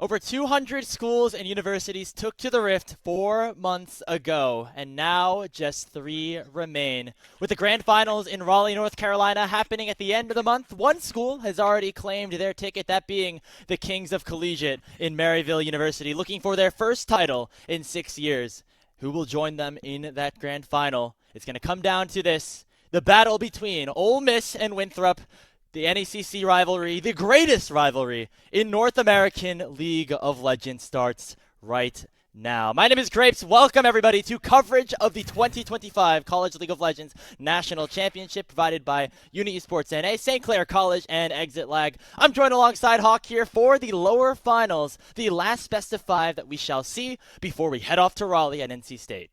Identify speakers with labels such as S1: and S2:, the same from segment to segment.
S1: Over 200 schools and universities took to the Rift 4 months ago, and now just 3 remain. With the grand finals in Raleigh, North Carolina happening at the end of the month, one school has already claimed their ticket, that being the Kings of Collegiate in Maryville University, looking for their first title in 6 years. Who will join them in that grand final? It's going to come down to this, the battle between Ole Miss and Winthrop. The NECC rivalry, the greatest rivalry in North American League of Legends, starts right now. My name is Grapes. Welcome, everybody, to coverage of the 2025 College League of Legends National Championship provided by UniEsportsNA, St. Clair College, and Exit Lag. I'm joined alongside Hawk here for the lower finals, the last best of 5 that we shall see before we head off to Raleigh at NC State.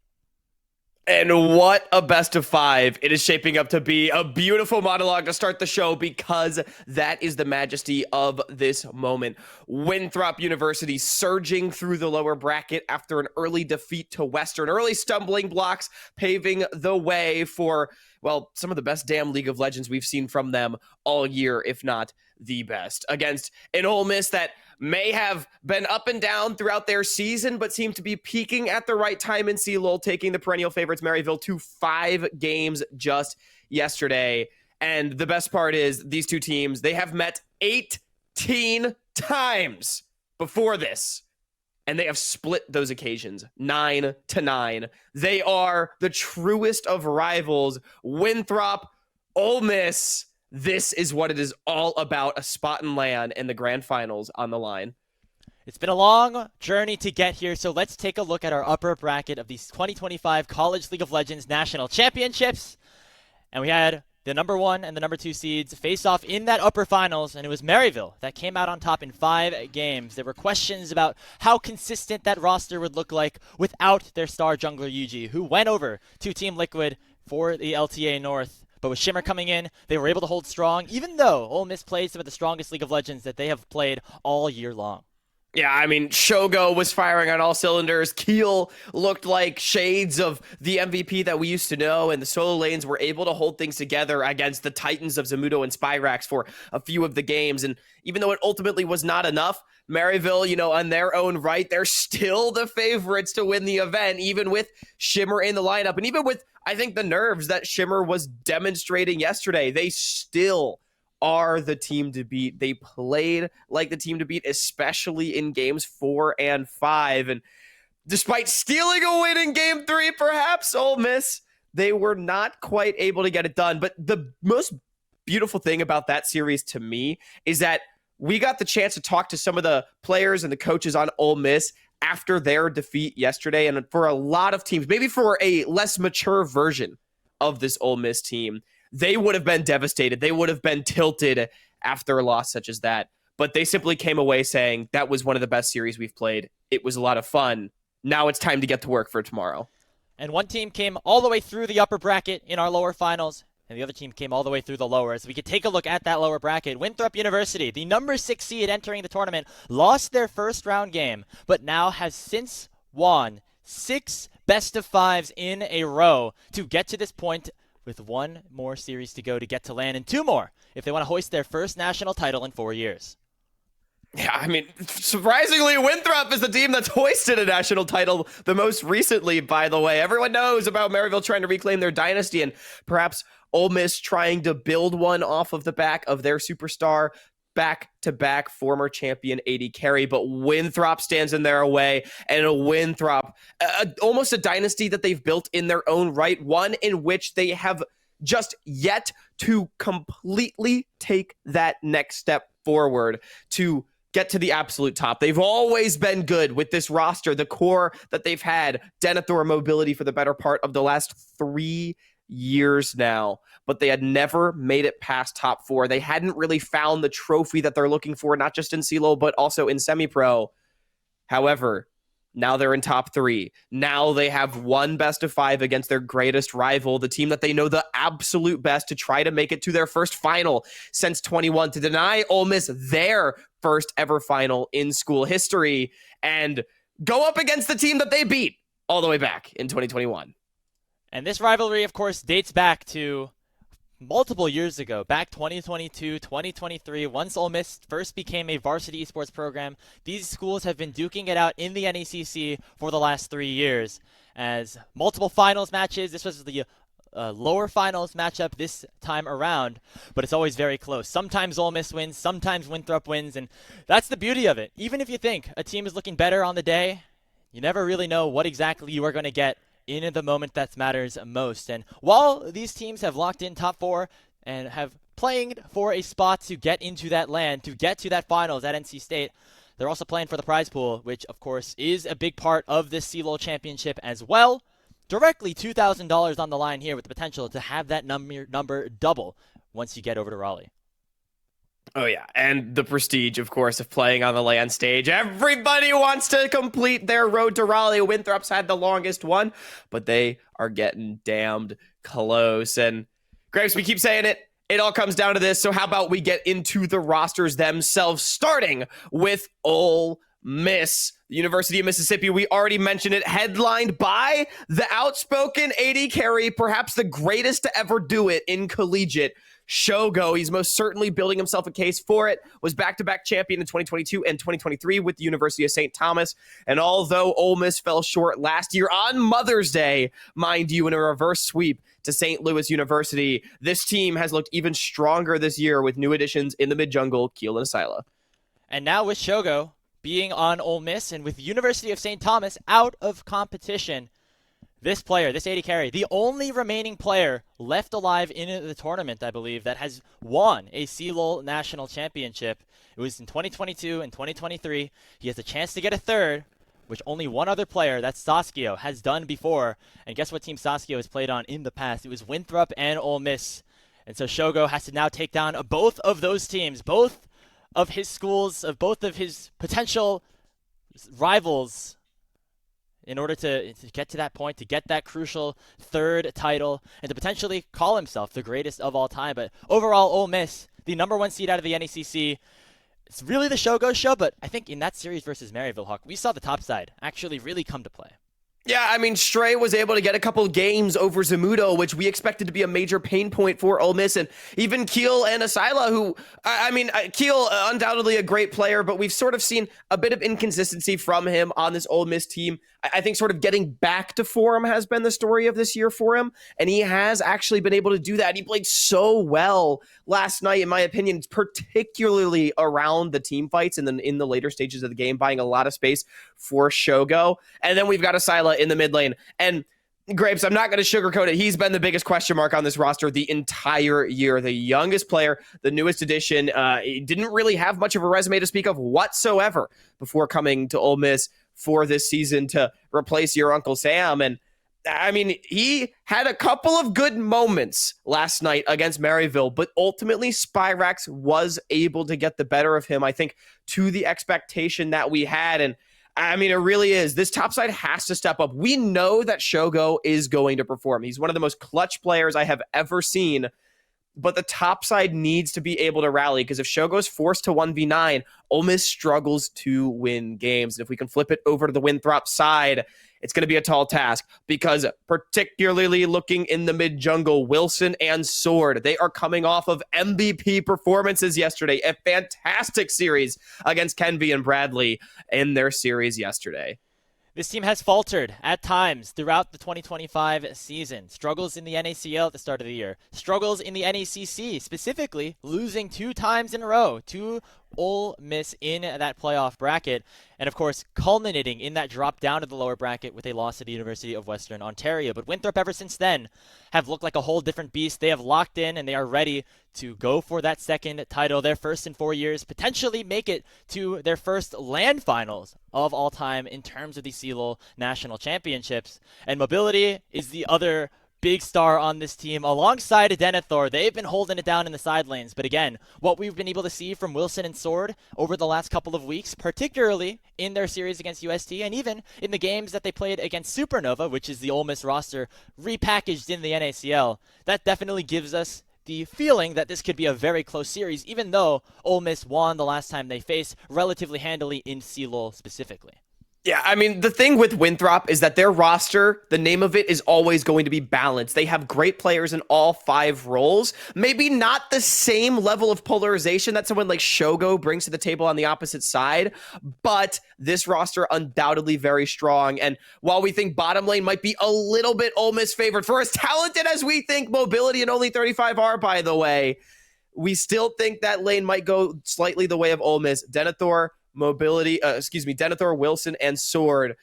S2: And what a best of 5. It is shaping up to be a beautiful monologue to start the show because that is the majesty of this moment. Winthrop University surging through the lower bracket after an early defeat to Western. Early stumbling blocks paving the way for, well, some of the best damn League of Legends we've seen from them all year, if not the best. Against an Ole Miss that may have been up and down throughout their season, but seemed to be peaking at the right time in CLOL, taking the perennial favorites Maryville to 5 games just yesterday. And the best part is these two teams, they have met 18 times before this. and they have split those occasions 9-9. They are the truest of rivals. Winthrop, Ole Miss. This is what it is all about, a spot in LAN in the grand finals on the line.
S1: It's been a long journey to get here, so let's take a look at our upper bracket of these 2025 College League of Legends National Championships. And we had the number 1 and the number 2 seeds face off in that upper finals, and it was Maryville that came out on top in 5 games. There were questions about how consistent that roster would look like without their star jungler Yuji, who went over to Team Liquid for the LTA North. But with Shimmer coming in, they were able to hold strong, even though Ole Miss played some of the strongest League of Legends that they have played all year long.
S2: Yeah, I mean, Shogo was firing on all cylinders. Keel looked like shades of the MVP that we used to know, and the solo lanes were able to hold things together against the Titans of Zamudo and Spyrax for a few of the games. And even though it ultimately was not enough, Maryville, on their own right, they're still the favorites to win the event, even with Shimmer in the lineup. And even with, I think, the nerves that Shimmer was demonstrating yesterday, they still are the team to beat. They played like the team to beat, especially in games 4 and 5. And despite stealing a win in game 3, perhaps, Ole Miss, they were not quite able to get it done. But the most beautiful thing about that series to me is that we got the chance to talk to some of the players and the coaches on Ole Miss after their defeat yesterday. And for a lot of teams, maybe for a less mature version of this Ole Miss team, they would have been devastated. They would have been tilted after a loss such as that. But they simply came away saying, that was one of the best series we've played. It was a lot of fun. Now it's time to get to work for tomorrow.
S1: And one team came all the way through the upper bracket in our lower finals, and the other team came all the way through the lower. So we could take a look at that lower bracket. Winthrop University, the number 6 seed entering the tournament, lost their first round game, but now has since won 6 best of 5s in a row to get to this point, with 1 more series to go to get to LAN, and 2 more if they want to hoist their first national title in 4 years.
S2: Yeah, I mean, surprisingly, Winthrop is the team that's hoisted a national title the most recently, by the way. Everyone knows about Maryville trying to reclaim their dynasty, and perhaps Ole Miss trying to build one off of the back of their superstar, back-to-back former champion AD Carry, but Winthrop stands in their way, and Winthrop, almost a dynasty that they've built in their own right, one in which they have just yet to completely take that next step forward to get to the absolute top. They've always been good with this roster, the core that they've had, Denethor mobility for the better part of the last 3 years now, but they had never made it past top 4. They hadn't really found the trophy that they're looking for, not just in CLOL, but also in semi-pro. However, now they're in top 3. Now they have 1 best of 5 against their greatest rival, the team that they know the absolute best, to try to make it to their first final since 21, to deny Ole Miss their first ever final in school history, and go up against the team that they beat all the way back in 2021.
S1: And this rivalry, of course, dates back to multiple years ago, back 2022, 2023, once Ole Miss first became a varsity esports program. These schools have been duking it out in the NECC for the last 3 years, as multiple finals matches. This was the lower finals matchup this time around, but it's always very close. Sometimes Ole Miss wins, sometimes Winthrop wins, and that's the beauty of it. Even if you think a team is looking better on the day, you never really know what exactly you are going to get in the moment that matters most. And while these teams have locked in top 4 and have playing for a spot to get into that LAN, to get to that finals at NC State, they're also playing for the prize pool, which of course is a big part of this CLOL championship as well. Directly $2,000 on the line here, with the potential to have that number double once you get over to Raleigh.
S2: Oh, yeah. And the prestige, of course, of playing on the LAN stage. Everybody wants to complete their road to Raleigh. Winthrop's had the longest one, but they are getting damned close. And Graves, we keep saying it. It all comes down to this. So how about we get into the rosters themselves, starting with Ole Miss. The University of Mississippi, we already mentioned it, headlined by the outspoken AD Carry, perhaps the greatest to ever do it in collegiate, Shogo. He's most certainly building himself a case for it. Was back-to-back champion in 2022 and 2023 with the University of St. Thomas. And although Ole Miss fell short last year on Mother's Day, mind you, in a reverse sweep to St. Louis University, this team has looked even stronger this year with new additions in the mid-jungle, Keel and Asila.
S1: And now with Shogo being on Ole Miss and with University of St. Thomas out of competition, this player, this AD carry, the only remaining player left alive in the tournament, I believe, that has won a CLOL national championship. It was in 2022 and 2023. He has a chance to get a third, which only one other player, that's Saskio, has done before. And guess what team Saskio has played on in the past? It was Winthrop and Ole Miss. And so Shogo has to now take down both of those teams, both of his schools, of both of his potential rivals, in order to get to that point, to get that crucial third title, and to potentially call himself the greatest of all time. But overall, Ole Miss, the #1 seed out of the NECC, it's really the Shogo show, but I think in that series versus Maryville, Hawk, we saw the top side actually really come to play.
S2: Yeah, I mean, Stray was able to get a couple games over Zamudo, which we expected to be a major pain point for Ole Miss, and even Keel and Asila, who, Keel, undoubtedly a great player, but we've sort of seen a bit of inconsistency from him on this Ole Miss team. I think sort of getting back to form has been the story of this year for him, and he has actually been able to do that. He played so well last night, in my opinion, particularly around the team fights and then in the later stages of the game, buying a lot of space for Shogo. And then we've got Asila in the mid lane. And Grapes, I'm not going to sugarcoat it. He's been the biggest question mark on this roster the entire year. The youngest player, the newest addition. He didn't really have much of a resume to speak of whatsoever before coming to Ole Miss for this season to replace your Uncle Sam. And I mean, he had a couple of good moments last night against Maryville, but ultimately Spyrax was able to get the better of him, I think, to the expectation that we had. And I mean, it really is. This top side has to step up. We know that Shogo is going to perform. He's one of the most clutch players I have ever seen, but the top side needs to be able to rally, because if Shogo's forced to 1v9, Ole Miss struggles to win games. And if we can flip it over to the Winthrop side, it's going to be a tall task, because particularly looking in the mid jungle, Wilson and Sword, they are coming off of MVP performances yesterday. A fantastic series against Kenvi and Bradley in their series yesterday.
S1: This team has faltered at times throughout the 2025 season. Struggles in the NACL at the start of the year. Struggles in the NECC, specifically losing 2 times in a row to Ole Miss in that playoff bracket. And of course, culminating in that drop down to the lower bracket with a loss to the University of Western Ontario. But Winthrop, ever since then, have looked like a whole different beast. They have locked in and they are ready to go for that second title, their first in 4 years, potentially make it to their first LAN finals of all time in terms of the CLOL National Championships. And Mobility is the other big star on this team alongside Denethor. They've been holding it down in the side lanes. But again, what we've been able to see from Wilson and Sword over the last couple of weeks, particularly in their series against UST and even in the games that they played against Supernova, which is the Ole Miss roster repackaged in the NACL, that definitely gives us the feeling that this could be a very close series, even though Ole Miss won the last time they faced relatively handily in CLOL specifically.
S2: Yeah, I mean, the thing with Winthrop is that their roster, the name of it is always going to be balanced. They have great players in all 5 roles. Maybe not the same level of polarization that someone like Shogo brings to the table on the opposite side, but this roster undoubtedly very strong. And while we think bottom lane might be a little bit Ole Miss favored, for as talented as we think Mobility and Only 35 are, by the way, we still think that lane might go slightly the way of Ole Miss. Denethor, Denethor, Wilson, and Sword,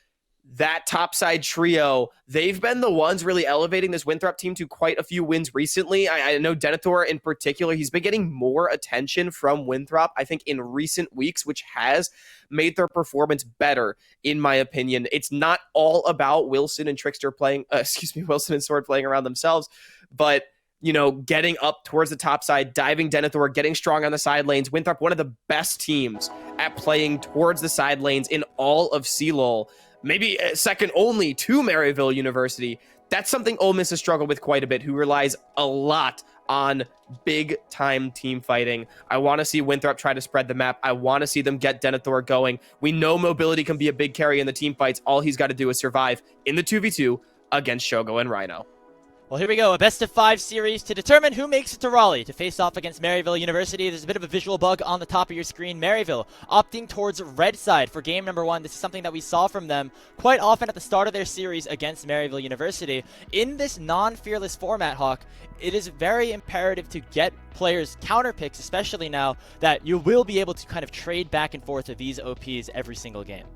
S2: that topside trio, they've been the ones really elevating this Winthrop team to quite a few wins recently. I know Denethor in particular, he's been getting more attention from Winthrop, I think, in recent weeks, which has made their performance better, in my opinion. It's not all about Wilson and Wilson and Sword playing around themselves, but you know, getting up towards the top side, diving Denethor, getting strong on the side lanes. Winthrop, one of the best teams at playing towards the side lanes in all of CLOL, maybe second only to Maryville University. That's something Ole Miss has struggled with quite a bit, who relies a lot on big-time team fighting. I want to see Winthrop try to spread the map. I want to see them get Denethor going. We know Mobility can be a big carry in the team fights. All he's got to do is survive in the 2v2 against Shogo and Rhino.
S1: Well, here we go. A best-of-5 series to determine who makes it to Raleigh to face off against Maryville University. There's a bit of a visual bug on the top of your screen. Maryville opting towards red side for game number 1. This is something that we saw from them quite often at the start of their series against Maryville University. In this non-fearless format, Hawk, it is very imperative to get players counter picks, especially now that you will be able to kind of trade back and forth with these OPs every single game.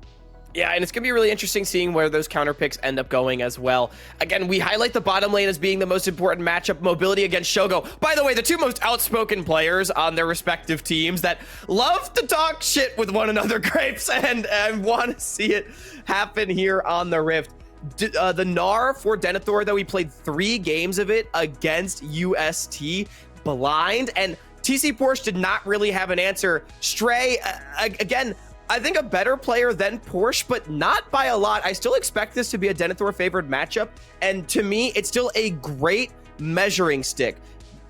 S2: Yeah, and it's going to be really interesting seeing where those counter picks end up going as well. Again, we highlight the bottom lane as being the most important matchup, Mobility against Shogo. By the way, the two most outspoken players on their respective teams that love to talk shit with one another, Grapes, and I want to see it happen here on the Rift. The Gnar for Denethor, though, we played 3 games of it against UST blind, and TC Porsche did not really have an answer. Stray, again, I think a better player than Porsche, but not by a lot. I still expect this to be a Denethor favored matchup, and to me, it's still a great measuring stick.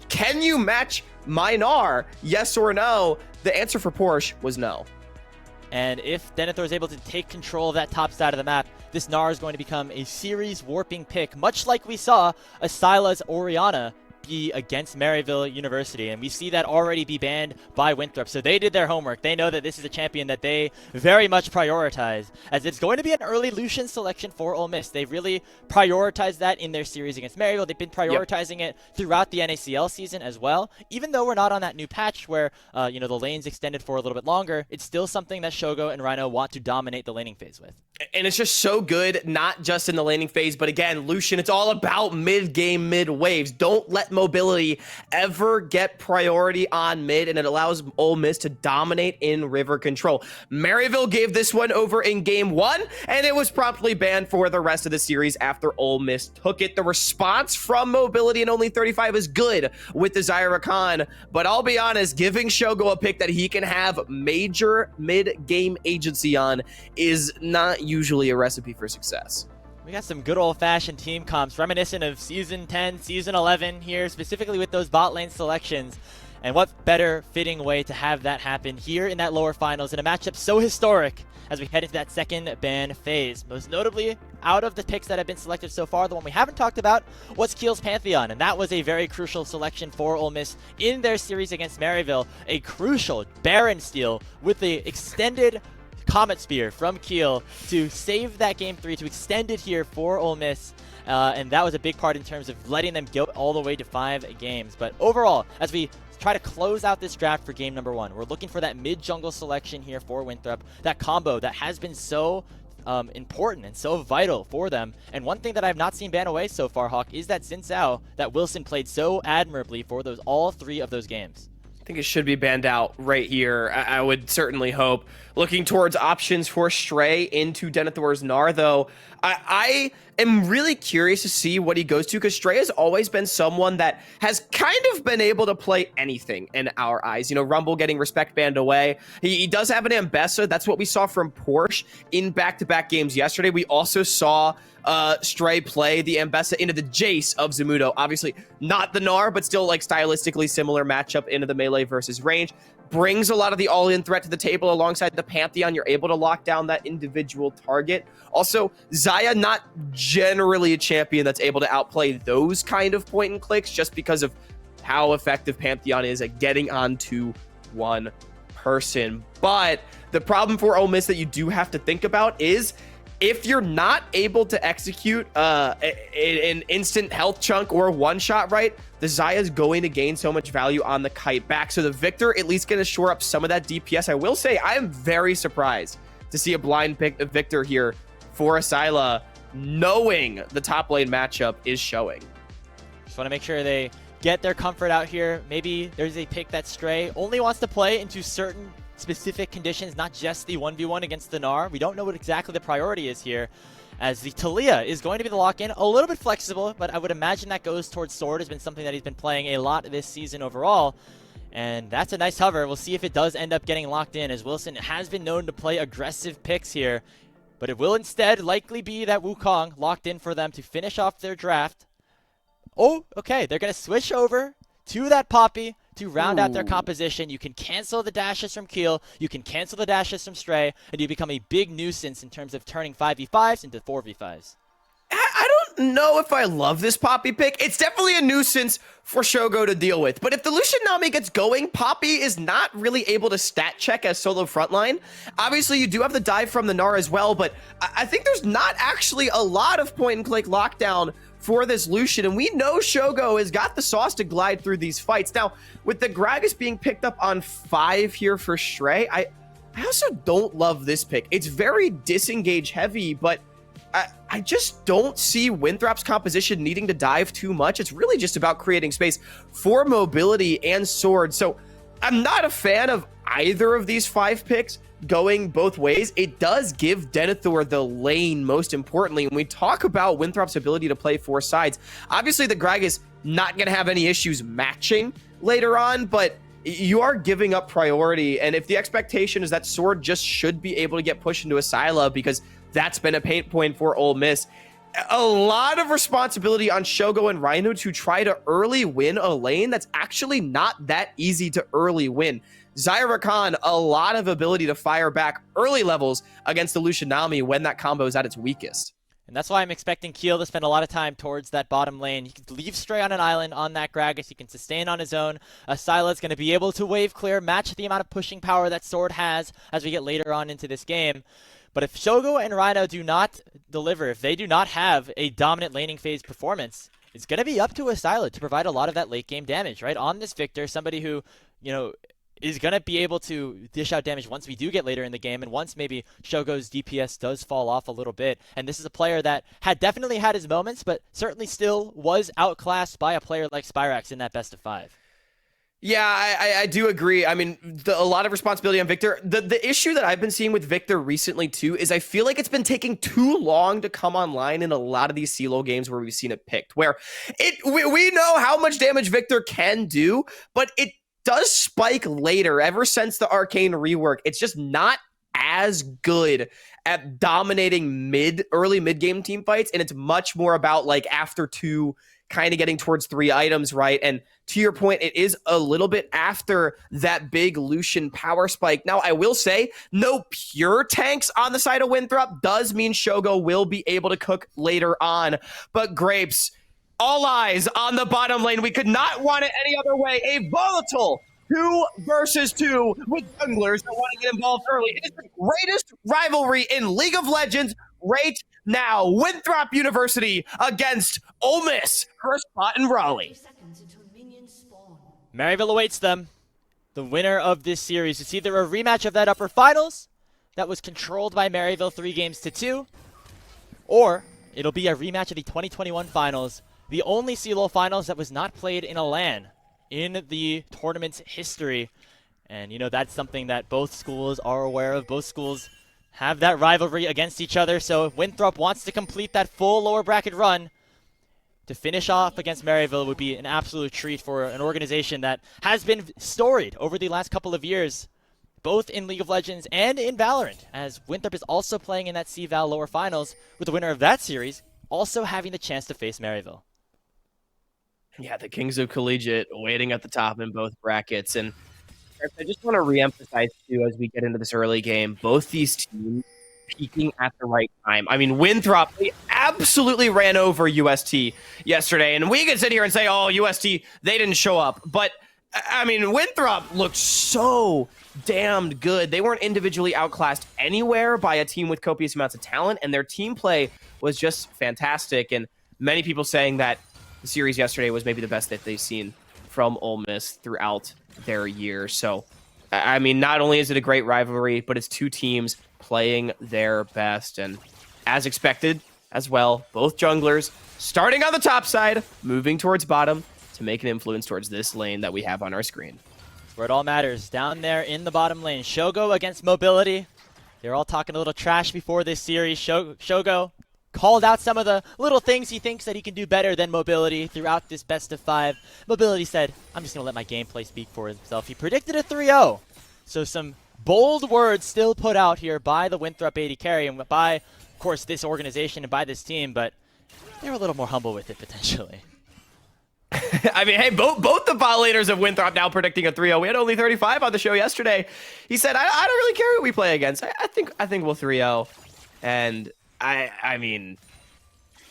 S2: Can you match my Gnar? Yes or no? The answer for Porsche was no.
S1: And if Denethor is able to take control of that top side of the map, this Gnar is going to become a series warping pick, much like we saw Asyla's Orianna be against Maryville University, and we see that already be banned by Winthrop. So they did their homework. They know that this is a champion that they very much prioritize, as it's going to be an early Lucian selection for Ole Miss. They really prioritized that in their series against Maryville. They've been prioritizing it throughout the NACL season as well. Even though we're not on that new patch where the lane's extended for a little bit longer, it's still something that Shogo and Rhino want to dominate the laning phase with.
S2: And it's just so good, not just in the laning phase, but again, Lucian, it's all about mid-game, mid-waves. Don't let Mobility ever get priority on mid, and it allows Ole Miss to dominate in river control. Maryville gave this one over in game 1, and it was promptly banned for the rest of the series after Ole Miss took it. The response from Mobility in only 35 is good with the Zyra Khan, but I'll be honest, giving Shogo a pick that he can have major mid-game agency on is not usually a recipe for success.
S1: We got some good old-fashioned team comps reminiscent of Season 10, Season 11 here, specifically with those bot lane selections. And what better fitting way to have that happen here in that lower finals in a matchup so historic as we head into that second ban phase. Most notably, out of the picks that have been selected so far, the one we haven't talked about was Keel's Pantheon, and that was a very crucial selection for Ole Miss in their series against Maryville. A crucial Baron steal with the extended Comet Spear from Keel to save that game 3, to extend it here for Ole Miss. And that was a big part in terms of letting them go all the way to 5 games. But overall, as we try to close out this draft for game number 1, we're looking for that mid-jungle selection here for Winthrop, that combo that has been so important and so vital for them. And one thing that I've not seen ban away so far, Hawk, is that Xin Zhao that Wilson played so admirably for all 3 of those games.
S2: I think it should be banned out right here. I would certainly hope. Looking towards options for Stray into Denethor's Gnar, though, I am really curious to see what he goes to, because Stray has always been someone that has kind of been able to play anything in our eyes. You know, Rumble getting respect banned away. He does have an Ambessa. That's what we saw from Porsche in back-to-back games yesterday. We also saw Stray play the Ambessa into the Jace of Zamudo. Obviously not the Gnar, but still like stylistically similar matchup into the melee versus range. Brings a lot of the all-in threat to the table alongside the Pantheon. You're able to lock down that individual target. Also, Xayah, not generally a champion that's able to outplay those kind of point and clicks just because of how effective Pantheon is at getting onto one person. But the problem for Ole Miss that you do have to think about is, if you're not able to execute an instant health chunk or a one-shot right, the Xayah is going to gain so much value on the kite back. So the Victor at least going to shore up some of that DPS. I will say I am very surprised to see a blind pick of Victor here for Asyla, knowing the top lane matchup is showing.
S1: Just want to make sure they get their comfort out here. Maybe there's a pick that Stray only wants to play into certain specific conditions, not just the 1v1 against the Gnar. We don't know what exactly the priority is here, as the Talia is going to be the lock-in. A little bit flexible, but I would imagine that goes towards Sword. Has been something that he's been playing a lot this season overall, and that's a nice hover. We'll see if it does end up getting locked in, as Wilson has been known to play aggressive picks here, but it will instead likely be that Wukong locked in for them to finish off their draft. Oh, okay, they're going to switch over to that Poppy to round out their composition. You can cancel the dashes from Keel, you can cancel the dashes from Stray, and you become a big nuisance in terms of turning 5v5s into 4v5s.
S2: I don't know if I love this Poppy pick. It's definitely a nuisance for Shogo to deal with. But if the Lucian Nami gets going, Poppy is not really able to stat check as solo frontline. Obviously, you do have the dive from the Gnar as well, but I think there's not actually a lot of point-and-click lockdown for this Lucian, and we know Shogo has got the sauce to glide through these fights. Now, with the Gragas being picked up on 5 here for Stray, I also don't love this pick. It's very disengage heavy, but I just don't see Winthrop's composition needing to dive too much. It's really just about creating space for mobility and sword. So I'm not a fan of either of these 5 picks going both ways. It does give Denethor the lane, most importantly. When we talk about Winthrop's ability to play 4 sides, obviously the Gragas not going to have any issues matching later on, but you are giving up priority. And if the expectation is that sword just should be able to get pushed into a Scylla because that's been a pain point for Ole Miss, a lot of responsibility on Shogo and Rhino to try to early win a lane that's actually not that easy to early win. Zyra Khan, a lot of ability to fire back early levels against the Lucian Nami when that combo is at its weakest.
S1: And that's why I'm expecting Keel to spend a lot of time towards that bottom lane. He can leave Stray on an island on that Gragas. He can sustain on his own. Syla's going to be able to wave clear, match the amount of pushing power that Sword has as we get later on into this game. But if Shogo and Rhino do not deliver, if they do not have a dominant laning phase performance, it's going to be up to Syla to provide a lot of that late game damage, right? On this Victor, somebody who, you know, is going to be able to dish out damage once we do get later in the game, and once maybe Shogo's DPS does fall off a little bit. And this is a player that had definitely had his moments, but certainly still was outclassed by a player like Spyrax in that best of 5.
S2: Yeah, I do agree. I mean, a lot of responsibility on Victor. The issue that I've been seeing with Victor recently, too, is I feel like it's been taking too long to come online in a lot of these CLOL games where we've seen it picked, where we know how much damage Victor can do, but it does spike later. Ever since the Arcane rework, it's just not as good at dominating early mid-game team fights, and it's much more about, like, after 2, kind of getting towards 3 items, right? And to your point, it is a little bit after that big Lucian power spike. Now, I will say, no pure tanks on the side of Winthrop does mean Shogo will be able to cook later on. But Grapes, all eyes on the bottom lane. We could not want it any other way. A volatile 2 versus 2 with junglers that want to get involved early. It is the greatest rivalry in League of Legends right now. Winthrop University against Ole Miss, first spot in Raleigh.
S1: Maryville awaits them. The winner of this series. It's either a rematch of that upper finals that was controlled by Maryville 3-2, or it'll be a rematch of the 2021 finals, the only CLOL finals that was not played in a LAN in the tournament's history. And, you know, that's something that both schools are aware of. Both schools have that rivalry against each other. So if Winthrop wants to complete that full lower bracket run, to finish off against Maryville would be an absolute treat for an organization that has been storied over the last couple of years, both in League of Legends and in Valorant, as Winthrop is also playing in that CVAL lower finals, with the winner of that series also having the chance to face Maryville.
S2: Yeah, the Kings of Collegiate waiting at the top in both brackets. And I just want to reemphasize, too, as we get into this early game, both these teams peaking at the right time. I mean, Winthrop, they absolutely ran over UST yesterday. And we can sit here and say, oh, UST, they didn't show up. But, I mean, Winthrop looked so damned good. They weren't individually outclassed anywhere by a team with copious amounts of talent. And their team play was just fantastic. And many people saying that the series yesterday was maybe the best that they've seen from Ole Miss throughout their year. So, I mean, not only is it a great rivalry, but it's 2 teams playing their best. And as expected as well, both junglers starting on the top side, moving towards bottom to make an influence towards this lane that we have on our screen.
S1: Where it all matters, down there in the bottom lane. Shogo against Mobility. They're all talking a little trash before this series. Shogo called out some of the little things he thinks that he can do better than Mobility throughout this best of 5. Mobility said, I'm just going to let my gameplay speak for himself. He predicted a 3-0. So some bold words still put out here by the Winthrop 80 carry and by, of course, this organization and by this team, but they were a little more humble with it potentially.
S2: I mean, hey, both the violators of Winthrop now predicting a 3-0. We had only 35 on the show yesterday. He said, I don't really care who we play against. I think we'll 3-0. And I mean,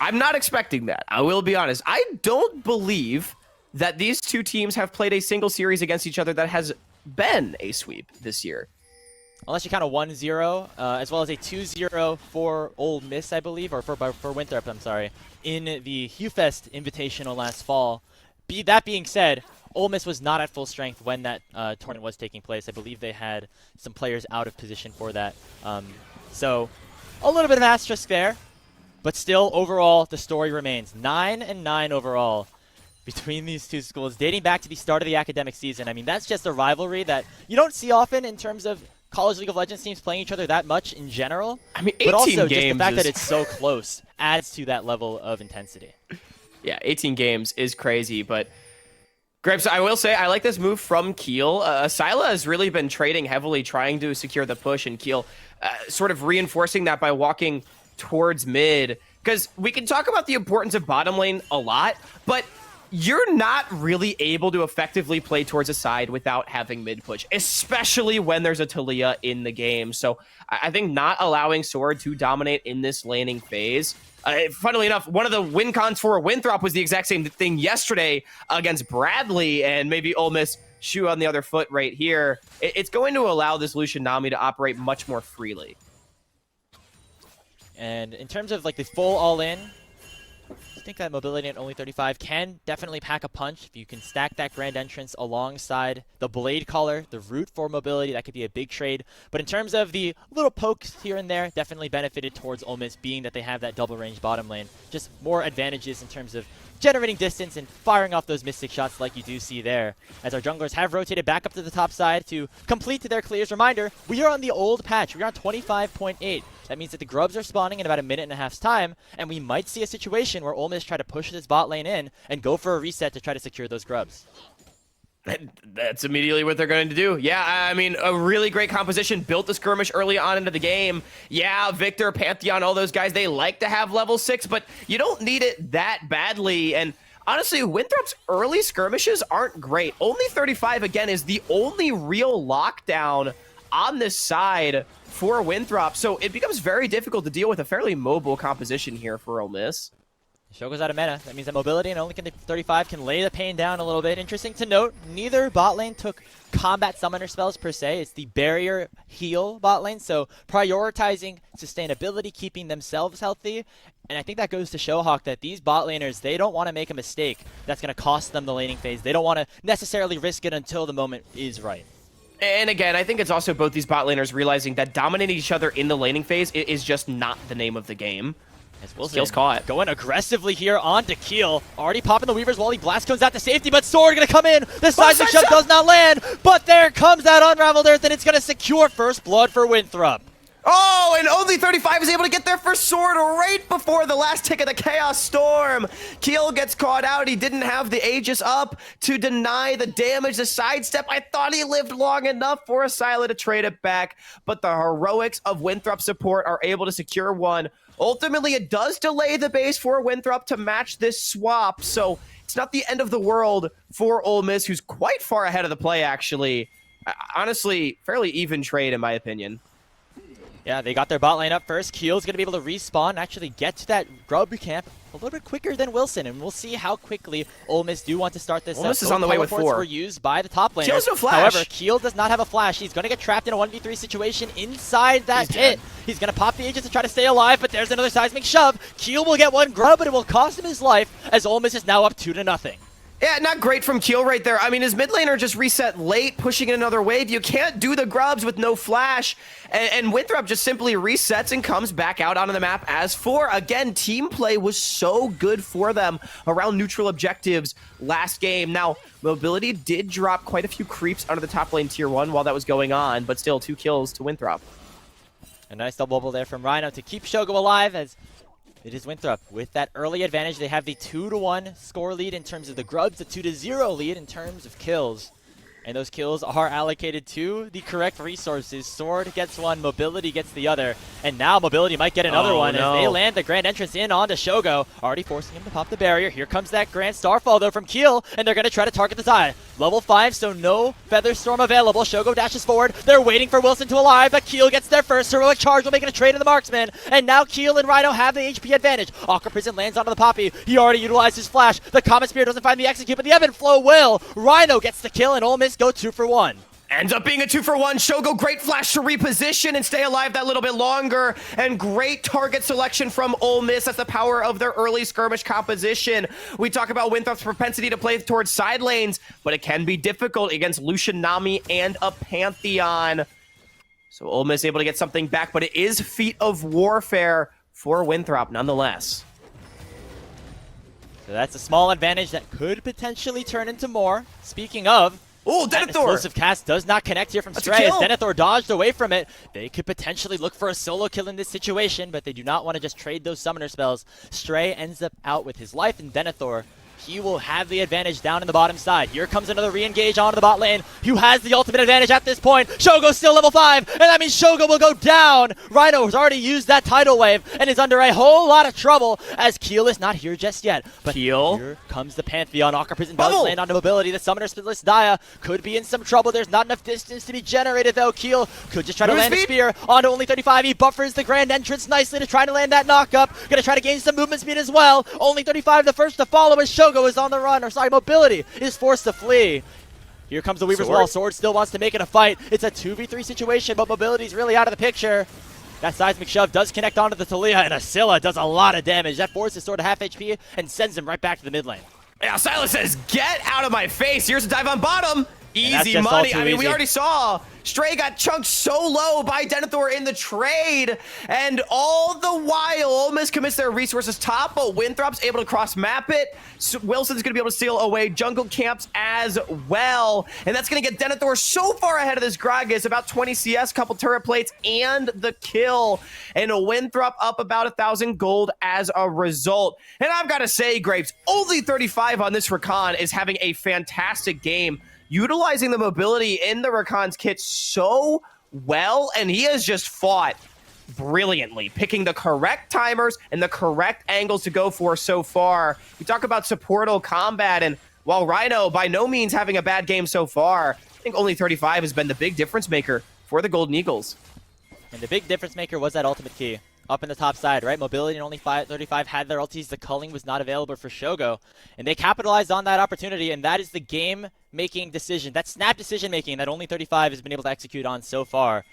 S2: I'm not expecting that. I will be honest. I don't believe that these two teams have played a single series against each other that has been a sweep this year.
S1: Unless you count a 1-0, as well as a 2-0 for Ole Miss, I believe, or for Winthrop, I'm sorry, in the HuFest Invitational last fall. That being said, Ole Miss was not at full strength when that tournament was taking place. I believe they had some players out of position for that. So a little bit of asterisk there, but still, overall, the story remains 9-9 overall between these two schools, dating back to the start of the academic season. I mean, that's just a rivalry that you don't see often in terms of College League of Legends teams playing each other that much in general.
S2: I mean, 18
S1: but also
S2: games
S1: just the fact that it's so close adds to that level of intensity.
S2: Yeah, 18 games is crazy, but Grapes, I will say I like this move from Kiel. Syla has really been trading heavily, trying to secure the push, and Kiel sort of reinforcing that by walking towards mid. Because we can talk about the importance of bottom lane a lot, but you're not really able to effectively play towards a side without having mid push, especially when there's a Taliyah in the game. So I think not allowing Sword to dominate in this laning phase. Funnily enough, one of the win cons for Winthrop was the exact same thing yesterday against Bradley, and maybe Ole Miss shoe on the other foot right here. It's going to allow this Lucian Nami to operate much more freely.
S1: And in terms of like the full all-in, I think that mobility at only 35 can definitely pack a punch. If you can stack that Grand Entrance alongside the Blade Caller, the root for mobility, that could be a big trade. But in terms of the little pokes here and there, definitely benefited towards Ole Miss, being that they have that double range bottom lane. Just more advantages in terms of generating distance and firing off those mystic shots like you do see there. As our junglers have rotated back up to the top side to complete their clears. Reminder, we are on the old patch. We are on 25.8. That means that the grubs are spawning in about a minute and a half's time, and we might see a situation where Ole Miss try to push this bot lane in and go for a reset to try to secure those grubs.
S2: That's immediately what they're going to do. Yeah, I mean, a really great composition. Built the skirmish early on into the game. Yeah, Victor, Pantheon, all those guys, they like to have level 6, but you don't need it that badly. And honestly, Winthrop's early skirmishes aren't great. Only 35, again, is the only real lockdown on this side for Winthrop, so it becomes very difficult to deal with a fairly mobile composition here for Ole Miss.
S1: Show goes out of meta. That means that mobility and only 35 can lay the pain down a little bit. Interesting to note, neither bot lane took combat summoner spells per se. It's the barrier heal bot lane, so prioritizing sustainability, keeping themselves healthy. And I think that goes to show, Hawk, that these bot laners, they don't want to make a mistake that's going to cost them the laning phase. They don't want to necessarily risk it until the moment is right.
S2: And again, I think it's also both these bot laners realizing that dominating each other in the laning phase is just not the name of the game.
S1: As Wilson
S2: Keel's caught.
S1: Going aggressively here onto Keel. Already popping the Weaver's Wally. Blast comes out to safety, but Sword going to come in. The seismic shove does not land, but there comes that Unraveled Earth, and it's going to secure first blood for Winthrop.
S2: Oh, and only 35 is able to get their first sword right before the last tick of the Chaos Storm. Keel gets caught out. He didn't have the Aegis up to deny the damage, the sidestep. I thought he lived long enough for Syla to trade it back, but the heroics of Winthrop support are able to secure one. Ultimately, it does delay the base for Winthrop to match this swap, so it's not the end of the world for Ole Miss, who's quite far ahead of the play, actually. Honestly, fairly even trade, in my opinion.
S1: Yeah, they got their bot lane up first. Keel's going to be able to respawn and actually get to that grub camp a little bit quicker than Wilson, and we'll see how quickly Ole Miss do want to start this.
S2: Ole Miss is on the way with 4.
S1: Were used by the top laner.
S2: Keel has no flash.
S1: However, Keel does not have a flash. He's going to get trapped in a 1v3 situation inside that pit. He's going to pop the Aegis to try to stay alive, but there's another seismic shove. Keel will get one grub, but it will cost him his life as Ole Miss is now up 2-0.
S2: Yeah, not great from Keel right there. I mean, his mid laner just reset late, pushing in another wave. You can't do the grubs with no flash. And Winthrop just simply resets and comes back out onto the map as 4. Again, team play was so good for them around neutral objectives last game. Now, mobility did drop quite a few creeps onto the top lane tier 1 while that was going on, but still 2 kills to Winthrop.
S1: A nice double bubble there from Rhino to keep Shogo alive as it is Winthrop with that early advantage. They have the 2-1 score lead in terms of the grubs, the 2-0 lead in terms of kills. And those kills are allocated to the correct resources. Sword gets one, Mobility gets the other. And now Mobility might get another one as they land the Grand Entrance in onto Shogo. Already forcing him to pop the barrier. Here comes that Grand Starfall though from Keel. And they're going to try to target the Zaya. Level 5, so no Feather Storm available. Shogo dashes forward. They're waiting for Wilson to alive, but Keel gets there first. Heroic Charge will make it a trade to the Marksman. And now Keel and Rhino have the HP advantage. Aqua Prison lands onto the Poppy. He already utilized his flash. The Comet Spear doesn't find the execute, but the Ebb and Flow will. Rhino gets the kill, and Ole Miss go 2 for 1.
S2: Ends up being a 2-for-1. Shogo, great flash to reposition and stay alive that little bit longer. And great target selection from Ole Miss. That's the power of their early skirmish composition. We talk about Winthrop's propensity to play towards side lanes, but it can be difficult against Lucian Nami and a Pantheon. So Ole Miss able to get something back, but it is feat of warfare for Winthrop nonetheless.
S1: So that's a small advantage that could potentially turn into more. Speaking of,
S2: oh, Denethor!
S1: Explosive cast does not connect here from Stray as Denethor dodged away from it. They could potentially look for a solo kill in this situation, but they do not want to just trade those summoner spells. Stray ends up out with his life, and Denethor, he will have the advantage down in the bottom side. Here comes another re-engage onto the bot lane. Who has the ultimate advantage at this point? Shogo's still level 5, and that means Shogo will go down. Rhino has already used that tidal wave and is under a whole lot of trouble as Keel is not here just yet. But
S2: Keel.
S1: Here comes the Pantheon. Aqua Prison does land onto Mobility. The Summoner Spitless Dia could be in some trouble. There's not enough distance to be generated though. Keel could just try to land a spear onto only 35. He buffers the Grand Entrance nicely to try to land that knock-up. Gonna try to gain some movement speed as well. Only 35 the first to follow as Shogo is on the run. Mobility is forced to flee. Here comes the Weaver's Wall. Sword still wants to make it a fight. It's a 2v3 situation, but Mobility's really out of the picture. That seismic shove does connect onto the Talia, and Asilla does a lot of damage. That forces Sword to half HP and sends him right back to the mid lane.
S2: Yeah, Silas says, get out of my face. Here's a dive on bottom. Easy money. I mean, we already saw Stray got chunked so low by Denethor in the trade, and all the while, Ole Miss commits their resources top, but Winthrop's able to cross-map it. So Wilson's going to be able to steal away jungle camps as well, and that's going to get Denethor so far ahead of this Gragas, about 20 CS, couple turret plates, and the kill, and Winthrop up about 1,000 gold as a result. And I've got to say, Grapes, only 35 on this Rakan is having a fantastic game, utilizing the mobility in the Rakan's kit so well, and he has just fought brilliantly, picking the correct timers and the correct angles to go for so far. We talk about supportal combat, and while Rhino by no means having a bad game so far, I think only 35 has been the big difference maker for the Golden Eagles.
S1: And the big difference maker was that ultimate key. Up in the top side, right? Mobility and only 35 had their ultis. The culling was not available for Shogo. And they capitalized on that opportunity, and that is the game-making decision, that snap decision-making that only 35 has been able to execute on so far.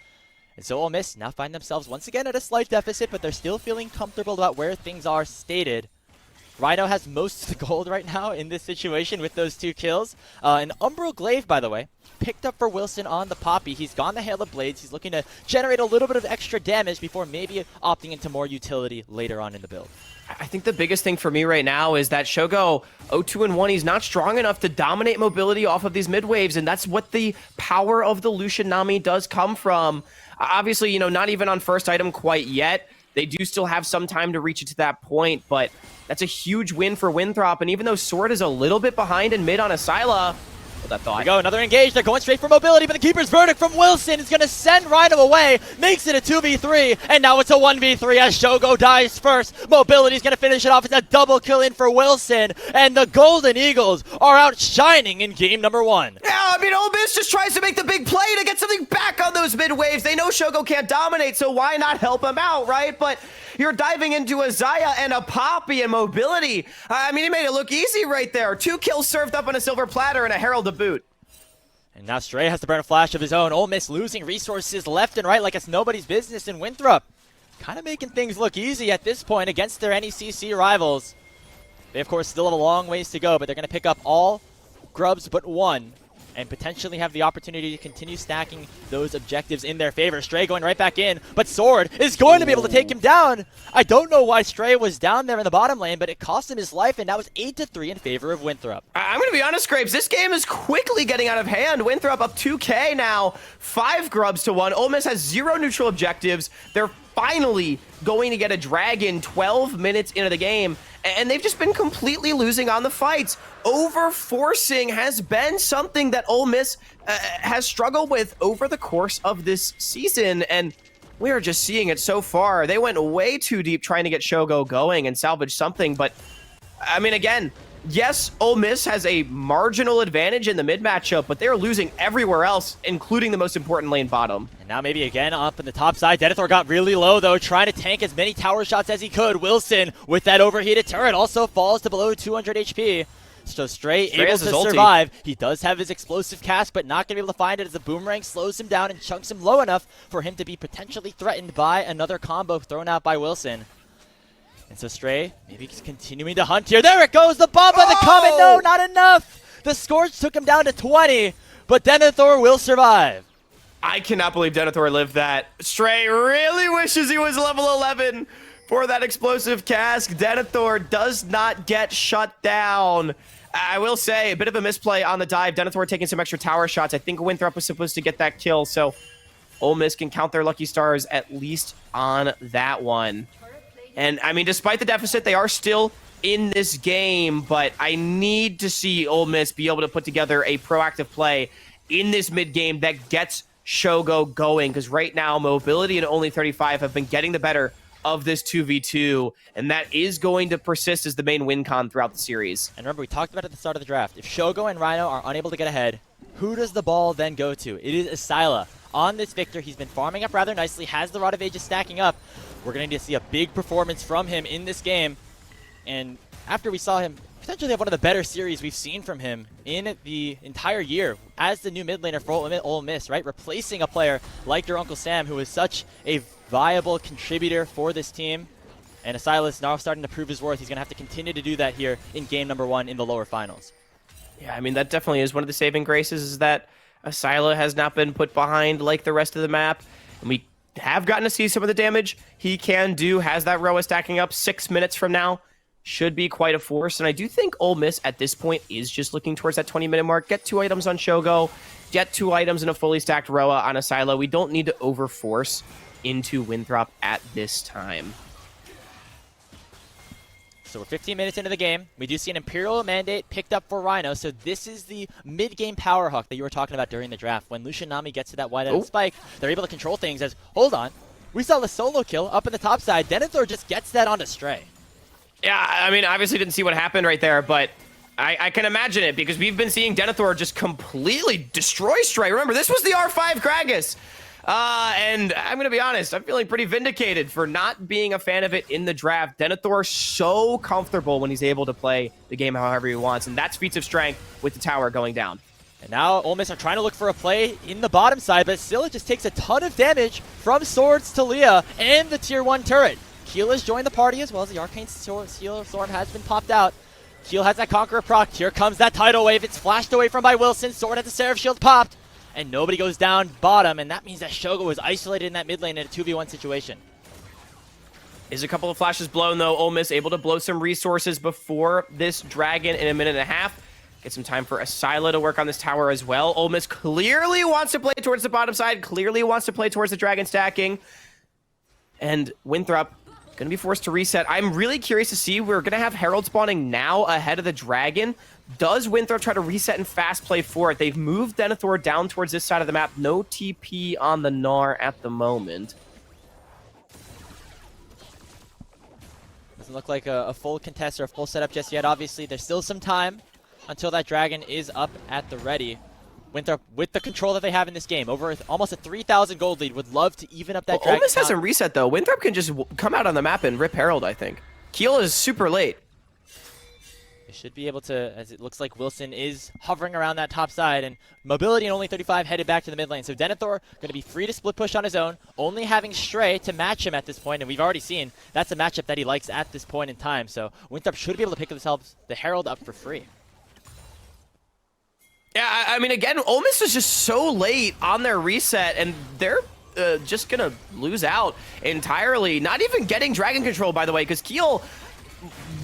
S1: And so Ole Miss now find themselves once again at a slight deficit, but they're still feeling comfortable about where things are stated. Rhino has most of the gold right now in this situation with those 2 kills. And Umbral Glaive, by the way, picked up for Wilson on the Poppy. He's gone the Hail of Blades. He's looking to generate a little bit of extra damage before maybe opting into more utility later on in the build.
S2: I think the biggest thing for me right now is that Shogo, 0-2-1, he's not strong enough to dominate mobility off of these mid waves, and that's what the power of the Lucian Nami does come from. Obviously, you know, not even on first item quite yet. They do still have some time to reach it to that point, but that's a huge win for Winthrop, and even though Sword is a little bit behind in mid on Asila, that thought.
S1: Here we go, another engage. They're going straight for mobility, but the keeper's verdict from Wilson is going to send Rhino away, makes it a 2v3, and now it's a 1v3 as Shogo dies first. Mobility's going to finish it off. It's a double kill in for Wilson, and the Golden Eagles are outshining in game number 1.
S2: Yeah, I mean, Ole Miss just tries to make the big play to get something back on those mid waves. They know Shogo can't dominate, so why not help him out, right? But you're diving into a Zaya and a Poppy and mobility. I mean, he made it look easy right there. 2 kills served up on a silver platter and a Herald to boot.
S1: And now Stray has to burn a flash of his own. Ole Miss losing resources left and right like it's nobody's business in Winthrop. Kind of making things look easy at this point against their NECC rivals. They, of course, still have a long ways to go, but they're going to pick up all grubs but 1 and potentially have the opportunity to continue stacking those objectives in their favor. Stray going right back in, but Sword is going to be able to take him down. I don't know why Stray was down there in the bottom lane, but it cost him his life, and that was 8-3 in favor of Winthrop.
S2: I'm going to be honest, Grapes, this game is quickly getting out of hand. Winthrop up 2K now, 5 grubs to 1. Ole Miss has 0 neutral objectives. They're finally going to get a dragon 12 minutes into the game, and they've just been completely losing on the fights. Over-forcing has been something that Ole Miss has struggled with over the course of this season, and we are just seeing it so far. They went way too deep trying to get Shogo going and salvage something, but I mean, again, yes, Ole Miss has a marginal advantage in the mid matchup, but they're losing everywhere else, including the most important lane bottom.
S1: And now maybe again up in the top side. Denethor got really low, though, trying to tank as many tower shots as he could. Wilson, with that overheated turret, also falls to below 200 HP. So Stray able to survive. He does have his explosive cast, but not going to be able to find it as the boomerang slows him down and chunks him low enough for him to be potentially threatened by another combo thrown out by Wilson. And so Stray, maybe he's continuing to hunt here. There it goes, the bomb by the Comet. No, not enough. The Scorch took him down to 20, but Denethor will survive.
S2: I cannot believe Denethor lived that. Stray really wishes he was level 11 for that explosive cast. Denethor does not get shut down. I will say, a bit of a misplay on the dive. Denethor taking some extra tower shots. I think Winthrop was supposed to get that kill, so Ole Miss can count their lucky stars at least on that one. And, I mean, despite the deficit, they are still in this game, but I need to see Ole Miss be able to put together a proactive play in this mid-game that gets Shogo going, because right now, Mobility and Only 35 have been getting the better of this 2v2, and that is going to persist as the main win con throughout the series.
S1: And remember, we talked about it at the start of the draft. If Shogo and Rhino are unable to get ahead, who does the ball then go to? It is Asyla. On this Victor, he's been farming up rather nicely, has the Rod of Ages stacking up. We're going to see a big performance from him in this game. And after we saw him potentially have one of the better series we've seen from him in the entire year as the new mid laner for Ole Miss, right? Replacing a player like your Uncle Sam, who is such a viable contributor for this team. And Asyla is now starting to prove his worth. He's going to have to continue to do that here in game number 1 in the lower finals.
S2: Yeah, I mean, that definitely is one of the saving graces, is that Asyla has not been put behind like the rest of the map. And we have gotten to see some of the damage he can do. Has that Roa stacking up 6 minutes from now. Should be quite a force. And I do think Ole Miss at this point is just looking towards that 20-minute mark. Get 2 items on Shogo. Get 2 items in a fully stacked Roa on Asyla. We don't need to overforce into Winthrop at this time.
S1: So we're 15 minutes into the game. We do see an Imperial mandate picked up for Rhino. So this is the mid-game power hawk that you were talking about during the draft. When Lucian Nami gets to that wide-out spike, they're able to control things as, hold on, we saw the solo kill up in the top side. Denethor just gets that onto Stray.
S2: Yeah, I mean, obviously didn't see what happened right there, but I can imagine it, because we've been seeing Denethor just completely destroy Stray. Remember, this was the R5 Gragas. And I'm going to be honest, I'm feeling pretty vindicated for not being a fan of it in the draft. Denethor so comfortable when he's able to play the game however he wants, and that's feats of strength with the tower going down.
S1: And now Ole Miss are trying to look for a play in the bottom side, but still it just takes a ton of damage from Swords to Leah and the tier 1 turret. Keel has joined the party as well as the Arcane Storm has been popped out. Keel has that Conqueror proc. Here comes that tidal wave. It's flashed away from by Wilson. Sword has the Seraph Shield popped. And nobody goes down bottom, and that means that Shogo is isolated in that mid lane in a 2v1 situation.
S2: Is a couple of flashes blown, though. Ole Miss able to blow some resources before this dragon in a minute and a half. Get some time for Asyla to work on this tower as well. Ole Miss clearly wants to play towards the bottom side, clearly wants to play towards the dragon stacking. And Winthrop going to be forced to reset. I'm really curious to see. We're going to have Herald spawning now ahead of the dragon. Does Winthrop try to reset and fast play for it? They've moved Denethor down towards this side of the map. No TP on the Gnar at the moment.
S1: Doesn't look like a full contest or a full setup just yet. Obviously, there's still some time until that dragon is up at the ready. Winthrop, with the control that they have in this game, over almost a 3,000 gold lead, would love to even up that dragon.
S2: Ole Miss hasn't reset, though. Winthrop can just come out on the map and rip Herald, I think. Keel is super late.
S1: They should be able to, as it looks like Wilson is hovering around that top side, and Mobility and Only 35 headed back to the mid lane. So Denethor going to be free to split push on his own, only having Stray to match him at this point, and we've already seen that's a matchup that he likes at this point in time. So Winthrop should be able to pick themselves the Herald up for free.
S2: Yeah, I mean, again, Ole Miss was just so late on their reset, and they're just going to lose out entirely. Not even getting Dragon Control, by the way, because Keel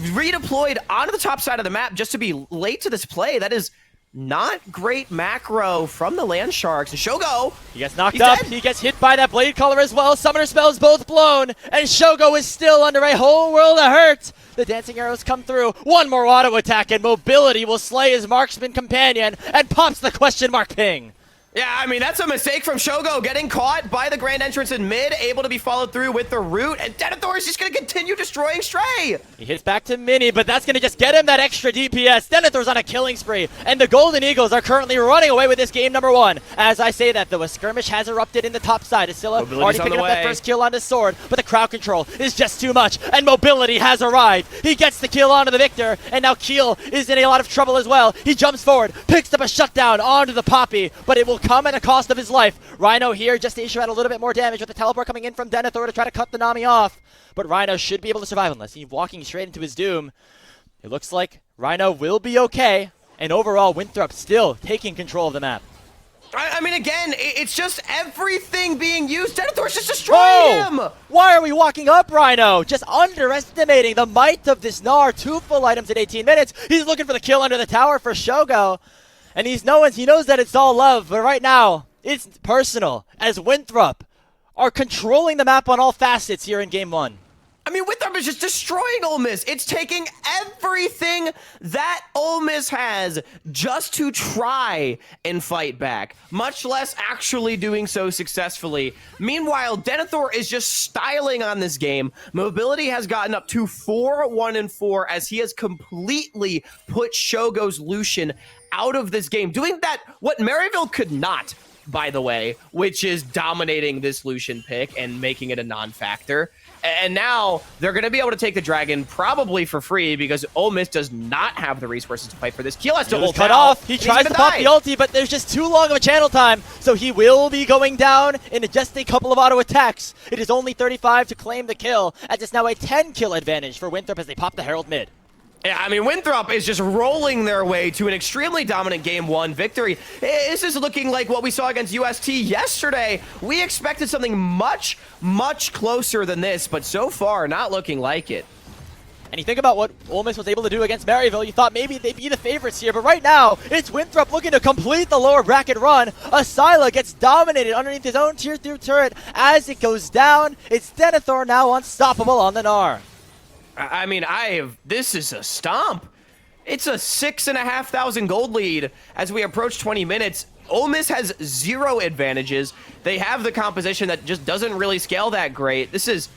S2: redeployed onto the top side of the map just to be late to this play. That is not great macro from the Land Sharks. Shogo,
S1: He gets knocked
S2: he's
S1: up.
S2: dead.
S1: He gets hit by that Blade Color as well. Summoner spells both blown, and Shogo is still under a whole world of hurt. The dancing arrows come through. One more auto attack, and Mobility will slay his marksman companion and pops the question mark ping.
S2: Yeah, I mean, that's a mistake from Shogo, getting caught by the Grand Entrance in mid, able to be followed through with the root, and Denethor is just going to continue destroying Stray.
S1: He hits back to Mini, but that's going to just get him that extra DPS. Denethor's on a killing spree, and the Golden Eagles are currently running away with this game number 1. As I say that, though, a skirmish has erupted in the top side. Asilla already picking up that first kill on his sword, but the crowd control is just too much, and Mobility has arrived. He gets the kill onto the Victor, and now Keel is in a lot of trouble as well. He jumps forward, picks up a shutdown onto the Poppy, but it will come at a cost of his life. Rhino here just to issue out a little bit more damage with the teleport coming in from Denethor to try to cut the Nami off. But Rhino should be able to survive unless he's walking straight into his doom. It looks like Rhino will be okay. And overall, Winthrop still taking control of the map.
S2: I mean, again, it's just everything being used. Denethor's just destroying him.
S1: Why are we walking up, Rhino? Just underestimating the might of this Gnar. 2 full items in 18 minutes. He's looking for the kill under the tower for Shogo. And he knows that it's all love, but right now, it's personal, as Winthrop are controlling the map on all facets here in Game 1.
S2: I mean, Winthrop is just destroying Ole Miss. It's taking everything that Ole Miss has just to try and fight back, much less actually doing so successfully. Meanwhile, Denethor is just styling on this game. Mobility has gotten up to 4-1-4 as he has completely put Shogo's Lucian out of this game, doing that what Maryville could not, by the way, which is dominating this Lucian pick and making it a non-factor. And now they're going to be able to take the dragon probably for free because Ole Miss does not have the resources to fight for this. Keel has to ult
S1: cut
S2: out,
S1: off. He tries to pop the ulti, but there's just too long of a channel time, so he will be going down in just a couple of auto attacks. It is only 35 to claim the kill, as it's now a 10-kill advantage for Winthrop as they pop the Herald mid.
S2: Yeah, I mean, Winthrop is just rolling their way to an extremely dominant Game 1 victory. This is looking like what we saw against UST yesterday. We expected something much, much closer than this, but so far, not looking like it.
S1: And you think about what Ole Miss was able to do against Maryville, you thought maybe they'd be the favorites here, but right now, it's Winthrop looking to complete the lower bracket run. Asila gets dominated underneath his own tier 2 turret as it goes down. It's Denethor now unstoppable on the Gnar.
S2: I mean, this is a stomp. It's a 6,500 gold lead as we approach 20 minutes. Ole Miss has 0 advantages. They have the composition that just doesn't really scale that great. This is,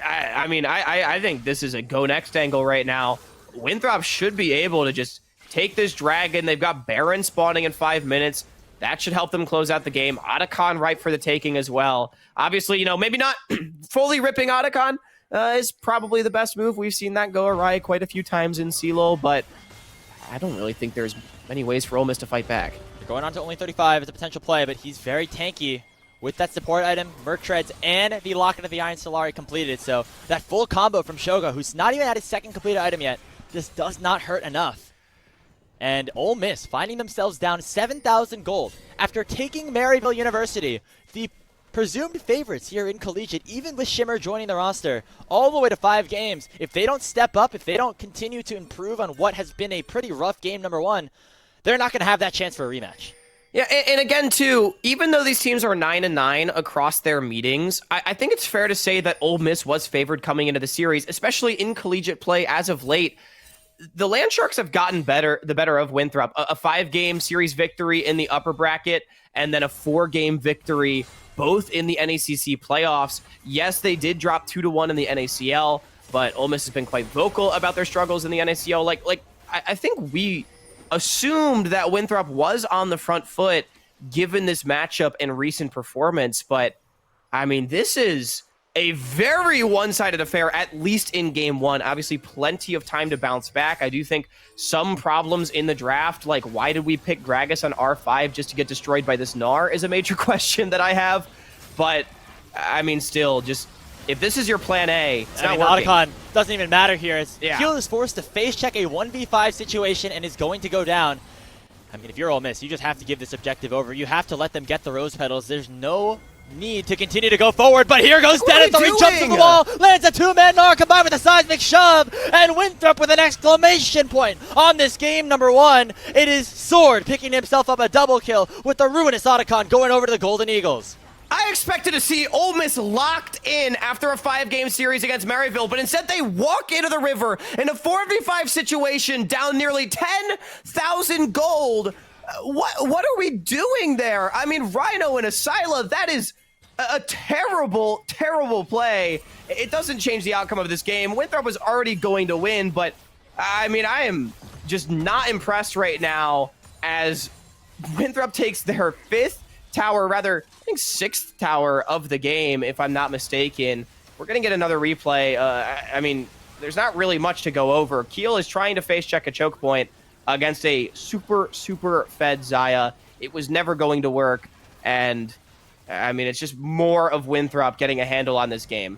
S2: I think this is a go next angle right now. Winthrop should be able to just take this dragon. They've got Baron spawning in 5 minutes. That should help them close out the game. Otacon ripe for the taking as well. Obviously, maybe not fully ripping Otacon. Is probably the best move. We've seen that go awry quite a few times in CLOL, but I don't really think there's many ways for Ole Miss to fight back.
S1: They're going on to only 35 as a potential play, but he's very tanky with that support item, Merc Treads, and the Locket of the Iron Solari completed. So that full combo from Shogo, who's not even had his second completed item yet, just does not hurt enough. And Ole Miss finding themselves down 7,000 gold after taking Maryville University, the presumed favorites here in Collegiate, even with Shimmer joining the roster, all the way to 5 games. If they don't step up, if they don't continue to improve on what has been a pretty rough game number 1, they're not going to have that chance for a rematch.
S2: Yeah, and again, too, even though these teams are 9-9 across their meetings, I think it's fair to say that Ole Miss was favored coming into the series, especially in collegiate play as of late. The Land Sharks have gotten the better of Winthrop. A 5-game series victory in the upper bracket, and then a 4-game victory both in the NACC playoffs. Yes, they did drop 2-1 in the NACL, but Ole Miss has been quite vocal about their struggles in the NACL. I think we assumed that Winthrop was on the front foot given this matchup and recent performance, but I mean, this is a very one-sided affair, at least in Game 1. Obviously, plenty of time to bounce back. I do think some problems in the draft, like why did we pick Gragas on R5 just to get destroyed by this Gnar, is a major question that I have. But, I mean, still, just, if this is your plan A, it's not working.
S1: Otacon doesn't even matter here.
S2: Yeah.
S1: Keel is forced to face check a 1v5 situation and is going to go down. I mean, if you're Ole Miss, you just have to give this objective over. You have to let them get the rose petals. There's no need to continue to go forward, but here goes
S2: What are
S1: Denethor.
S2: you
S1: He jumps to
S2: doing?
S1: the wall, lands a two-man gnar combined with a seismic shove, and Winthrop with an exclamation point on this game number 1. It is Sword picking himself up a double kill with the ruinous Otacon going over to the Golden Eagles.
S2: I expected to see Ole Miss locked in after a 5-game series against Maryville, but instead they walk into the river in a 4v5 situation down nearly 10,000 gold. What are we doing there? I mean, Rhino and Asila, that is a terrible, terrible play. It doesn't change the outcome of this game. Winthrop was already going to win, but I mean, I am just not impressed right now as Winthrop takes their 5th tower, rather, I think 6th tower of the game, if I'm not mistaken. We're going to get another replay. I mean, there's not really much to go over. Keel is trying to face check a choke point against a super fed Xayah. It was never going to work, and I mean, it's just more of Winthrop getting a handle on this game.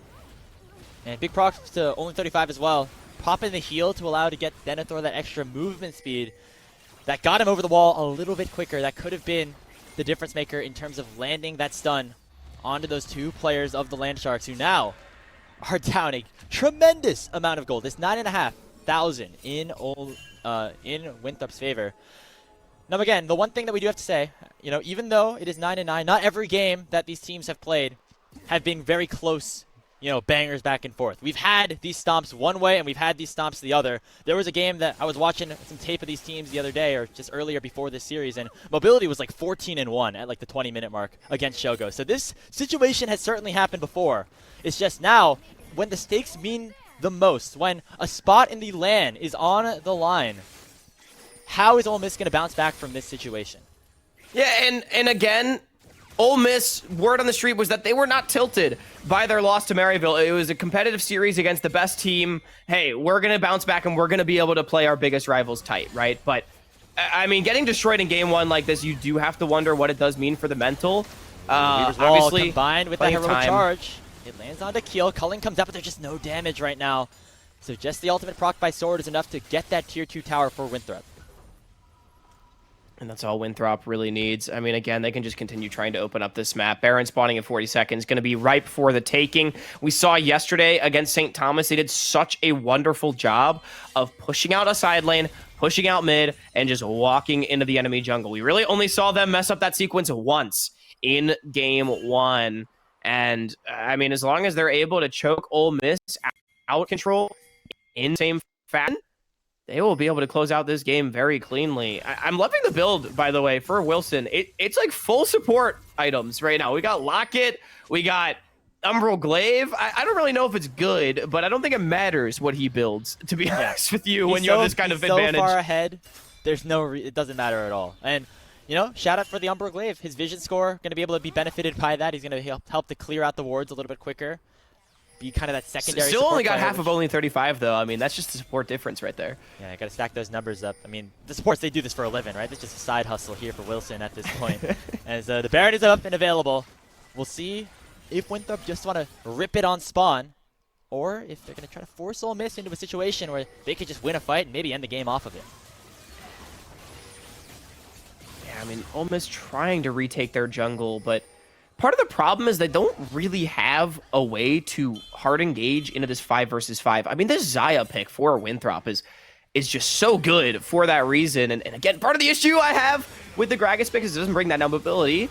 S1: And big props to Only 35 as well. Popping the heal to allow to get Denethor that extra movement speed that got him over the wall a little bit quicker. That could have been the difference maker in terms of landing that stun onto those 2 players of the Land Sharks, who now are down a tremendous amount of gold. It's 9,500 in Winthrop's favor. Now again, the one thing that we do have to say, you know, even though it is 9-9, not every game that these teams have played have been very close, you know, bangers back and forth. We've had these stomps one way and we've had these stomps the other. There was a game that I was watching some tape of these teams the other day, or just earlier before this series, and Mobility was like 14-1 at like the 20-minute mark against Shogo. So this situation has certainly happened before. It's just now, when the stakes mean the most, when a spot in the LAN is on the line, how is Ole Miss going to bounce back from this situation?
S2: Yeah, and again, Ole Miss, word on the street was that they were not tilted by their loss to Maryville. It was a competitive series against the best team. Hey, we're going to bounce back and we're going to be able to play our biggest rivals tight, right? But, I mean, getting destroyed in game 1 like this, you do have to wonder what it does mean for the mental.
S1: Weaver's Wall
S2: Obviously,
S1: combined with that
S2: plenty of
S1: heroic
S2: time.
S1: charge. It lands onto Keel. Culling comes up, but there's just no damage right now. So just the ultimate proc by Sword is enough to get that tier 2 tower for Winthrop.
S2: And that's all Winthrop really needs. I mean, again, they can just continue trying to open up this map. Baron spawning in 40 seconds, going to be ripe for the taking. We saw yesterday against St. Thomas, they did such a wonderful job of pushing out a side lane, pushing out mid, and just walking into the enemy jungle. We really only saw them mess up that sequence once in game 1. And, I mean, as long as they're able to choke Ole Miss out of control in the same fashion, they will be able to close out this game very cleanly. I'm loving the build, by the way, for Wilson. It's like full support items right now. We got Locket, we got Umbral Glaive. I don't really know if it's good, but I don't think it matters what he builds, to be honest with you, when you have this kind of advantage.
S1: So far ahead, there's no it doesn't matter at all. And, you know, shout out for the Umbral Glaive. His vision score, going to be able to be benefited by that. He's going to help to clear out the wards a little bit quicker. Be kind of that secondary
S2: Still only got
S1: player,
S2: half of only 35, though. I mean, that's just the support difference right there.
S1: Yeah, I got to stack those numbers up. I mean, the supports, they do this for a living, right? It's just a side hustle here for Wilson at this point. As the Baron is up and available, we'll see if Winthrop just want to rip it on spawn, or if they're going to try to force Ole Miss into a situation where they could just win a fight and maybe end the game off of it.
S2: Yeah, I mean, Ole Miss trying to retake their jungle, but part of the problem is they don't really have a way to hard engage into this 5 versus 5. I mean, this Xayah pick for Winthrop is just so good for that reason. And again, part of the issue I have with the Gragas pick is it doesn't bring that down mobility.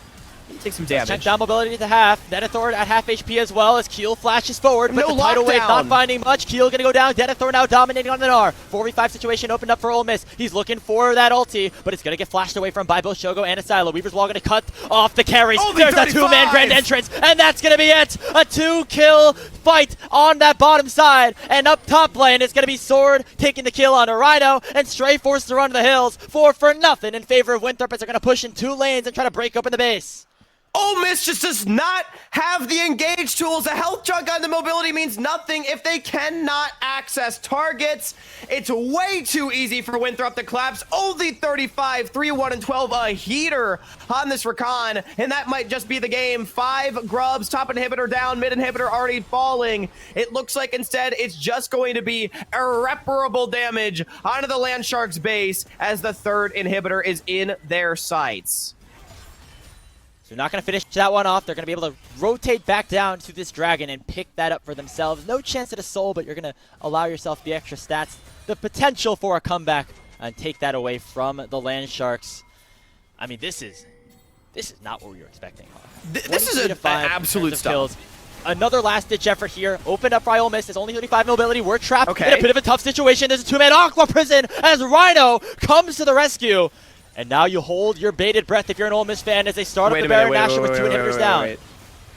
S2: Take some damage.
S1: Check down mobility to half. Denethor at half HP as well as Keel flashes forward. But
S2: No
S1: the tidal wave
S2: lockdown.
S1: not finding much. Keel gonna go down. Denethor now dominating on the Gnar. 4v5 situation opened up for Ole Miss. He's looking for that ulti, but it's gonna get flashed away from by both Shogo and Asila. Weaver's Wall gonna cut off the carries.
S2: Only
S1: There's
S2: 35.
S1: a 2-man grand entrance, and that's gonna be it. A 2-kill fight on that bottom side. And up top lane, it's gonna be Sword taking the kill on a Rhino, and Stray forced to run to the hills. 4 for nothing in favor of Winthrop as they're gonna push in 2 lanes and try to break open the base.
S2: Ole Miss just does not have the engage tools. A health chunk on the mobility means nothing if they cannot access targets. It's way too easy for Winthrop to collapse. Only 35, 3-1 and 12, a heater on this Rakan, and that might just be the game. 5 grubs, top inhibitor down, mid inhibitor already falling. It looks like instead it's just going to be irreparable damage onto the Land Sharks base as the 3rd inhibitor is in their sights.
S1: They're not going to finish that one off. They're going to be able to rotate back down to this dragon and pick that up for themselves. No chance at a soul, but you're going to allow yourself the extra stats, the potential for a comeback, and take that away from the Land Sharks. I mean, this is not what we were expecting.
S2: This is an absolute stuff.
S1: Another last-ditch effort here. Opened up by Ole Miss. It's only 35 mobility. We're trapped in a bit of a tough situation. There's a two-man Aqua Prison as Rhino comes to the rescue. And now you hold your bated breath if you're an Ole Miss fan as they start up the Baron Nashor with two inhibitors down.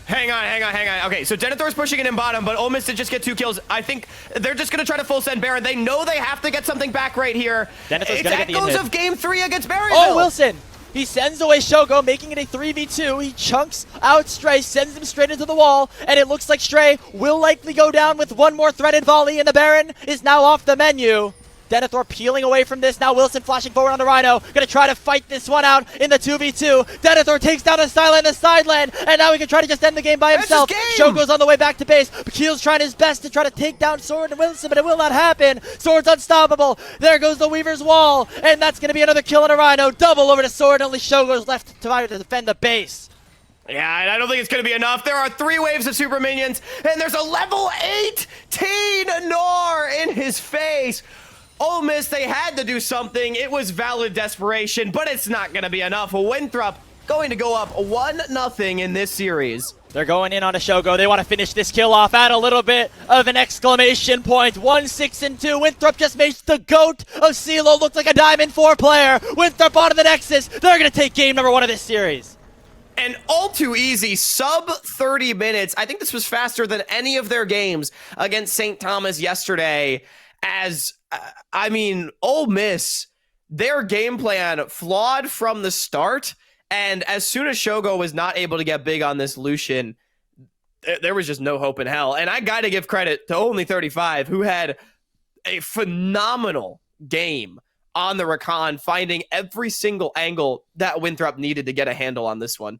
S2: Hang on. Okay, so Denethor's pushing it in bottom, but Ole Miss did just get 2 kills. I think they're just going to try to full send Baron. They know they have to get something back right here.
S1: It's
S2: echoes of Game 3 against Berryville.
S1: Oh, Wilson! He sends away Shogo, making it a 3v2. He chunks out Stray, sends him straight into the wall, and it looks like Stray will likely go down with one more threaded volley, and the Baron is now off the menu. Denethor peeling away from this. Now Wilson flashing forward on the Rhino. Gonna try to fight this one out in the 2v2. Denethor takes down a Silent in the side lane, and now he can try to just end the game by himself. Shogo's on the way back to base. Keel's trying his best to try to take down Sword and Wilson, but it will not happen. Sword's unstoppable. There goes the Weaver's Wall, and that's gonna be another kill on a Rhino. Double over to Sword, only Shogo's left to try to defend the base.
S2: Yeah, and I don't think it's going to be enough. There are 3 waves of super minions, and there's a level 18 Nor in his face. Ole Miss, they had to do something. It was valid desperation, but it's not going to be enough. Winthrop going to go up 1-0 in this series.
S1: They're going in on a Shogo. They want to finish this kill off. Add a little bit of an exclamation point. 1-6-2. Winthrop just makes the GOAT of CLOL look like a Diamond 4 player. Winthrop onto the Nexus. They're going to take game number 1 of this series.
S2: And all too easy, sub 30 minutes. I think this was faster than any of their games against St. Thomas yesterday. As, I mean, Ole Miss, their game plan flawed from the start. And as soon as Shogo was not able to get big on this Lucian, there was just no hope in hell. And I got to give credit to Only35, who had a phenomenal game on the Rakan, finding every single angle that Winthrop needed to get a handle on this one.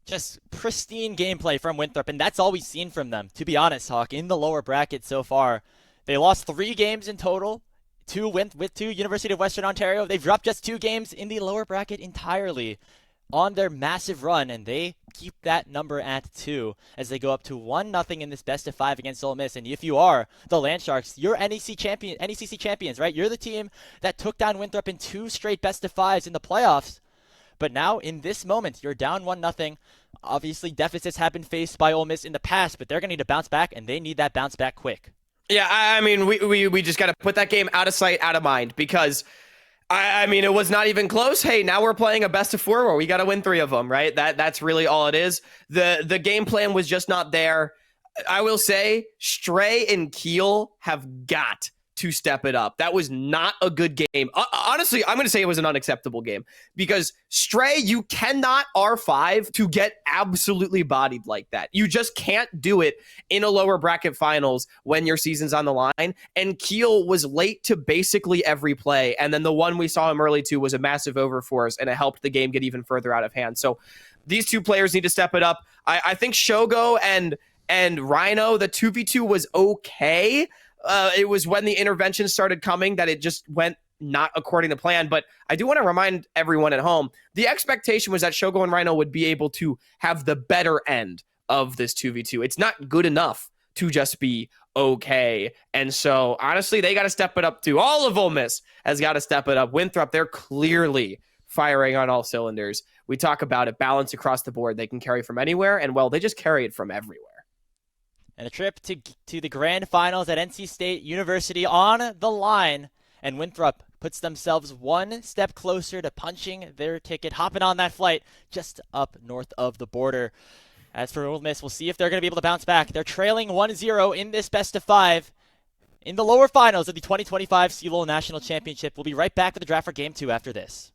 S1: Just pristine gameplay from Winthrop, and that's all we've seen from them, to be honest, Hawk, in the lower bracket so far. They lost 3 games in total, 2 with University of Western Ontario. They've dropped just 2 games in the lower bracket entirely on their massive run, and they keep that number at 2 as they go up to 1-0 in this best of 5 against Ole Miss. And if you are the Land Sharks, you're NECC champions, right? You're the team that took down Winthrop in 2 straight best of 5s in the playoffs. But now, in this moment, you're down 1-0. Obviously, deficits have been faced by Ole Miss in the past, but they're going to need to bounce back, and they need that bounce back quick.
S2: Yeah, I mean, we just got to put that game out of sight, out of mind, because, I mean, it was not even close. Hey, now we're playing a best of 4 where we got to win 3 of them, right? That's really all it is. The game plan was just not there. I will say, Stray and Keel have got to step it up. That was not a good game. Honestly, I'm going to say it was an unacceptable game because Stray, you cannot R5 to get absolutely bodied like that. You just can't do it in a lower bracket finals when your season's on the line. And Keel was late to basically every play. And then the one we saw him early to was a massive overforce, and it helped the game get even further out of hand. So these 2 players need to step it up. I think Shogo and Rhino, the 2v2 was okay. It was when the intervention started coming that it just went not according to plan. But I do want to remind everyone at home, the expectation was that Shogo and Rhino would be able to have the better end of this 2v2. It's not good enough to just be okay. And so, honestly, they got to step it up too. All of Ole Miss has got to step it up. Winthrop, they're clearly firing on all cylinders. We talk about it, balance across the board. They can carry from anywhere, and, well, they just carry it from everywhere.
S1: And a trip to the grand finals at NC State University on the line. And Winthrop puts themselves 1 step closer to punching their ticket, hopping on that flight just up north of the border. As for Ole Miss, we'll see if they're going to be able to bounce back. They're trailing 1-0 in this best of 5 in the lower finals of the 2025 CLOL National Championship. We'll be right back to the draft for Game 2 after this.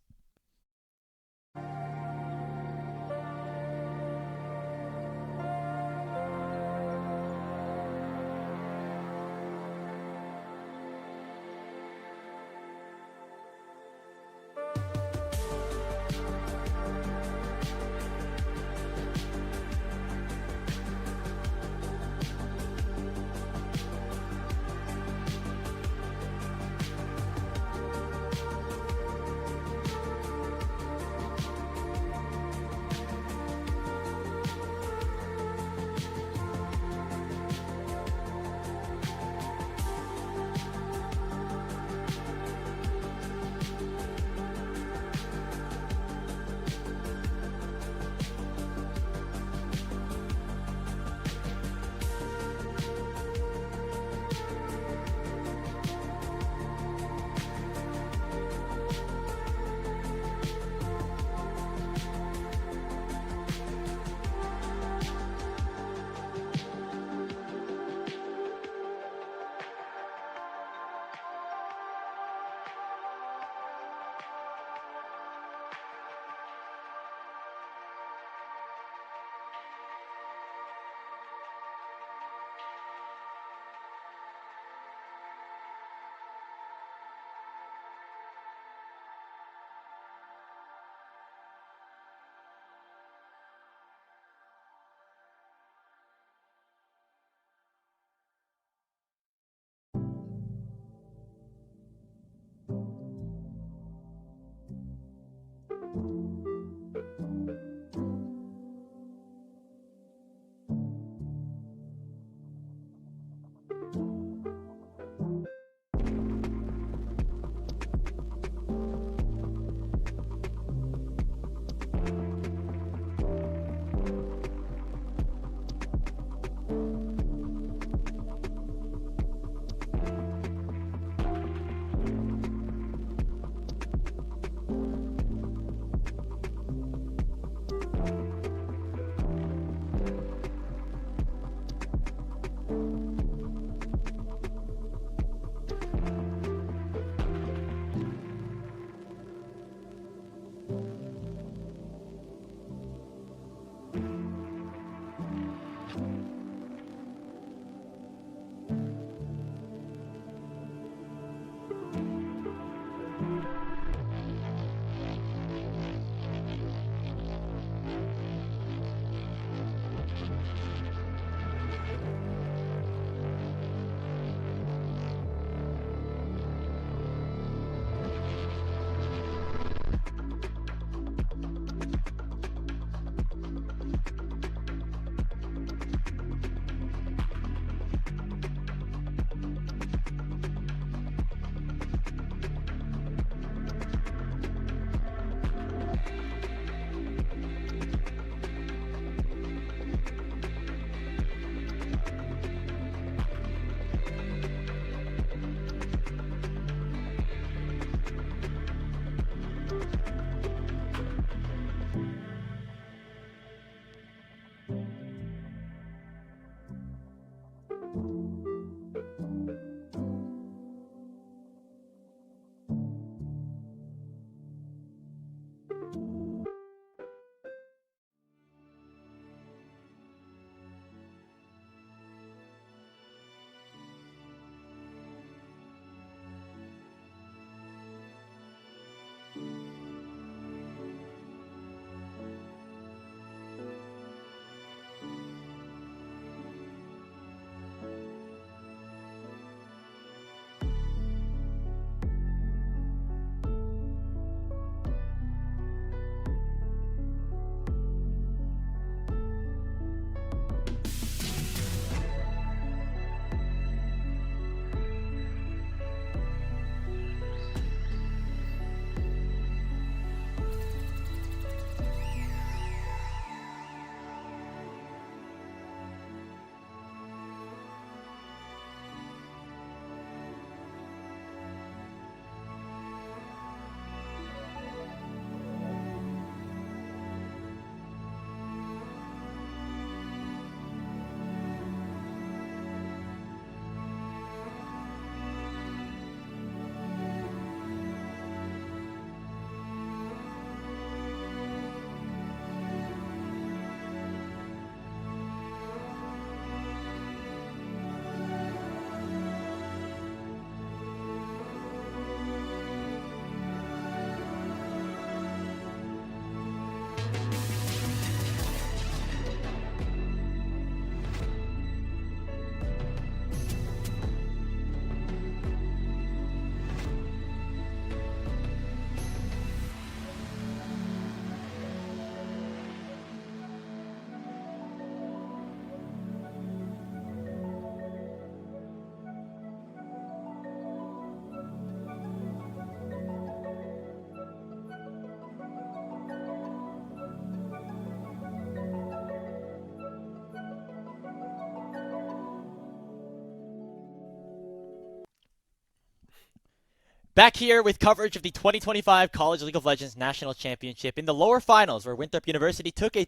S1: Back here with coverage of the 2025 College League of Legends National Championship in the lower finals, where Winthrop University took a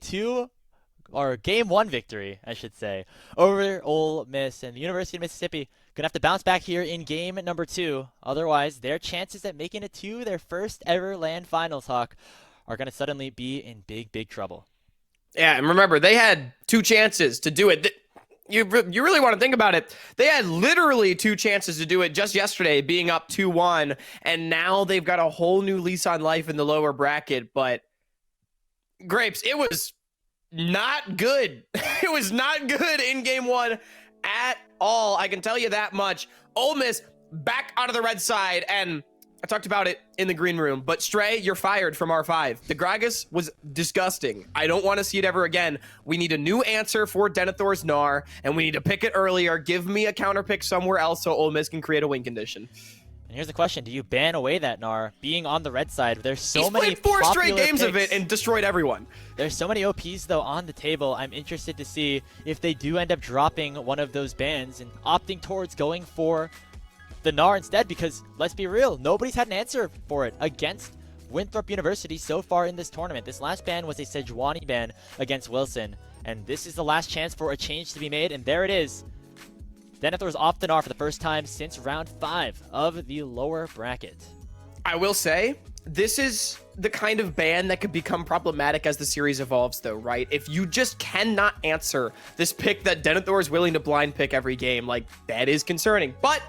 S1: game one victory, I should say, over Ole Miss, and the University of Mississippi gonna have to bounce back here in game number 2. Otherwise, their chances at making it to their first ever LAN finals, Hawk, are gonna suddenly be in big trouble.
S2: Yeah, and remember, they had 2 chances to do it. You really want to think about it. They had literally 2 chances to do it just yesterday, being up 2-1, and now they've got a whole new lease on life in the lower bracket. But Grapes, it was not good. It was not good in game 1 at all. I can tell you that much. Ole Miss back onto the red side, and I talked about it in the green room, but Stray, you're fired from R5. The Gragas was disgusting. I don't want to see it ever again. We need a new answer for Denethor's Gnar, and we need to pick it earlier. Give me a counter pick somewhere else so Ole Miss can create a win condition.
S1: And here's the question: do you ban away that Gnar being on the red side? There's so
S2: He's
S1: many
S2: played 4 straight games
S1: picks
S2: of it and destroyed everyone.
S1: There's so many OPs though on the table. I'm interested to see if they do end up dropping one of those bans and opting towards going for the Gnar instead, because let's be real, nobody's had an answer for it against Winthrop University so far in this tournament. This last ban was a Sejuani ban against Wilson, and this is the last chance for a change to be made, and there it is. Denethor's off the Gnar for the first time since round 5 of the lower bracket.
S2: I will say, this is the kind of ban that could become problematic as the series evolves, though, right? If you just cannot answer this pick that Denethor is willing to blind pick every game, like, that is concerning. But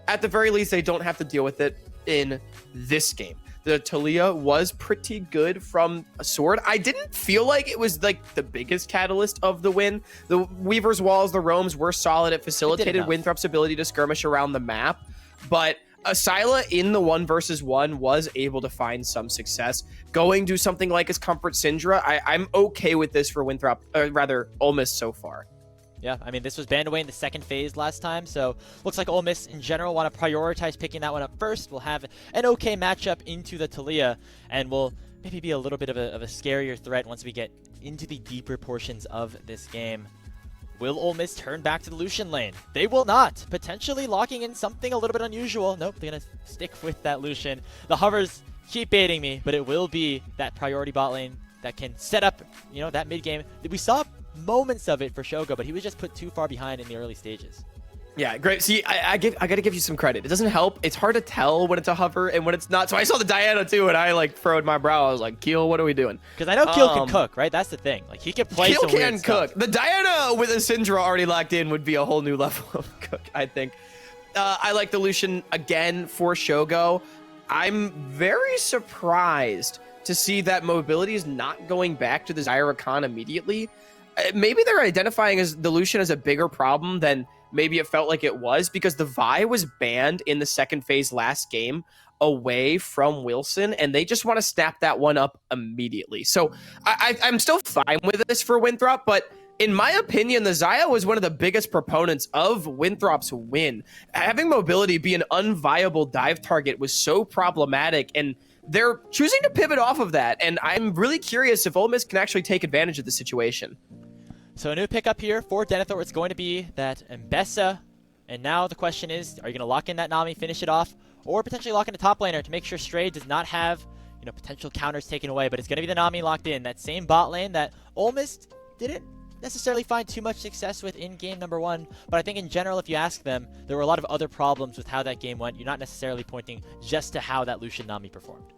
S2: at the very least, they don't have to deal with it in this game. The Talia was pretty good from a sword. I didn't feel like it was like the biggest catalyst of the win. The Weaver's Walls, the roams were solid. It facilitated Winthrop's ability to skirmish around the map. But Asila in the 1 versus 1 was able to find some success. Going to something like his Comfort Syndra, I'm okay with this for Winthrop, or rather Ole Miss so far.
S1: Yeah, I mean, this was banned away in the second phase last time, so looks like Ole Miss in general want to prioritize picking that one up first. We'll have an okay matchup into the Talia, and we'll maybe be a little bit of a scarier threat once we get into the deeper portions of this game. Will Ole Miss turn back to the Lucian lane? They will not. Potentially locking in something a little bit unusual. Nope, they're going to stick with that Lucian. The hovers keep baiting me, but it will be that priority bot lane that can set up, you know, that mid game. We saw moments of it for Shogo, but he was just put too far behind in the early stages.
S2: Yeah, great. See, I gotta give you some credit. It doesn't help. It's hard to tell when it's a hover and when it's not. So I saw the Diana too, and I like furrowed my brow. I was like, Keel, what are we doing?
S1: Because I know Keel can cook, right? That's the thing. Like, he can play
S2: Keel
S1: some
S2: can
S1: weird
S2: cook.
S1: stuff.
S2: The Diana with a Syndra already locked in would be a whole new level of cook, I think. I like the Lucian again for Shogo. I'm very surprised to see that mobility is not going back to the Zyra Khan immediately. Maybe they're identifying as the Lucian as a bigger problem than maybe it felt like it was, because the Vi was banned in the second phase last game away from Wilson, and they just want to snap that one up immediately. So I'm still fine with this for Winthrop, but in my opinion, the Xayah was one of the biggest proponents of Winthrop's win. Having mobility be an unviable dive target was so problematic, and they're choosing to pivot off of that, and I'm really curious if Ole Miss can actually take advantage of the situation.
S1: So a new pickup here for Denethor. It's going to be that Mbessa. And now the question is, are you going to lock in that Nami, finish it off, or potentially lock in a top laner to make sure Stray does not have, you know, potential counters taken away? But it's going to be the Nami locked in. That same bot lane that Ole Miss didn't necessarily find too much success with in game number 1. But I think in general, if you ask them, there were a lot of other problems with how that game went. You're not necessarily pointing just to how that Lucian Nami performed.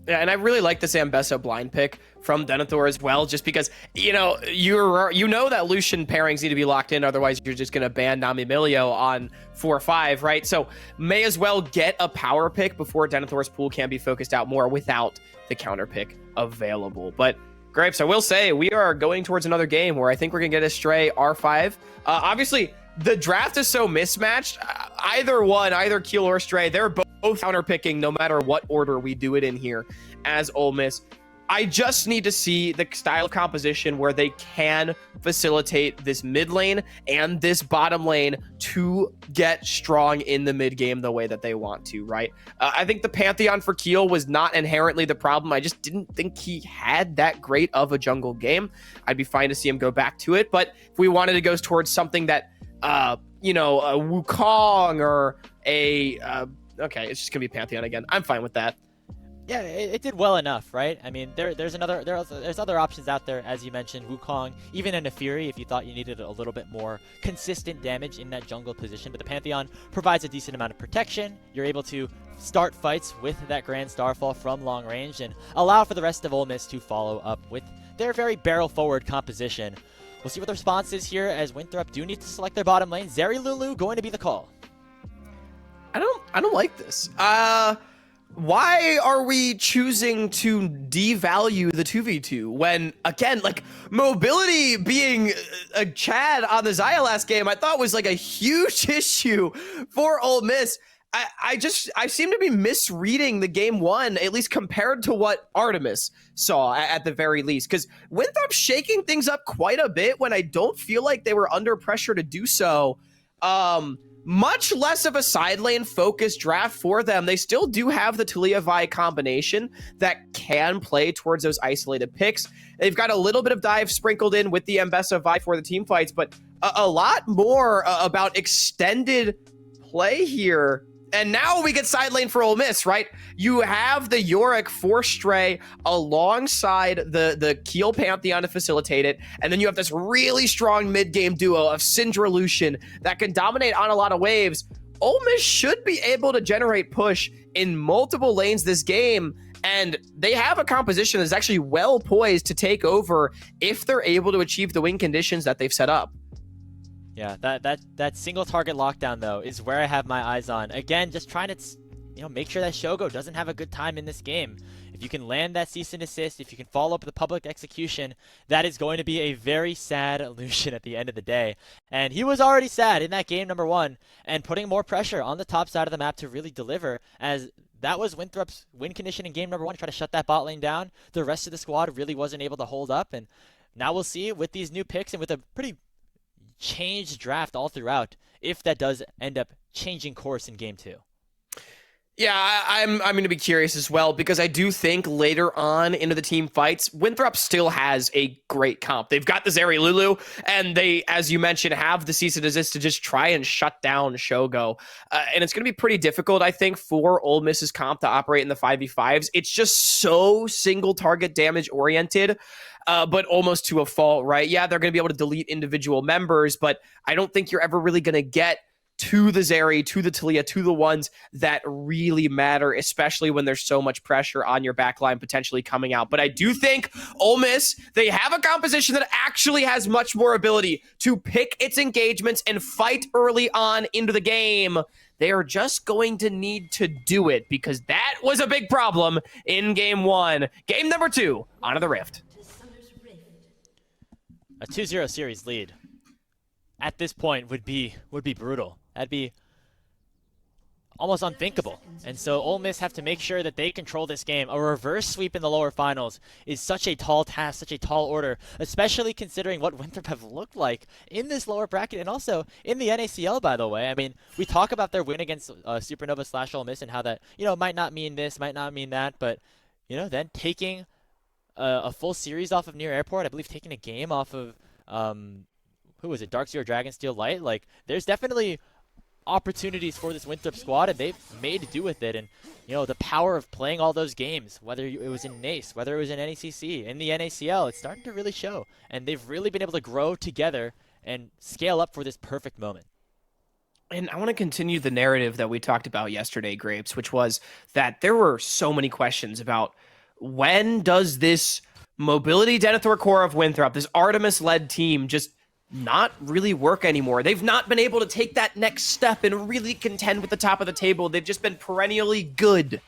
S2: Yeah, and I really like this Ambessa blind pick from Denethor as well, just because, you know, you know that Lucian pairings need to be locked in, otherwise you're just going to ban Nami Milio on 4-5, right? So may as well get a power pick before Denethor's pool can be focused out more without the counter pick available. But Grapes, I will say, we are going towards another game where I think we're going to get a Stray R5. Obviously, the draft is so mismatched. Either one, either Keel or Stray, they're both counterpicking no matter what order we do it in here as Ole Miss. I just need to see the style of composition where they can facilitate this mid lane and this bottom lane to get strong in the mid game the way that they want to, right? I think the Pantheon for Keel was not inherently the problem. I just didn't think he had that great of a jungle game. I'd be fine to see him go back to it, but if we wanted to go towards something that, you know, a Wukong or a okay, it's just gonna be Pantheon again. I'm fine with that.
S1: Yeah, it did well enough, right? I mean, there's other options out there, as you mentioned, Wukong, even a Nefiri if you thought you needed a little bit more consistent damage in that jungle position. But the Pantheon provides a decent amount of protection. You're able to start fights with that Grand Starfall from long range and allow for the rest of Ole Miss to follow up with their very barrel-forward composition. We'll see what the response is here as Winthrop do need to select their bottom lane. Zeri Lulu going to be the call.
S2: I don't like this. Why are we choosing to devalue the 2v2 when, again, like, mobility being a Chad on the Xayah last game, I thought was like a huge issue for Ole Miss. I seem to be misreading the game one, at least compared to what Artemis saw at the very least, because Winthrop's shaking things up quite a bit when I don't feel like they were under pressure to do so. Much less of a side lane focused draft for them. They still do have the Talia Vi combination that can play towards those isolated picks. They've got a little bit of dive sprinkled in with the Mbessa Vi for the team fights, but a lot more about extended play here. And now we get side lane for Ole Miss, right? You have the Yorick for Stray alongside the Keel Pantheon to facilitate it. And then you have this really strong mid-game duo of Syndra Lucian that can dominate on a lot of waves. Ole Miss should be able to generate push in multiple lanes this game. And they have a composition that's actually well poised to take over if they're able to achieve the win conditions that they've set up.
S1: Yeah, that single target lockdown though is where I have my eyes on. Again, just trying to make sure that Shogo doesn't have a good time in this game. If you can land that cease and desist, if you can follow up with the public execution, that is going to be a very sad Lucian at the end of the day. And he was already sad in that game number one, and putting more pressure on the top side of the map to really deliver, as that was Winthrop's win condition in game number one, to try to shut that bot lane down. The rest of the squad really wasn't able to hold up, and now we'll see with these new picks and with a pretty changed draft all throughout if that does end up changing course in game two.
S2: Yeah, I'm going to be curious as well, because I do think later on into the team fights, Winthrop still has a great comp. They've got the Zeri Lulu, and they, as you mentioned, have the cease and desist to just try and shut down Shogo. And it's going to be pretty difficult, I think, for Ole Miss's comp to operate in the 5v5s. It's just so single target damage oriented. But almost to a fault, right? Yeah, they're going to be able to delete individual members, but I don't think you're ever really going to get to the Zeri, to the Talia, to the ones that really matter, especially when there's so much pressure on your backline potentially coming out. But I do think Ole Miss, they have a composition that actually has much more ability to pick its engagements and fight early on into the game. They are just going to need to do it, because that was a big problem in game one. Game number two, Onto the Rift.
S1: A 2-0 series lead at this point would be brutal. That'd be almost unthinkable. And so Ole Miss have to make sure that they control this game. A reverse sweep in the lower finals is such a tall task, such a tall order, especially considering what Winthrop have looked like in this lower bracket and also in the NACL, by the way. I mean, we talk about their win against Supernova / Ole Miss and how that, might not mean this, might not mean that, but, then taking a full series off of Near Airport, I believe taking a game off of, who was it, Darkseer Dragonsteel Light, like, there's definitely opportunities for this Winthrop squad, and they've made do with it. And, the power of playing all those games, whether it was in NACE, whether it was in NECC, in the NACL, it's starting to really show. And they've really been able to grow together and scale up for this perfect moment.
S2: And I want to continue the narrative that we talked about yesterday, Grapes, which was that there were so many questions about when does this mobility Denethor core of Winthrop, this Artemis-led team, just not really work anymore. They've not been able to take that next step and really contend with the top of the table. They've just been perennially good.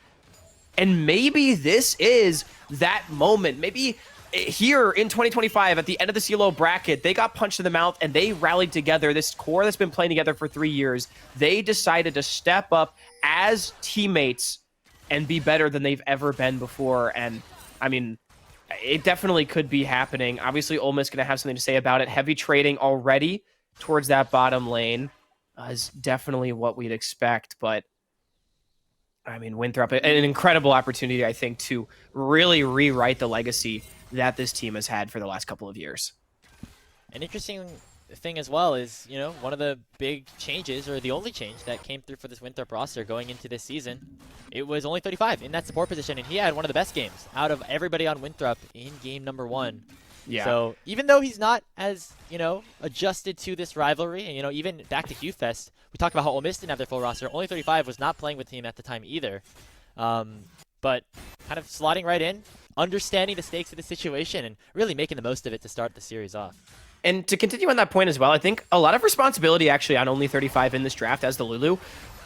S2: And maybe this is that moment. Maybe here in 2025, at the end of the CLOL bracket, they got punched in the mouth and they rallied together. This core that's been playing together for 3 years, they decided to step up as teammates and be better than they've ever been before. And I mean, it definitely could be happening. Obviously, Ole Miss going to have something to say about it. Heavy trading already towards that bottom lane is definitely what we'd expect. But, I mean, Winthrop, an incredible opportunity, I think, to really rewrite the legacy that this team has had for the last couple of years.
S1: An interesting thing as well is, you know, one of the big changes, or the only change that came through for this Winthrop roster going into this season, it was only 35 in that support position, and he had one of the best games out of everybody on Winthrop in game number 1.
S2: Yeah.
S1: So even though he's not as, you know, adjusted to this rivalry, and, you know, even back to Q-Fest, we talked about how Ole Miss didn't have their full roster. Only 35 was not playing with him at the time either. But kind of slotting right in, understanding the stakes of the situation, and really making the most of it to start the series off.
S3: And to continue on that point as well, I think a lot of responsibility actually on only 35 in this draft as the Lulu.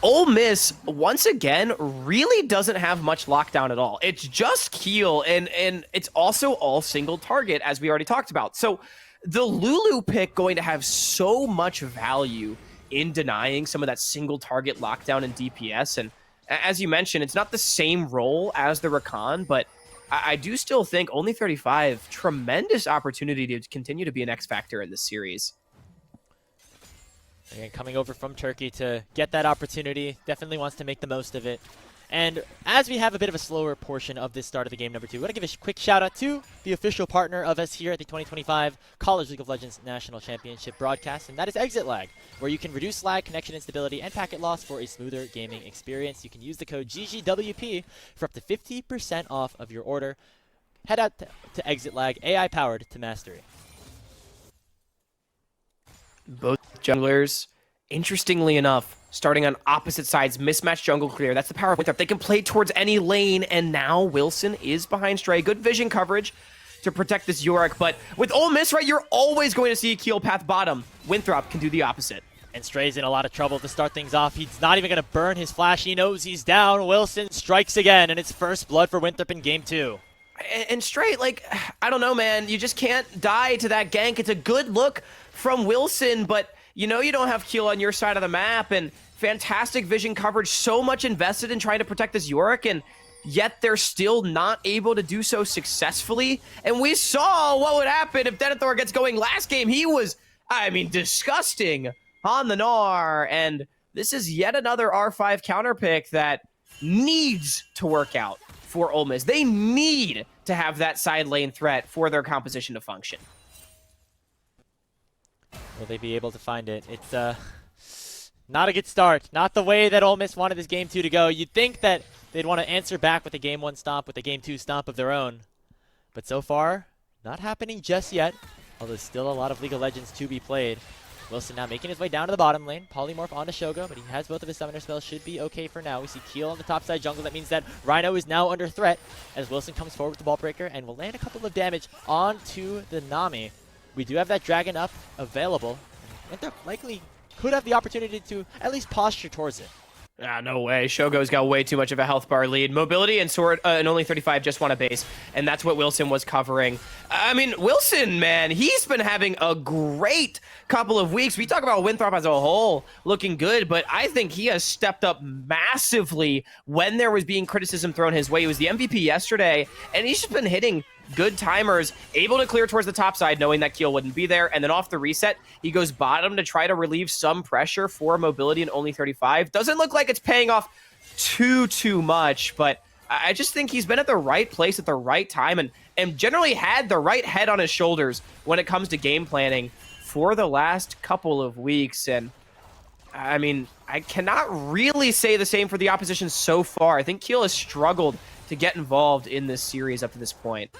S3: Ole Miss, once again, really doesn't have much lockdown at all. It's just Keel, and it's also all single target, as we already talked about. So the Lulu pick going to have so much value in denying some of that single target lockdown and DPS. And as you mentioned, it's not the same role as the Rakan, but I do still think only 35, tremendous opportunity to continue to be an X factor in this series.
S1: Again, coming over from Turkey to get that opportunity, definitely wants to make the most of it. And as we have a bit of a slower portion of this start of the game number 2, I want to give a quick shout out to the official partner of us here at the 2025 College League of Legends National Championship broadcast, and that is Exit Lag, where you can reduce lag, connection instability, and packet loss for a smoother gaming experience. You can use the code GGWP for up to 50% off of your order. Head out to Exit Lag, AI powered to mastery.
S3: Both junglers, interestingly enough, starting on opposite sides, mismatched jungle clear. That's the power of Winthrop. They can play towards any lane, and now Wilson is behind Stray. Good vision coverage to protect this Yorick, but with Ole Miss, right, you're always going to see a Keel path bottom. Winthrop can do the opposite.
S1: And Stray's in a lot of trouble to start things off. He's not even going to burn his flash. He knows he's down. Wilson strikes again, and it's first blood for Winthrop in game 2.
S3: And Stray, like, I don't know, man. You just can't die to that gank. It's a good look from Wilson, but you know you don't have Keel on your side of the map, and fantastic vision coverage, so much invested in trying to protect this Yorick, and yet they're still not able to do so successfully. And we saw what would happen if Denethor gets going last game. He was, I mean, disgusting on the Gnar, and this is yet another R5 counter pick that needs to work out for Ole Miss. They need to have that side lane threat for their composition to function.
S1: Will they be able to find it? It's not a good start. Not the way that Ole Miss wanted this game 2 to go. You'd think that they'd want to answer back with a game 1 stomp, with a game 2 stomp of their own. But so far, not happening just yet. Although still a lot of League of Legends to be played. Wilson now making his way down to the bottom lane. Polymorph onto Shogo, but he has both of his summoner spells. Should be okay for now. We see Keel on the top side jungle. That means that Rhino is now under threat as Wilson comes forward with the ball breaker and will land a couple of damage onto the Nami. We do have that dragon up available. And Winthrop likely could have the opportunity to at least posture towards it.
S3: Ah, no way. Shogo's got way too much of a health bar lead. Mobility and sword and only 35 just want a base, and that's what Wilson was covering. I mean, Wilson, man, he's been having a great couple of weeks. We talk about Winthrop as a whole looking good, but I think he has stepped up massively when there was being criticism thrown his way. He was the MVP yesterday, and he's just been hitting good timers, able to clear towards the top side, knowing that Keel wouldn't be there. And then off the reset, he goes bottom to try to relieve some pressure for mobility and only 35. Doesn't look like it's paying off too much, but I just think he's been at the right place at the right time and generally had the right head on his shoulders when it comes to game planning for the last couple of weeks. And I mean, I cannot really say the same for the opposition so far. I think Keel has struggled to get involved in this series up to this point.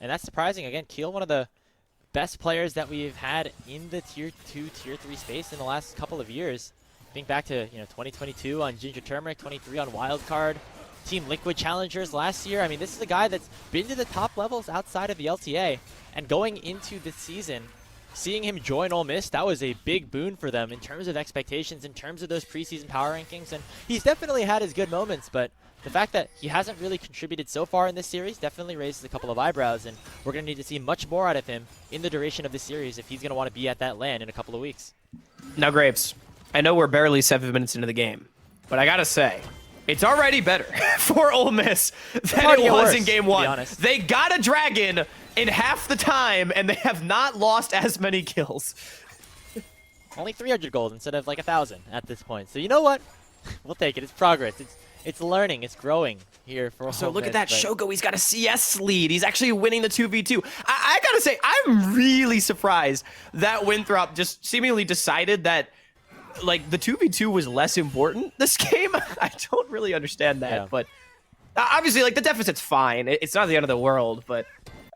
S1: And that's surprising. Again, Keel, one of the best players that we've had in the Tier 2, Tier 3 space in the last couple of years. Think back to 2022 on Ginger Turmeric, 23 on Wildcard, Team Liquid Challengers last year. I mean, this is a guy that's been to the top levels outside of the LTA. And going into this season, seeing him join Ole Miss, that was a big boon for them in terms of expectations, in terms of those preseason power rankings. And he's definitely had his good moments, but the fact that he hasn't really contributed so far in this series definitely raises a couple of eyebrows, and we're going to need to see much more out of him in the duration of this series if he's going to want to be at that LAN in a couple of weeks.
S3: Now, Grapes, I know we're barely 7 minutes into the game, but I got to say, it's already better for Ole Miss than it was in game 1. They got a dragon in half the time, and they have not lost as many kills.
S1: Only 300 gold instead of like 1,000 at this point. So you know what? We'll take it. It's progress. It's learning. It's growing here for
S3: So
S1: Ole
S3: look at
S1: Miss,
S3: that,
S1: but-
S3: Shogo. He's got a CS lead. He's actually winning the 2v2. I gotta say, I'm really surprised that Winthrop just seemingly decided that, like, the 2v2 was less important this game. I don't really understand that,
S1: Yeah.
S3: but obviously, like, the deficit's fine. It's not the end of the world, but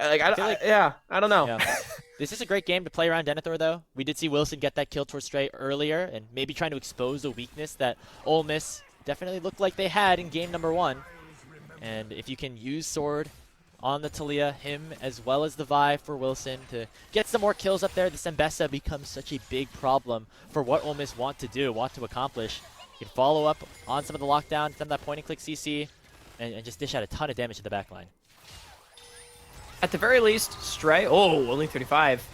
S3: like, I don't know.
S1: Yeah. This is a great game to play around Denethor, though. We did see Wilson get that kill towards Stray earlier, and maybe trying to expose a weakness that Ole Miss definitely looked like they had in game number 1. And if you can use Sword on the Talia, him as well as the Vi for Wilson to get some more kills up there, the Sembesa becomes such a big problem for what Ole Miss want to accomplish. You can follow up on some of the lockdown, some of that point-and-click CC, and just dish out a ton of damage to the backline.
S3: At the very least, Stray. Oh, only 35.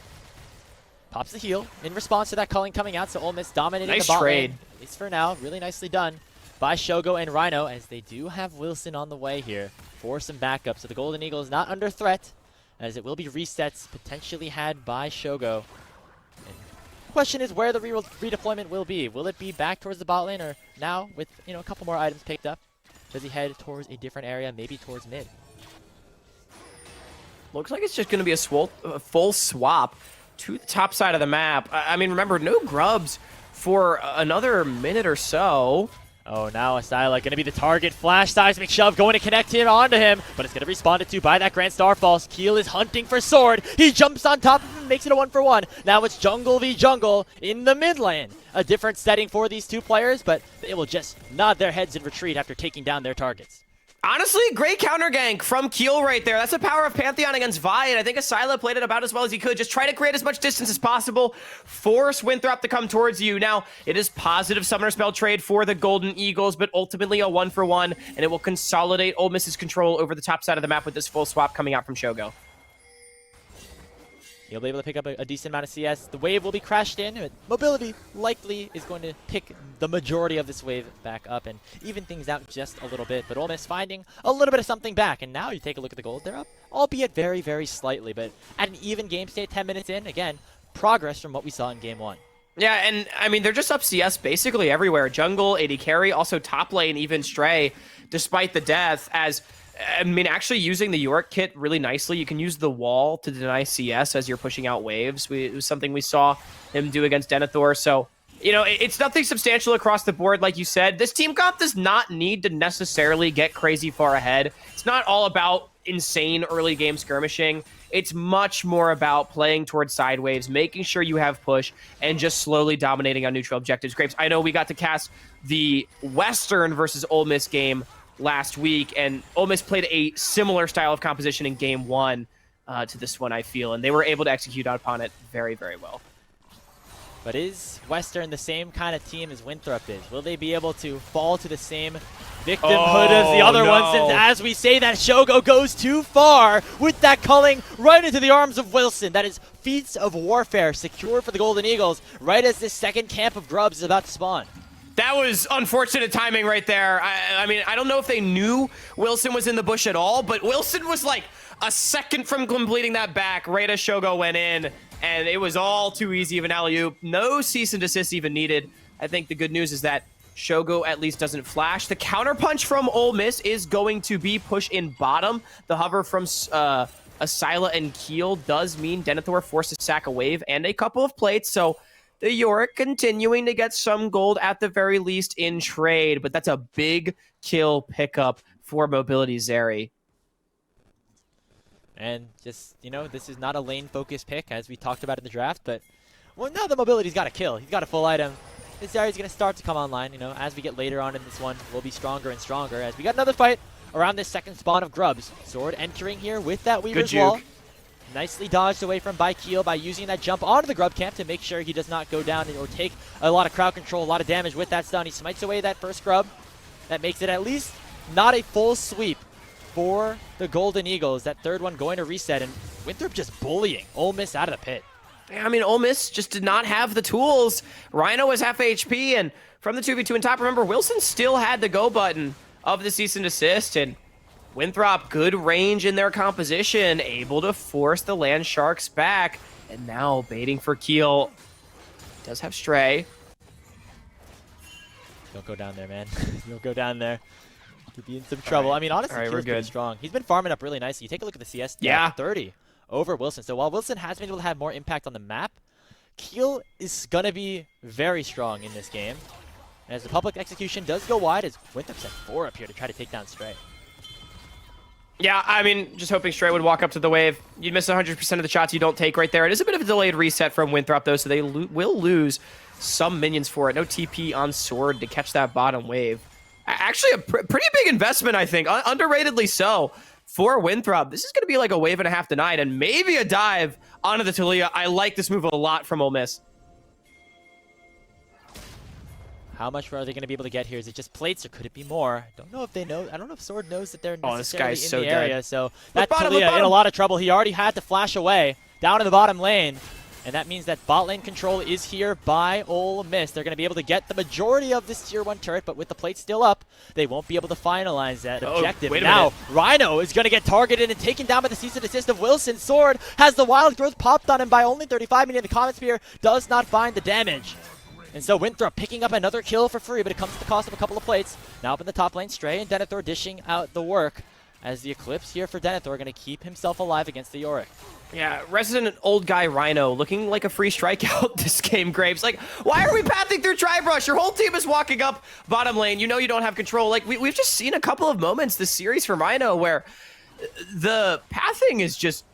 S1: Pops the heal in response to that culling coming out, so Ole Miss dominating
S3: Nice
S1: the bot
S3: trade.
S1: lane, at least for now. Really nicely done by Shogo and Rhino, as they do have Wilson on the way here for some backup. So the Golden Eagle is not under threat, as it will be resets potentially had by Shogo. And the question is where the redeployment will be. Will it be back towards the bot lane, or now with a couple more items picked up, does he head towards a different area, maybe towards mid?
S3: Looks like it's just going to be a full swap to the top side of the map. I mean, remember, no grubs for another minute or so.
S1: Oh, now Asila going to be the target. Flash seismic shove going to connect him onto him, but it's going to be responded to by that Grand Starfalls. Keel is hunting for Sword. He jumps on top of him, makes it a 1-for-1. Now it's jungle v jungle in the mid lane. A different setting for these two players, but they will just nod their heads in retreat after taking down their targets.
S3: Honestly, great counter gank from Keel right there. That's the power of Pantheon against Vi, and I think Asila played it about as well as he could. Just try to create as much distance as possible, force Winthrop to come towards you. Now, it is positive Summoner Spell trade for the Golden Eagles, but ultimately a 1-for-1, and it will consolidate Ole Miss's control over the top side of the map with this full swap coming out from Shogo.
S1: He'll be able to pick up a decent amount of CS. The wave will be crashed in, but Mobility likely is going to pick the majority of this wave back up and even things out just a little bit. But Ole Miss finding a little bit of something back. And now you take a look at the gold. They're up, albeit very, very slightly. But at an even game state, 10 minutes in, again, progress from what we saw in game 1.
S3: Yeah, and I mean, they're just up CS basically everywhere. Jungle, AD carry, also top lane, even Stray, despite the death, as... I mean, actually using the York kit really nicely. You can use the wall to deny CS as you're pushing out waves. It was something we saw him do against Denethor. So, it's nothing substantial across the board, like you said. This team comp does not need to necessarily get crazy far ahead. It's not all about insane early game skirmishing. It's much more about playing towards side waves, making sure you have push, and just slowly dominating on neutral objectives. Grapes, I know we got to cast the Western versus Ole Miss game last week, and Ole Miss played a similar style of composition in game 1 to this one, I feel, and they were able to execute upon it very, very well.
S1: But is Western the same kind of team as Winthrop is? Will they be able to fall to the same victimhood as the other ones? And as we say that, Shogo goes too far with that culling right into the arms of Wilson. That is feats of warfare secured for the Golden Eagles right as this second camp of grubs is about to spawn.
S3: That was unfortunate timing right there. I mean, I don't know if they knew Wilson was in the bush at all, but Wilson was like a second from completing that back right as Shogo went in, and it was all too easy of an alley-oop. No cease and desist even needed. I think the good news is that Shogo at least doesn't flash. The counterpunch from Ole Miss is going to be push in bottom. The hover from Asila and Keel does mean Denethor forced to sack a wave and a couple of plates, so the York continuing to get some gold at the very least in trade, but that's a big kill pickup for Mobility Zeri.
S1: And just, this is not a lane-focused pick, as we talked about in the draft, but well, now the Mobility's got a kill. He's got a full item. This Zeri's going to start to come online. As we get later on in this one, we'll be stronger and stronger, as we got another fight around this second spawn of grubs. Sword entering here with that Weaver's Wall. Nicely dodged away from by Keel by using that jump onto the grub camp to make sure he does not go down or take a lot of crowd control, a lot of damage with that stun. He smites away that first grub. That makes it at least not a full sweep for the Golden Eagles. That third one going to reset, and Winthrop just bullying Ole Miss out of the pit.
S3: I mean, Ole Miss just did not have the tools. Rhino was half HP, and from the 2v2 in top, remember, Wilson still had the go button of the cease and desist, and Winthrop, good range in their composition, able to force the Land Sharks back, and now baiting for Keel. Does have Stray.
S1: Don't go down there, man. Don't go down there. Could be in some trouble. I mean, honestly, Keel's pretty strong. He's been farming up really nicely. You take a look at the CS.
S3: Yeah.
S1: 30 over Wilson. So while Wilson has been able to have more impact on the map, Keel is going to be very strong in this game. And as the public execution does go wide, as Winthrop's at 4 up here to try to take down Stray.
S3: Yeah, I mean, just hoping Stray would walk up to the wave. You'd miss 100% of the shots you don't take right there. It is a bit of a delayed reset from Winthrop, though, so they will lose some minions for it. No TP on Sword to catch that bottom wave. Actually, a pretty big investment, I think. Underratedly so for Winthrop. This is going to be like a wave and a half tonight, and maybe a dive onto the Taliyah. I like this move a lot from Ole Miss.
S1: How much are they going to be able to get here? Is it just plates, or could it be more? Don't know if they know. I don't know if Sword knows that they're necessarily in the area. So that Taliyah in a lot of trouble. He already had to flash away down in the bottom lane. And that means that bot lane control is here by Ole Miss. They're going to be able to get the majority of this tier 1 turret, but with the plate still up, they won't be able to finalize that objective. Now, Rhino is going to get targeted and taken down by the cease and desist of Wilson. Sword has the wild growth popped on him by only 35, meaning the Comet Spear does not find the damage. And so Winthrop picking up another kill for free, but it comes at the cost of a couple of plates. Now up in the top lane, Stray and Denethor dishing out the work, as the Eclipse here for Denethor going to keep himself alive against the Yorick.
S3: Yeah, resident old guy Rhino looking like a free strikeout this game, Grapes. Like, why are we pathing through Tribrush? Your whole team is walking up bottom lane. You know you don't have control. Like, we've just seen a couple of moments this series from Rhino where the pathing is just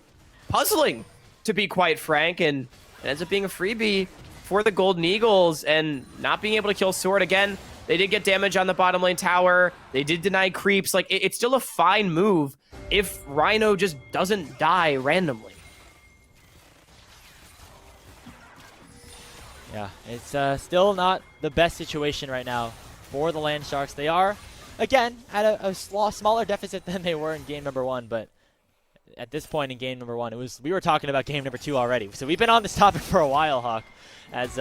S3: puzzling, to be quite frank, and it ends up being a freebie for the Golden Eagles and not being able to kill Sword again. They did get damage on the bottom lane tower. They did deny creeps. Like, it's still a fine move if Rhino just doesn't die randomly.
S1: Yeah, it's still not the best situation right now for the Land Sharks. They are, again, at a smaller deficit than they were in game number 1, but at this point in game number 1, we were talking about game number 2 already. So we've been on this topic for a while, Hawk, as,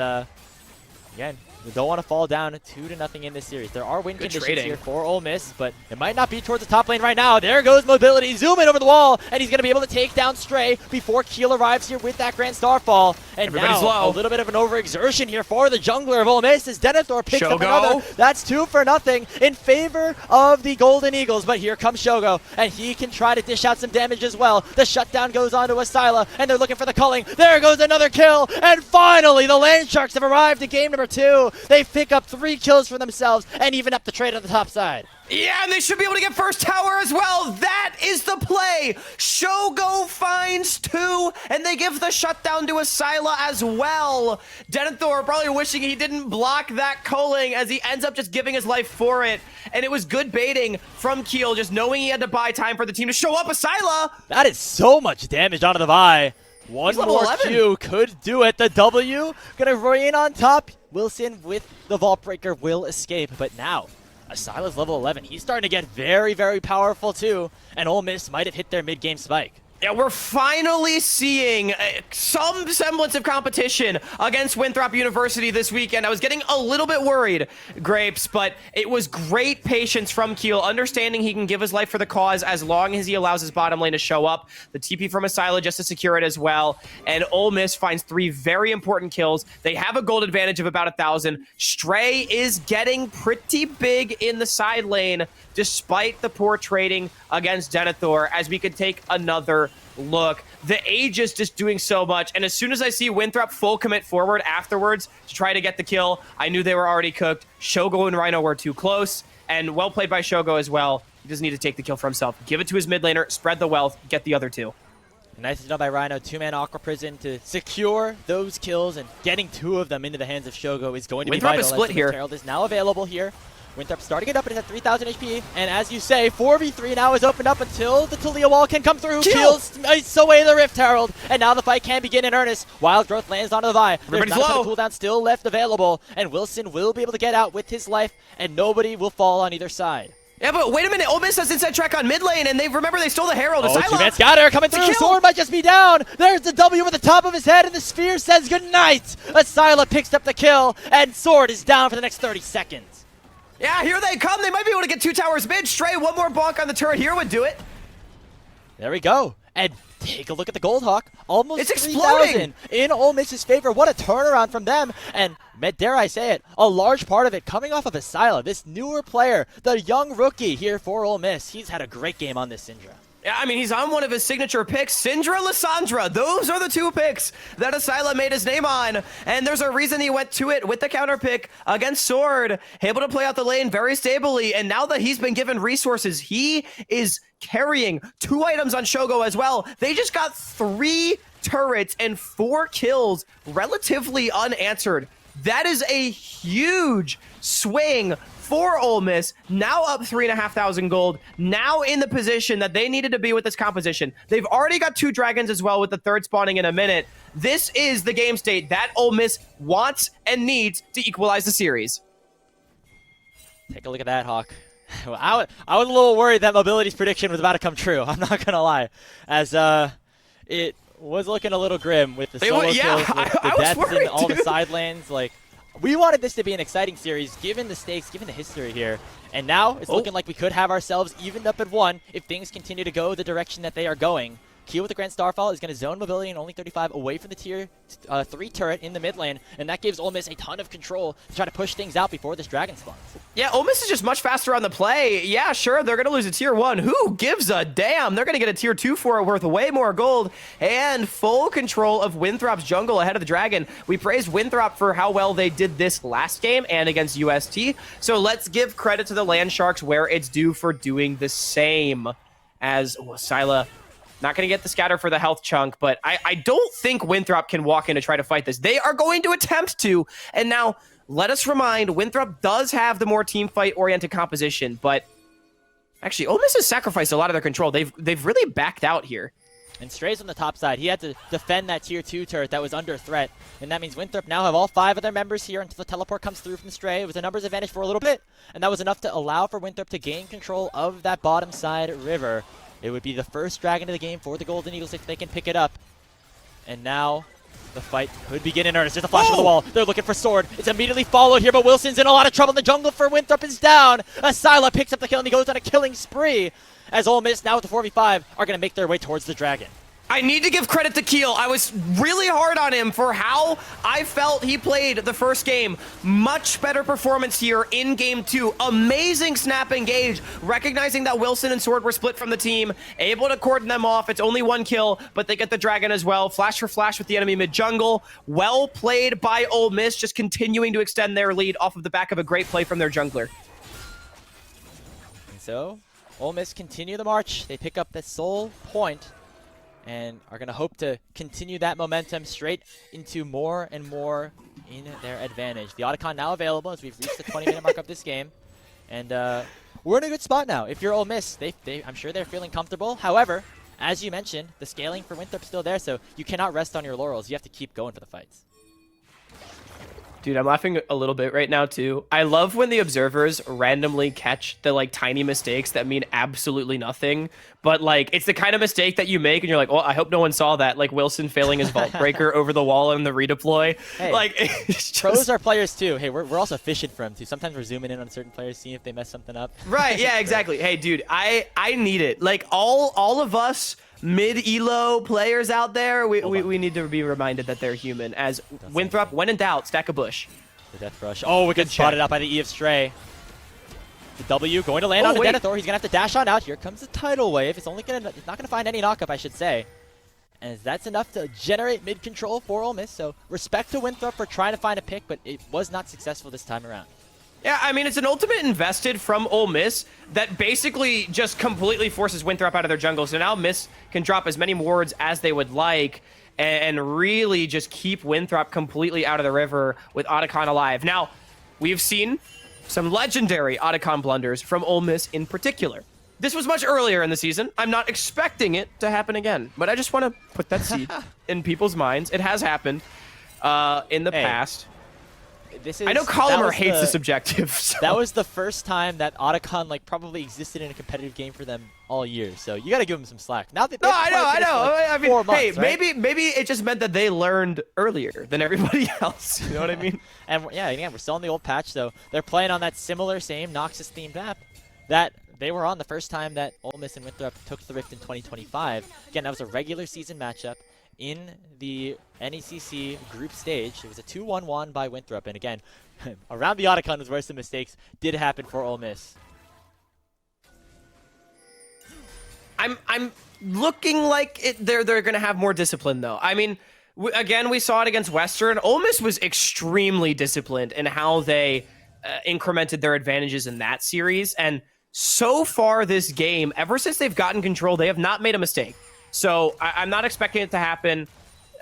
S1: again, we don't want to fall down 2-0 in this series. There are win conditions here for Ole Miss, but it might not be towards the top lane right now. There goes mobility. Zoom in over the wall, and he's going to be able to take down Stray before Keel arrives here with that Grand Starfall. And
S3: everybody's
S1: now
S3: low.
S1: A little bit of an overexertion here for the jungler of Ole Miss as Denethor picks up another. That's 2-0 in favor of the Golden Eagles. But here comes Shogo, and he can try to dish out some damage as well. The shutdown goes on to Asila, and they're looking for the culling. There goes another kill, and finally the Land Sharks have arrived at game number 2. They pick up 3 kills for themselves and even up the trade on the top side.
S3: Yeah, and they should be able to get first tower as well. That is the play. Shogo finds 2, and they give the shutdown to Asila as well. Denethor probably wishing he didn't block that culling as he ends up just giving his life for it. And it was good baiting from Keel, just knowing he had to buy time for the team to show up. Asila!
S1: That is so much damage onto the Vi. One more
S3: 11.
S1: Q could do it. The W gonna reign on top. Wilson with the Vault Breaker will escape, but now Asila's level 11. He's starting to get very, very powerful too, and Ole Miss might have hit their mid-game spike.
S3: Yeah, we're finally seeing some semblance of competition against Winthrop University this weekend. I was getting a little bit worried, Grapes, but it was great patience from Keel, understanding he can give his life for the cause as long as he allows his bottom lane to show up. The TP from Asila just to secure it as well. And Ole Miss finds 3 very important kills. They have a gold advantage of about 1,000. Stray is getting pretty big in the side lane, despite the poor trading against Denethor, as we could take another look. The Aegis just doing so much, and as soon as I see Winthrop full commit forward afterwards to try to get the kill, I knew they were already cooked. Shogo and Rhino were too close, and well played by Shogo as well. He doesn't need to take the kill for himself. Give it to his mid laner, spread the wealth, get the other 2.
S1: Nice job by Rhino. 2-man Aqua Prison to secure those kills, and getting 2 of them into the hands of Shogo is going to be vital.
S3: Winthrop is split here.
S1: Herald is now available here. Winthrop starting it up, and it's at 3,000 HP. And as you say, 4v3 now is opened up until the Taliyah wall can come through. Kills away the Rift Herald, and now the fight can begin in earnest. Wild Growth lands onto the Vi. There's not a ton of cooldown still left available, and Wilson will be able to get out with his life, and nobody will fall on either side.
S3: Yeah, but wait a minute. Ole Miss has inside track on mid lane, and they stole the Herald.
S1: Oh, Two-man scatter coming through. Sword might just be down. There's the W over the top of his head, and the spear says goodnight. Asila picks up the kill, and Sword is down for the next 30 seconds.
S3: Yeah, here they come. They might be able to get 2 towers mid. Stray, one more bonk on the turret here would do it.
S1: There we go. And take a look at the Gold Hawk. Almost
S3: It's exploding!
S1: 3,000 in Ole Miss's favor. What a turnaround from them. And dare I say it, a large part of it coming off of Asila, this newer player, the young rookie here for Ole Miss. He's had a great game on this Syndra.
S3: Yeah, I mean, he's on one of his signature picks, Syndra Lissandra. Those are the two picks that Asila made his name on. And there's a reason he went to it with the counter pick against Sword, able to play out the lane very stably. And now that he's been given resources, he is carrying 2 items on Shogo as well. They just got 3 turrets and 4 kills relatively unanswered. That is a huge swing for Ole Miss, now up 3,500 gold, now in the position that they needed to be with this composition. They've already got 2 dragons as well, with the 3rd spawning in a minute. This is the game state that Ole Miss wants and needs to equalize the series.
S1: Take a look at that, Hawk. I was a little worried that Mobility's prediction was about to come true. I'm not gonna lie, as it was looking a little grim with the solo kills, with the deaths in all the side lanes. Like, we wanted this to be an exciting series, given the stakes, given the history here. And now it's looking like we could have ourselves evened up at 1 if things continue to go the direction that they are going. Keel with the Grand Starfall is going to zone Mobility and only 35 away from the tier 3 turret in the mid lane, and that gives Ole Miss a ton of control to try to push things out before this dragon spawns. Yeah,
S3: Ole Miss is just much faster on the play. Yeah, sure, they're going to lose a tier 1. Who gives a damn? They're going to get a tier 2 for it worth way more gold and full control of Winthrop's jungle ahead of the dragon. We praised Winthrop for how well they did this last game and against UST, so let's give credit to the Land Sharks where it's due for doing the same. As Asila not going to get the scatter for the health chunk, but I don't think Winthrop can walk in to try to fight this. They are going to attempt to, and now let us remind, Winthrop does have the more team fight-oriented composition, but actually, Ole Miss has sacrificed a lot of their control. They've really backed out here.
S1: And Stray's on the top side. He had to defend that tier 2 turret that was under threat, and that means Winthrop now have all 5 of their members here until the teleport comes through from Stray. It was a numbers advantage for a little bit, and that was enough to allow for Winthrop to gain control of that bottom side river. It would be the first dragon of the game for the Golden Eagles if they can pick it up. And now the fight could begin in earnest. There's a flash over the wall. They're looking for Sword. It's immediately followed here, but Wilson's in a lot of trouble. The jungle for Winthrop is down. Asila picks up the kill, and he goes on a killing spree as Ole Miss, now with the 4v5, are going to make their way towards the dragon.
S3: I need to give credit to Keel. I was really hard on him for how I felt he played the first game. Much better performance here in game 2. Amazing snap engage, recognizing that Wilson and Sword were split from the team, able to cordon them off. It's only 1 kill, but they get the dragon as well. Flash for flash with the enemy mid-jungle. Well played by Ole Miss, just continuing to extend their lead off of the back of a great play from their jungler.
S1: And so, Ole Miss continue the march. They pick up the sole point and are going to hope to continue that momentum straight into more and more in their advantage. The Otacon now available as we've reached the 20-minute mark of this game. And we're in a good spot now. If you're Ole Miss, I'm sure they're feeling comfortable. However, as you mentioned, the scaling for Winthrop's still there, so you cannot rest on your laurels. You have to keep going for the fights.
S3: Dude, I'm laughing a little bit right now, too. I love when the observers randomly catch the, like, tiny mistakes that mean absolutely nothing. But, like, it's the kind of mistake that you make, and you're like, well, I hope no one saw that. Like, Wilson failing his Vault Breaker over the wall in the redeploy.
S1: Hey,
S3: like, it's just...
S1: Pros are players, too. Hey, we're also fishing for them, too. Sometimes we're zooming in on certain players, seeing if they mess something up. Right,
S3: yeah, exactly. Hey, dude, I need it. Like, all of us mid-elo players out there, we need to be reminded that they're human. As Winthrop, when in doubt, stack a bush.
S1: The Death Rush. Oh, we get spotted out by the E of Stray. The W going to land on the Denethor. He's going to have to dash on out. It's a tidal wave. It's not going to find any knockup, I should say. And that's enough to generate mid-control for Ole Miss. So respect to Winthrop for trying to find a pick, but it was not successful this time around.
S3: Yeah, I mean, it's an ultimate invested from Ole Miss that basically just completely forces Winthrop out of their jungle. So now Miss can drop as many wards as they would like and really just keep Winthrop completely out of the river with Otacon alive. Now, we've seen some legendary Otacon blunders from Ole Miss in particular. This was much earlier in the season. I'm not expecting it to happen again, but I just want to put that seed in people's minds. It has happened in the past. I know Colomer hates this objective. So.
S1: That was the first time that Otacon probably existed in a competitive game for them all year. So you got to give them some slack. Now that
S3: I know. I mean,
S1: 4 months,
S3: hey,
S1: right?
S3: maybe it just meant that they learned earlier than everybody else. You know what I mean?
S1: And yeah, again, we're still in the old patch, so they're playing on that similar, same Noxus themed map that they were on the first time that Ole Miss and Winthrop took the Rift in 2025. Again, that was a regular season matchup in the NECC group stage. It was a 2-1-1 by Winthrop, and again, around the Otacon was where some mistakes did happen for Ole Miss.
S3: I'm looking like they're going to have more discipline, though. I mean, again, we saw it against Western. Ole Miss was extremely disciplined in how they incremented their advantages in that series, and so far this game, ever since they've gotten control, they have not made a mistake. So I'm not expecting it to happen.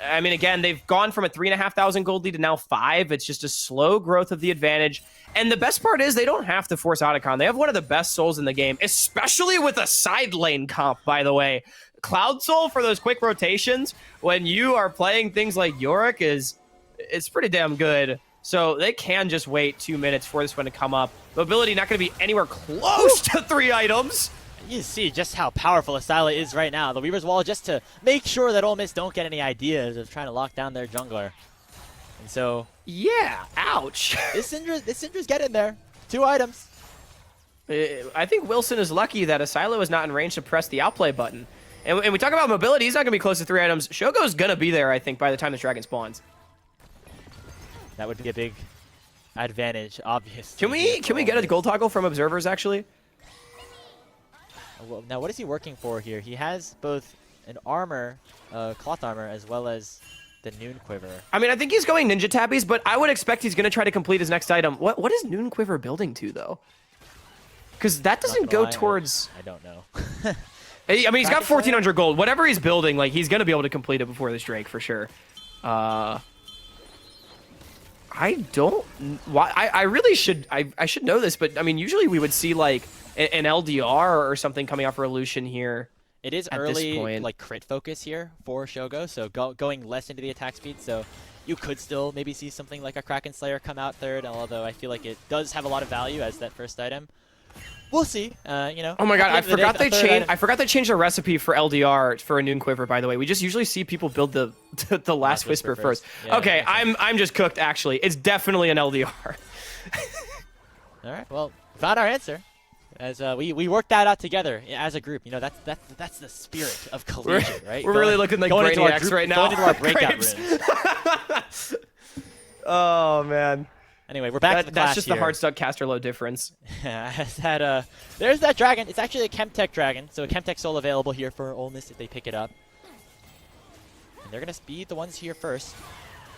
S3: I mean, again, they've gone from a 3,500 gold lead to now 5. It's just a slow growth of the advantage. And the best part is they don't have to force Otacon. They have one of the best souls in the game, especially with a side lane comp, by the way. Cloud Soul for those quick rotations when you are playing things like Yorick it's pretty damn good. So they can just wait 2 minutes for this one to come up. Mobility not going to be anywhere close to 3 items.
S1: You see just how powerful Asila is right now. The Weaver's Wall just to make sure that Ole Miss don't get any ideas of trying to lock down their jungler. And so...
S3: yeah, ouch.
S1: this Syndra's getting there. 2 items.
S3: I think Wilson is lucky that Asilo is not in range to press the outplay button. And we talk about mobility, he's not going to be close to 3 items. Shogo's going to be there, I think, by the time this dragon spawns.
S1: That would be a big advantage, obviously.
S3: Can we get a gold toggle from observers, actually?
S1: Well, now, what is he working for here? He has both an armor, cloth armor, as well as the Noon Quiver.
S3: I mean, I think he's going Ninja Tabbies, but I would expect he's going to try to complete his next item. What is Noon Quiver building to, though? Because that doesn't go towards...
S1: I don't know.
S3: I mean, he's got 1,400 gold. Whatever he's building, like, he's going to be able to complete it before this Drake, for sure. I don't... I really should... I should know this, but, I mean, usually we would see, like, an LDR or something coming off Revolution here.
S1: It is early, like, crit focus here for Shogo, so going less into the attack speed, so you could still maybe see something like a Kraken Slayer come out third, although I feel like it does have a lot of value as that first item. We'll see, you know.
S3: Oh my god, I forgot they changed the recipe for LDR for a Noon Quiver, by the way. We just usually see people build the Last Whisper first. Yeah, okay, I'm just cooked, actually. It's definitely an LDR.
S1: All right, well, found our answer. As we worked that out together as a group, you know, that's the spirit of collegiate, right?
S3: We're really looking like Brainiacs right now.
S1: Going into our breakout rooms.
S3: Oh man.
S1: Anyway, we're back to the clash
S3: That's just
S1: here.
S3: the hard stuck caster low difference.
S1: There's that dragon. It's actually a Chemtech dragon, so a Chemtech soul available here for Ole Miss if they pick it up. And they're gonna be the ones here first.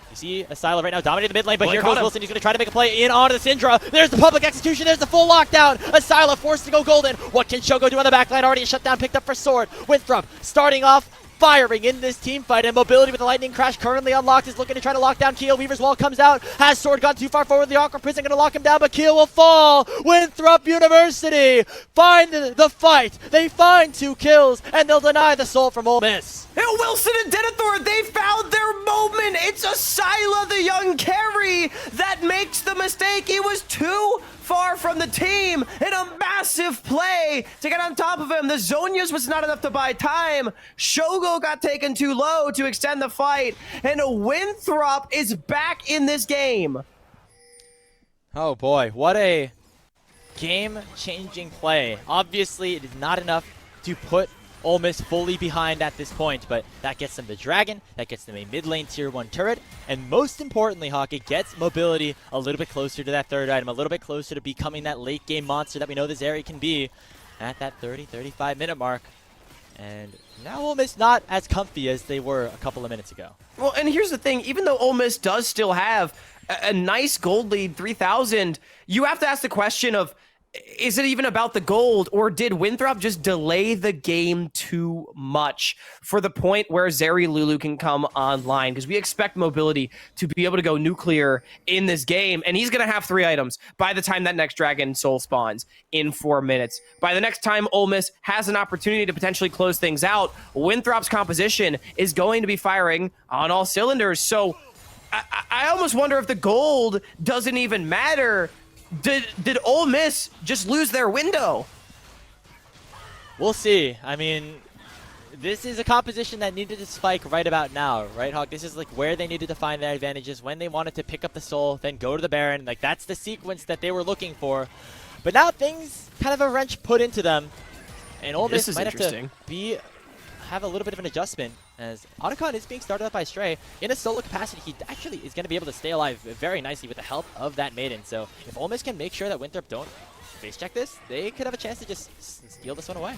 S1: You see Asila right now dominating the mid lane, but here goes Wilson. He's going to try to make a play in onto the Syndra. There's the public execution. There's the full lockdown. Asila forced to go golden. What can Shogo do on the back line? Already a shutdown picked up for Sword. Winthrop starting off firing in this team fight, and Mobility with the Lightning Crash currently unlocked is looking to try to lock down Keel. Weaver's Wall comes out. Has Sword gone too far forward? The Aqua Prison going to lock him down, but Keel will fall. Winthrop University find the fight. They find 2 kills, and they'll deny the soul from Ole Miss.
S3: And Wilson and Denethor, they found their moment. It's Asila, the young carry, that makes the mistake. He was too far from the team in a massive play to get on top of him. The Zonias was not enough to buy time. Shogo got taken too low to extend the fight, and Winthrop is back in this game.
S1: Oh boy, what a game-changing play. Obviously, it is not enough to put Ole Miss fully behind at this point, but that gets them the Dragon, that gets them a mid-lane tier 1 turret, and most importantly, Hawk, it gets Mobility a little bit closer to that third item, a little bit closer to becoming that late-game monster that we know this area can be at that 30-35 minute mark. And now Ole Miss not as comfy as they were a couple of minutes ago.
S3: Well, and here's the thing, even though Ole Miss does still have a nice gold lead, 3,000, you have to ask the question of, is it even about the gold, or did Winthrop just delay the game too much for the point where Zeri Lulu can come online? Because we expect Mobility to be able to go nuclear in this game, and he's going to have 3 items by the time that next Dragon Soul spawns in 4 minutes. By the next time Ole Miss has an opportunity to potentially close things out, Winthrop's composition is going to be firing on all cylinders. So I almost wonder if the gold doesn't even matter. Did Ole Miss just lose their window?
S1: We'll see. I mean, this is a composition that needed to spike right about now, right, Hawk? This is like where they needed to find their advantages, when they wanted to pick up the soul, then go to the Baron. Like, that's the sequence that they were looking for. But now things kind of a wrench put into them, and Ole
S3: This
S1: Miss
S3: is
S1: might have
S3: interesting.
S1: to have a little bit of an adjustment, as Otacon is being started up by Stray. In a solo capacity, he actually is going to be able to stay alive very nicely with the help of that Maiden. So if Ole Miss can make sure that Winthrop don't face check this, they could have a chance to just steal this one away.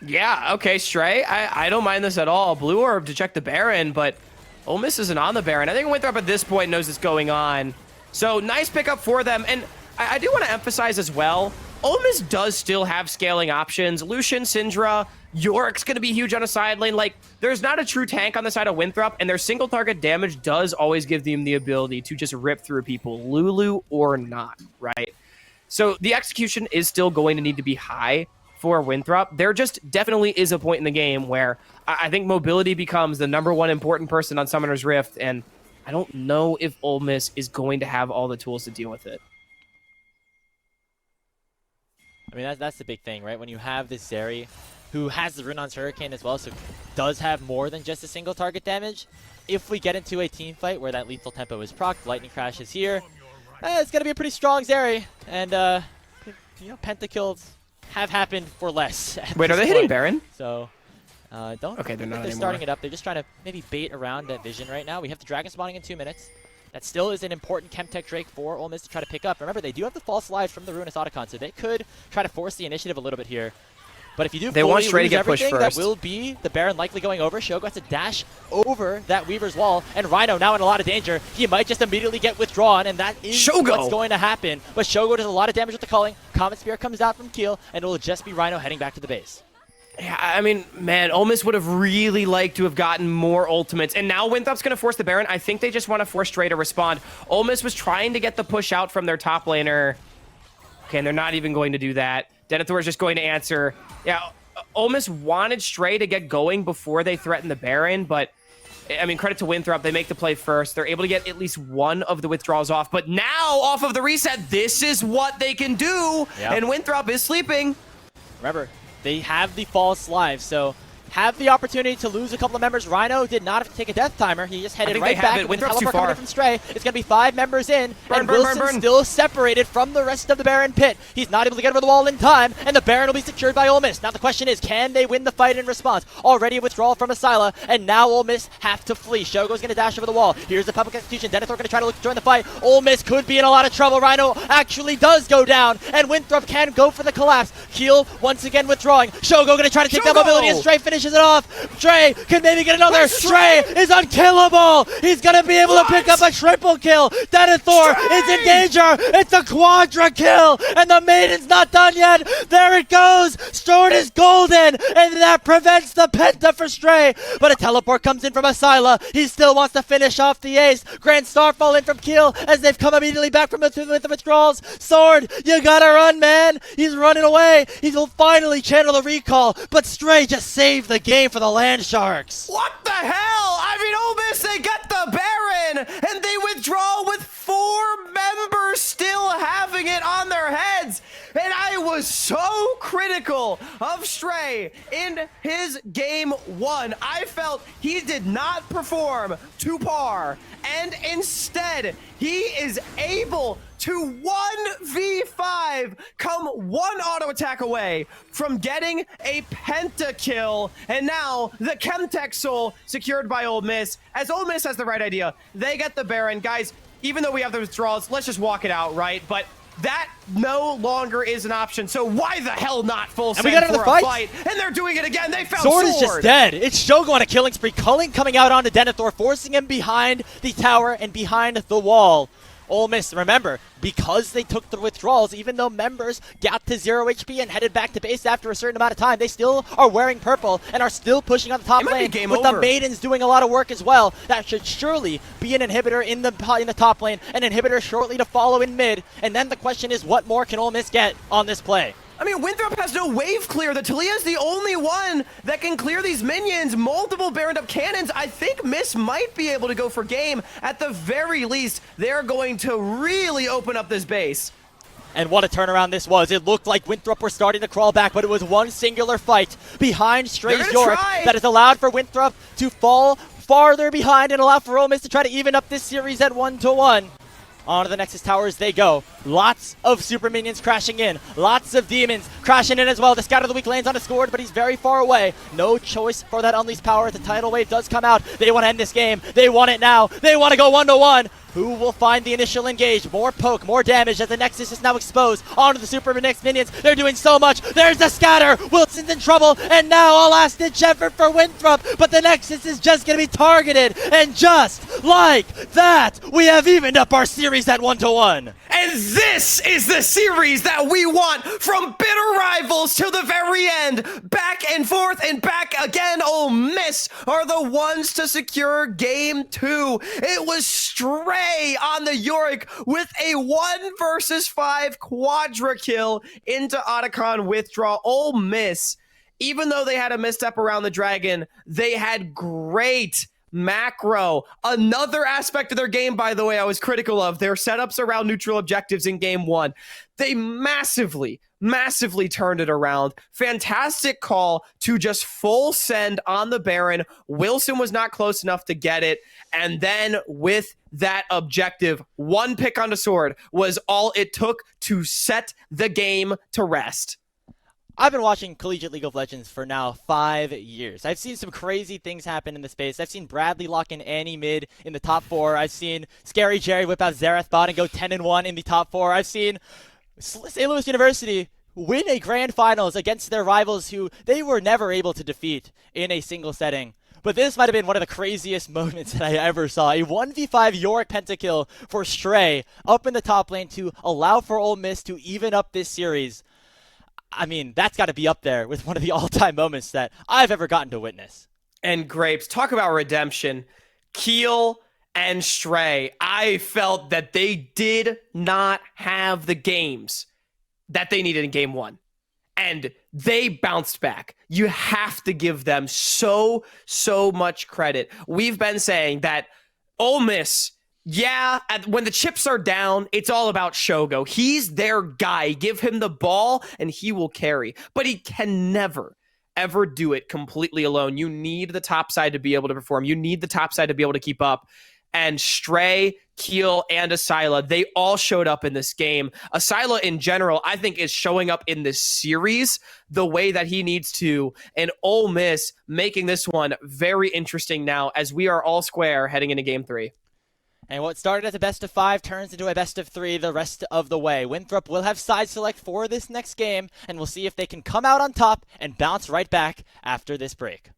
S3: Yeah, okay, Stray. I don't mind this at all. Blue Orb to check the Baron, but Ole Miss isn't on the Baron. I think Winthrop at this point knows what's going on. So nice pickup for them. And I do want to emphasize as well, Ole Miss does still have scaling options. Lucian, Syndra, Yorick's going to be huge on a side lane. Like, there's not a true tank on the side of Winthrop, and their single target damage does always give them the ability to just rip through people, Lulu or not, right? So the execution is still going to need to be high for Winthrop. There just definitely is a point in the game where I think mobility becomes the #1 important person on Summoner's Rift, and I don't know if Ole Miss is going to have all the tools to deal with it.
S1: I mean, that's the big thing, right? When you have this Zeri, who has the Runon's Hurricane as well, so does have more than just a single target damage. If we get into a team fight where that lethal tempo is procced, Lightning Crash is here, it's going to be a pretty strong Zeri. And, you know, pentakills have happened for less.
S3: Wait, are they hitting Baron?
S1: So, don't
S3: Okay, they're
S1: think
S3: not
S1: they're
S3: anymore.
S1: starting it up. They're just trying to maybe bait around that vision right now. We have the Dragon spawning in 2 minutes. That still is an important Chemtech Drake for Ole Miss to try to pick up. Remember, they do have the false lives from the Ruinous Otacon, so they could try to force the initiative a little bit here. But if you do
S3: They
S1: fully
S3: want Stray to
S1: lose
S3: get pushed
S1: everything, that
S3: first.
S1: will be the Baron likely going over. Shogo has to dash over that Weaver's wall, and Rhino now in a lot of danger. He might just immediately get withdrawn, and that is
S3: Shogo!
S1: what's going to happen. But Shogo does a lot of damage with the culling. Comet Spear comes out from Keel, and it will just be Rhino heading back to the base.
S3: Yeah, I mean, man, Ole Miss would have really liked to have gotten more ultimates. And now Winthrop's going to force the Baron. I think they just want to force Stray to respond. Ole Miss was trying to get the push out from their top laner. Okay, and they're not even going to do that. Denethor is just going to answer. Yeah, Ole Miss wanted Stray to get going before they threatened the Baron, but I mean, credit to Winthrop. They make the play first. They're able to get at least one of the withdrawals off. But now, off of the reset, this is what they can do.
S1: Yeah.
S3: And Winthrop is sleeping.
S1: Remember, they have the false lives, so have the opportunity to lose a couple of members. Rhino did not have to take a death timer. He just headed
S3: think
S1: right
S3: they have
S1: back.
S3: it.
S1: With the
S3: Winthrop's too
S1: teleport coming
S3: far.
S1: in from Stray. It's going to be 5 members in,
S3: Burn,
S1: and
S3: burn,
S1: Wilson
S3: burn, burn.
S1: still separated from the rest of the Baron pit. He's not able to get over the wall in time, and the Baron will be secured by Ole Miss. Now the question is, can they win the fight in response? Already a withdrawal from Asila, and now Ole Miss have to flee. Shogo's going to dash over the wall. Here's the public execution. Denethor going to try to look to join the fight. Ole Miss could be in a lot of trouble. Rhino actually does go down, and Winthrop can go for the collapse. Keel once again withdrawing. Shogo going to try to take that
S3: Shogo!
S1: mobility, and Stray finishes it off. Stray can maybe get another.
S3: Wait,
S1: Stray is unkillable. He's going to be able to pick up a triple kill. Denethor is in danger. It's a quadra kill, and the Maiden's not done yet. There it goes. Sword is golden, and that prevents the penta for Stray. But a teleport comes in from Asila. He still wants to finish off the ace. Grand Starfall in from Keel as they've come immediately back from with the withdrawals. Sword, you gotta run, man. He's running away. He will finally channel the recall, but Stray just saved the game for the Land Sharks.
S3: What the hell? I mean, Ole Miss, they get the Baron, and they withdraw with 4 members still having it on their heads. And I was so critical of Stray in his game 1. I felt he did not perform to par, and instead, he is able to 1v5 come 1 auto attack away from getting a pentakill. And now the Chemtech Soul secured by Ole Miss. As Ole Miss has the right idea, they get the Baron. Guys, even though we have the withdrawals, let's just walk it out, right? But that no longer is an option. So why the hell not full send
S1: we got
S3: for
S1: another
S3: a
S1: fight?
S3: And they're doing it again. They found
S1: Sword is just dead. It's Shogo on a killing spree. Culling coming out onto Denethor, forcing him behind the tower and behind the wall. Ole Miss, remember, because they took the withdrawals, even though members got to 0 HP and headed back to base after a certain amount of time, they still are wearing purple and are still pushing on the top
S3: It might be
S1: lane,
S3: game
S1: with
S3: over.
S1: the Maidens doing a lot of work as well. That should surely be an inhibitor in the top lane, an inhibitor shortly to follow in mid, and then the question is, what more can Ole Miss get on this play?
S3: I mean, Winthrop has no wave clear. The Talia is the only one that can clear these minions. Multiple Baroned up cannons. I think Miss might be able to go for game. At the very least, they're going to really open up this base.
S1: And what a turnaround this was. It looked like Winthrop were starting to crawl back, but it was one singular fight behind Stray's
S3: They're gonna
S1: Yorick
S3: try.
S1: that has allowed for Winthrop to fall farther behind and allow for Ole Miss to try to even up this series at 1-1. Onto the Nexus towers they go. Lots of super minions crashing in. Lots of demons crashing in as well. The Scatter of the Weak lands on a scored, but he's very far away. No choice for that Unleashed power. The tidal wave does come out. They want to end this game. They want it now. They want to go 1-1. Who will find the initial engage? More poke, more damage as the Nexus is now exposed onto the Super Next minions. They're doing so much. There's the Scatter. Wilson's in trouble, and now a last-ditch effort for Winthrop, but the Nexus is just going to be targeted, and just like that, we have evened up our series at 1-1.
S2: And this is the series that we want, from bitter rivals to the very end. Back and forth and back again. Ole Miss are the ones to secure game 2. It was Stray on the Yorick with a 1 versus 5 quadra kill into Otacon withdraw. Ole Miss, even though they had a misstep around the dragon, they had great macro. Another aspect of their game, by the way, I was critical of, their setups around neutral objectives in game 1. They massively turned it around. Fantastic call to just full send on the Baron. Wilson was not close enough to get it. And then with that objective, 1 pick on the sword was all it took to set the game to rest.
S1: I've been watching Collegiate League of Legends for now 5 years. I've seen some crazy things happen in the space. I've seen Bradley lock in Annie mid in the top 4. I've seen Scary Jerry whip out Xerath bot and go 10-1 in the top 4. I've seen St. Louis University win a grand finals against their rivals who they were never able to defeat in a single setting. But this might have been one of the craziest moments that I ever saw. A 1v5 Yorick pentakill for Stray up in the top lane to allow for Ole Miss to even up this series. I mean, that's got to be up there with one of the all-time moments that I've ever gotten to witness.
S2: And Grapes, talk about redemption. Keel and Stray, I felt that they did not have the games that they needed in game 1. And they bounced back. You have to give them so much credit. We've been saying that Ole Miss, when the chips are down, it's all about Shogo. He's their guy. Give him the ball and he will carry. But he can never, ever do it completely alone. You need the top side to be able to perform. You need the top side to be able to keep up. And Stray, Keel, and Asila, they all showed up in this game. Asila, in general, I think is showing up in this series the way that he needs to. And Ole Miss making this one very interesting now as we are all square heading into game 3.
S1: And what started as a best of 5 turns into a best of 3 the rest of the way. Winthrop will have side select for this next game, and we'll see if they can come out on top and bounce right back after this break.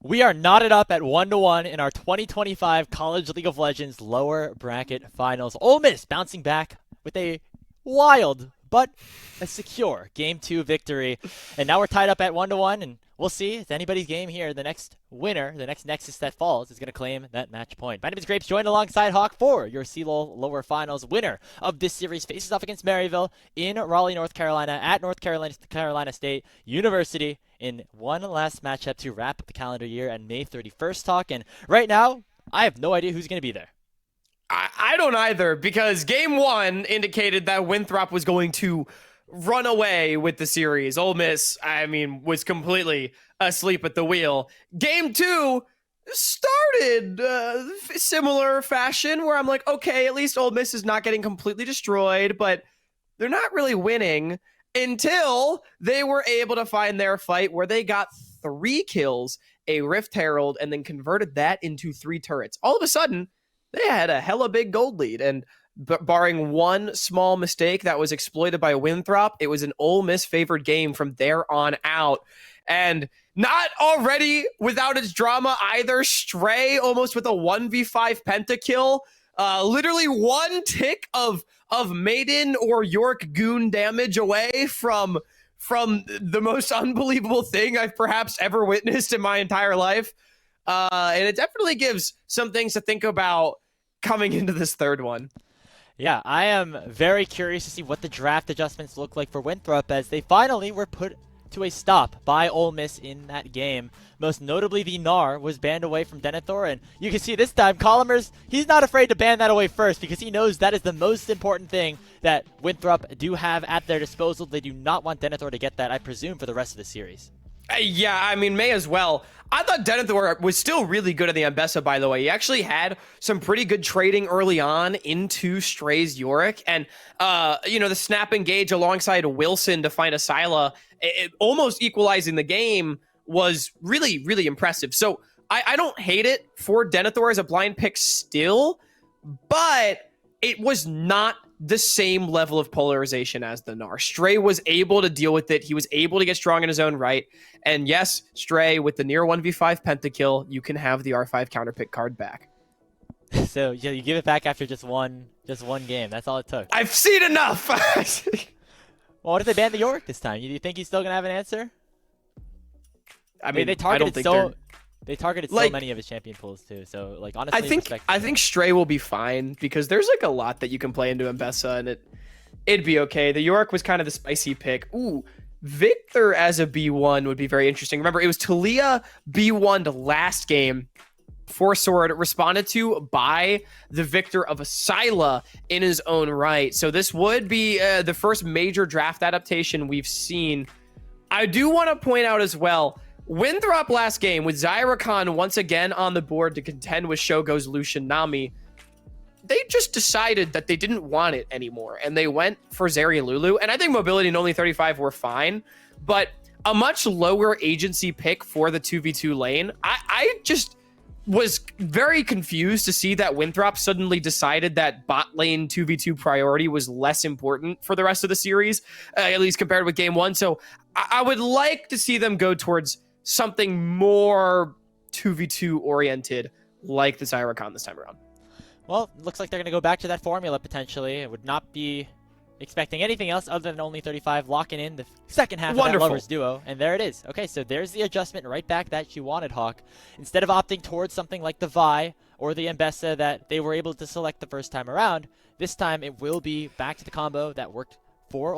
S1: We are knotted up at 1-1 in our 2025 College League of Legends lower bracket finals. Ole Miss bouncing back with a wild but a secure Game 2 victory. And now we're tied up at 1-1, and we'll see. It's anybody's game here. The next winner, the next Nexus that falls, is going to claim that match point. My name is Grapes, joined alongside Hawk for your CLOL lower finals. Winner of this series faces off against Maryville in Raleigh, North Carolina, at North Carolina State University, in one last matchup to wrap up the calendar year and May 31st talk. And right now, I have no idea who's going to be there.
S3: I don't either, because game 1 indicated that Winthrop was going to run away with the series. Ole Miss, I mean, was completely asleep at the wheel. Game 2 started similar fashion, where I'm like, okay, at least Ole Miss is not getting completely destroyed, but they're not really winning, until they were able to find their fight where they got 3 kills, a Rift Herald, and then converted that into 3 turrets. All of a sudden, they had a hella big gold lead, and barring one small mistake that was exploited by Winthrop, it was an Ole Miss favored game from there on out. And not already without its drama either. Stray almost with a 1v5 pentakill. Literally one tick of Maiden or York goon damage away from the most unbelievable thing I've perhaps ever witnessed in my entire life. And it definitely gives some things to think about coming into this third one.
S1: Yeah, I am very curious to see what the draft adjustments look like for Winthrop, as they finally were put to a stop by Ole Miss in that game. Most notably, the Gnar was banned away from Denethor, and you can see this time, Collimers, he's not afraid to ban that away first, because he knows that is the most important thing that Winthrop do have at their disposal. They do not want Denethor to get that, I presume, for the rest of the series.
S3: Yeah, I mean, may as well. I thought Denethor was still really good at the Ambessa, by the way. He actually had some pretty good trading early on into Stray's Yorick. And, the snap engage alongside Wilson to find a Syla, almost equalizing the game, was really, really impressive. So I don't hate it for Denethor as a blind pick still, but it was not the same level of polarization as the Gnar. Stray was able to deal with it. He was able to get strong in his own right. And yes, Stray, with the near 1v5 pentakill, you can have the R5 counterpick card back.
S1: So yeah, you give it back after just one game. That's all it took.
S3: I've seen enough!
S1: Well, what if they ban the Yorick this time? Do you think he's still going to have an answer?
S3: I mean,
S1: they targeted They targeted so many of his champion pools too, so honestly,
S3: I think Stray will be fine, because there's a lot that you can play into Ambessa, and it'd be okay. The Yorick was kind of the spicy pick. Ooh, Victor as a B1 would be very interesting. Remember, it was Talia B1'd last game. 4-sword responded to by the Victor of a Syla in his own right. So this would be the first major draft adaptation we've seen. I do want to point out as well, Winthrop last game with Zyrakan once again on the board to contend with Shogo's Lucian Nami. They just decided that they didn't want it anymore, and they went for Zeri and Lulu. And I think Mobility and Only 35 were fine, but a much lower agency pick for the 2v2 lane. I just was very confused to see that Winthrop suddenly decided that bot lane 2v2 priority was less important for the rest of the series, at least compared with game 1. So I would like to see them go towards something more 2v2 oriented, like the Zyrakan this time around.
S1: Well, looks like they're going to go back to that formula potentially. I would not be expecting anything else other than Only 35 locking in the second half of that Lovers duo. And there it is. Okay, so there's the adjustment right back that you wanted, Hawk. Instead of opting towards something like the Vi or the Ambessa that they were able to select the first time around, this time it will be back to the combo that worked for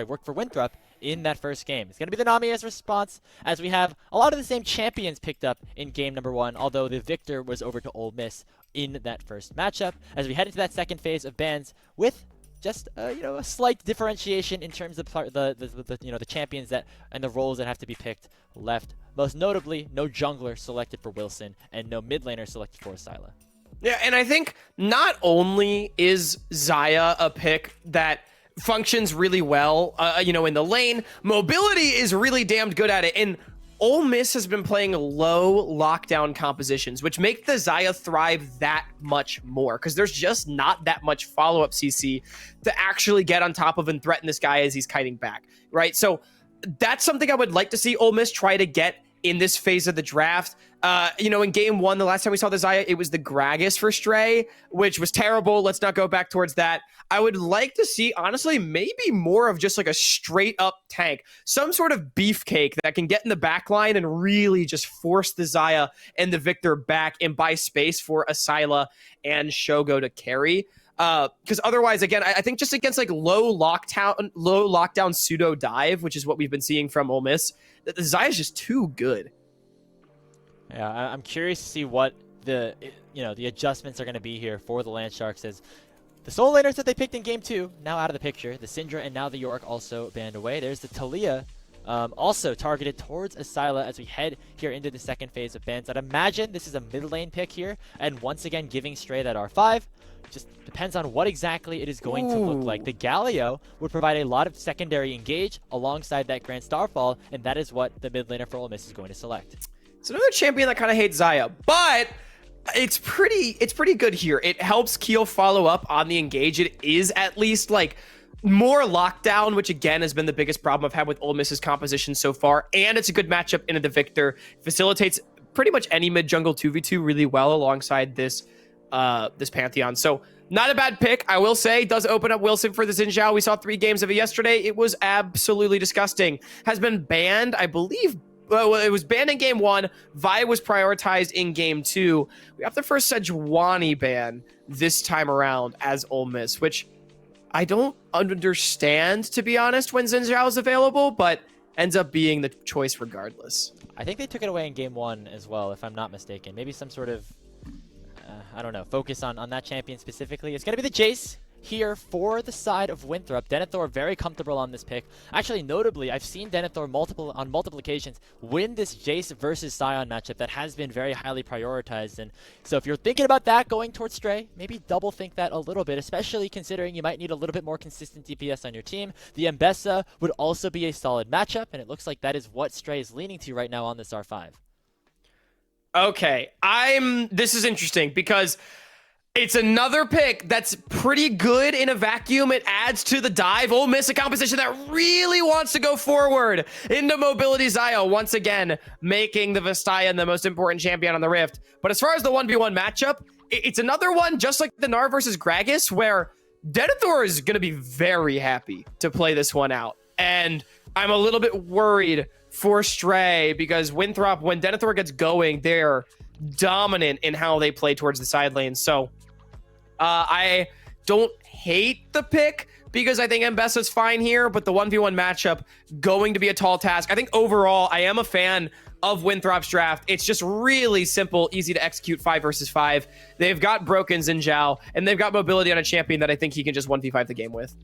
S1: worked for Winthrop in that first game. It's going to be the Nami as response, as we have a lot of the same champions picked up in game number 1, although the victor was over to Ole Miss in that first matchup, as we head into that second phase of bans with just a slight differentiation in terms of the champions that and the roles that have to be picked left. Most notably, no jungler selected for Wilson and no mid laner selected for Syla.
S3: Yeah, and I think not only is Xayah a pick that functions really well, in the lane, Mobility is really damned good at it, and Ole Miss has been playing low lockdown compositions, which make the Xayah thrive that much more, because there's just not that much follow-up CC to actually get on top of and threaten this guy as he's kiting back, right? So that's something I would like to see Ole Miss try to get in this phase of the draft. You know, in game one, the last time we saw the Xayah, it was the Gragas for Stray, which was terrible. Let's not go back towards that. I would like to see, honestly, maybe more of just like a straight up tank, some sort of beefcake that can get in the back line and really just force the Xayah and the Victor back and buy space for Asila and Shogo to carry. Because otherwise, again, I think just against like low lockdown pseudo dive, which is what we've been seeing from Ole Miss, that the Xayah is just too good.
S1: Yeah, I'm curious to see what the adjustments are going to be here for the Land Sharks, as the solo laners that they picked in game 2 now out of the picture. The Syndra and now the York also banned away. There's the Talia, also targeted towards Asila as we head here into the second phase of bans. I'd imagine this is a mid lane pick here, and once again giving Stray that R5. Just depends on what exactly it is going to look like. The Galio would provide a lot of secondary engage alongside that Grand Starfall, and that is what the mid laner for Ole Miss is going to select.
S3: It's another champion that kind of hates Xayah, but it's pretty good here. It helps Keel follow up on the engage. It is at least like more lockdown, which again has been the biggest problem I've had with Ole Miss's composition so far. And it's a good matchup into the Victor. Facilitates pretty much any mid jungle 2v2 really well alongside this Pantheon. So not a bad pick, I will say. Does open up Wilson for the Xin Zhao. We saw 3 games of it yesterday. It was absolutely disgusting. Has been banned, I believe. Well, it was banned in game 1. Vi was prioritized in game 2. We have the first Sejuani ban this time around as Ole Miss, which I don't understand, to be honest, when Xin Zhao is available, but ends up being the choice regardless.
S1: I think they took it away in game 1 as well, if I'm not mistaken. Maybe some sort of, I don't know, focus on that champion specifically. It's going to be the Jace here for the side of Winthrop. Denethor very comfortable on this pick. Actually, notably, I've seen Denethor on multiple occasions win this Jace versus Sion matchup that has been very highly prioritized. And so if you're thinking about that going towards Stray, maybe double think that a little bit, especially considering you might need a little bit more consistent DPS on your team. The Mbessa would also be a solid matchup, and it looks like that is what Stray is leaning to right now on this R5.
S3: Okay, this is interesting because it's another pick that's pretty good in a vacuum. It adds to the dive. Ole Miss, a composition that really wants to go forward into Mobility Xayah, once again, making the Vestayan the most important champion on the Rift. But as far as the 1v1 matchup, it's another one just like the Gnar versus Gragas, where Denethor is going to be very happy to play this one out. And I'm a little bit worried for Stray because Winthrop, when Denethor gets going, they're dominant in how they play towards the side lane. So I don't hate the pick because I think Mbessa's fine here, but the 1v1 matchup going to be a tall task. I think overall, I am a fan of Winthrop's draft. It's just really simple, easy to execute 5 versus 5. They've got broken Xin Zhao, and they've got mobility on a champion that I think he can just 1v5 the game with.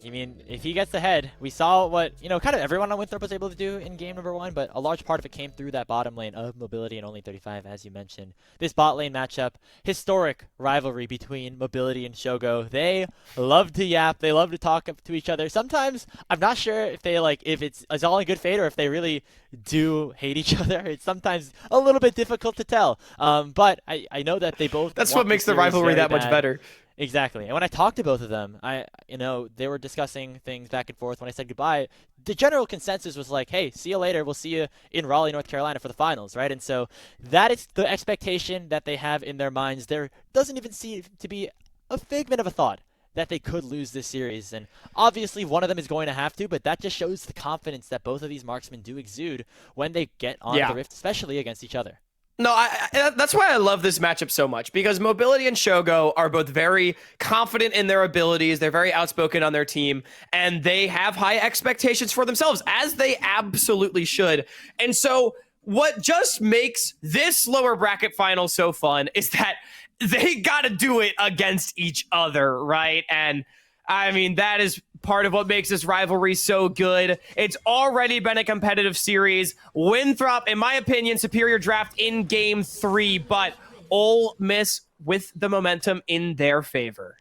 S1: I mean, if he gets ahead, we saw what, kind of everyone on Winthrop was able to do in game number 1, but a large part of it came through that bottom lane of mobility and only 35, as you mentioned. This bot lane matchup, historic rivalry between mobility and Shogo. They love to yap. They love to talk to each other. Sometimes, I'm not sure if they if it's all in good faith or if they really do hate each other. It's sometimes a little bit difficult to tell. But I know that they both
S3: That's what makes the rivalry that much better.
S1: Exactly. And when I talked to both of them, they were discussing things back and forth. When I said goodbye, the general consensus was like, hey, see you later. We'll see you in Raleigh, North Carolina for the finals, right? And so that is the expectation that they have in their minds. There doesn't even seem to be a figment of a thought that they could lose this series. And obviously one of them is going to have to, but that just shows the confidence that both of these marksmen do exude when they get on the Rift, especially against each other.
S3: No, that's why I love this matchup so much, because Mobility and Shogo are both very confident in their abilities. They're very outspoken on their team, and they have high expectations for themselves, as they absolutely should. And so what just makes this lower bracket final so fun is that they got to do it against each other, right? And I mean, that is part of what makes this rivalry so good. It's already been a competitive series. Winthrop, in my opinion, superior draft in game 3, but Ole Miss with the momentum in their favor.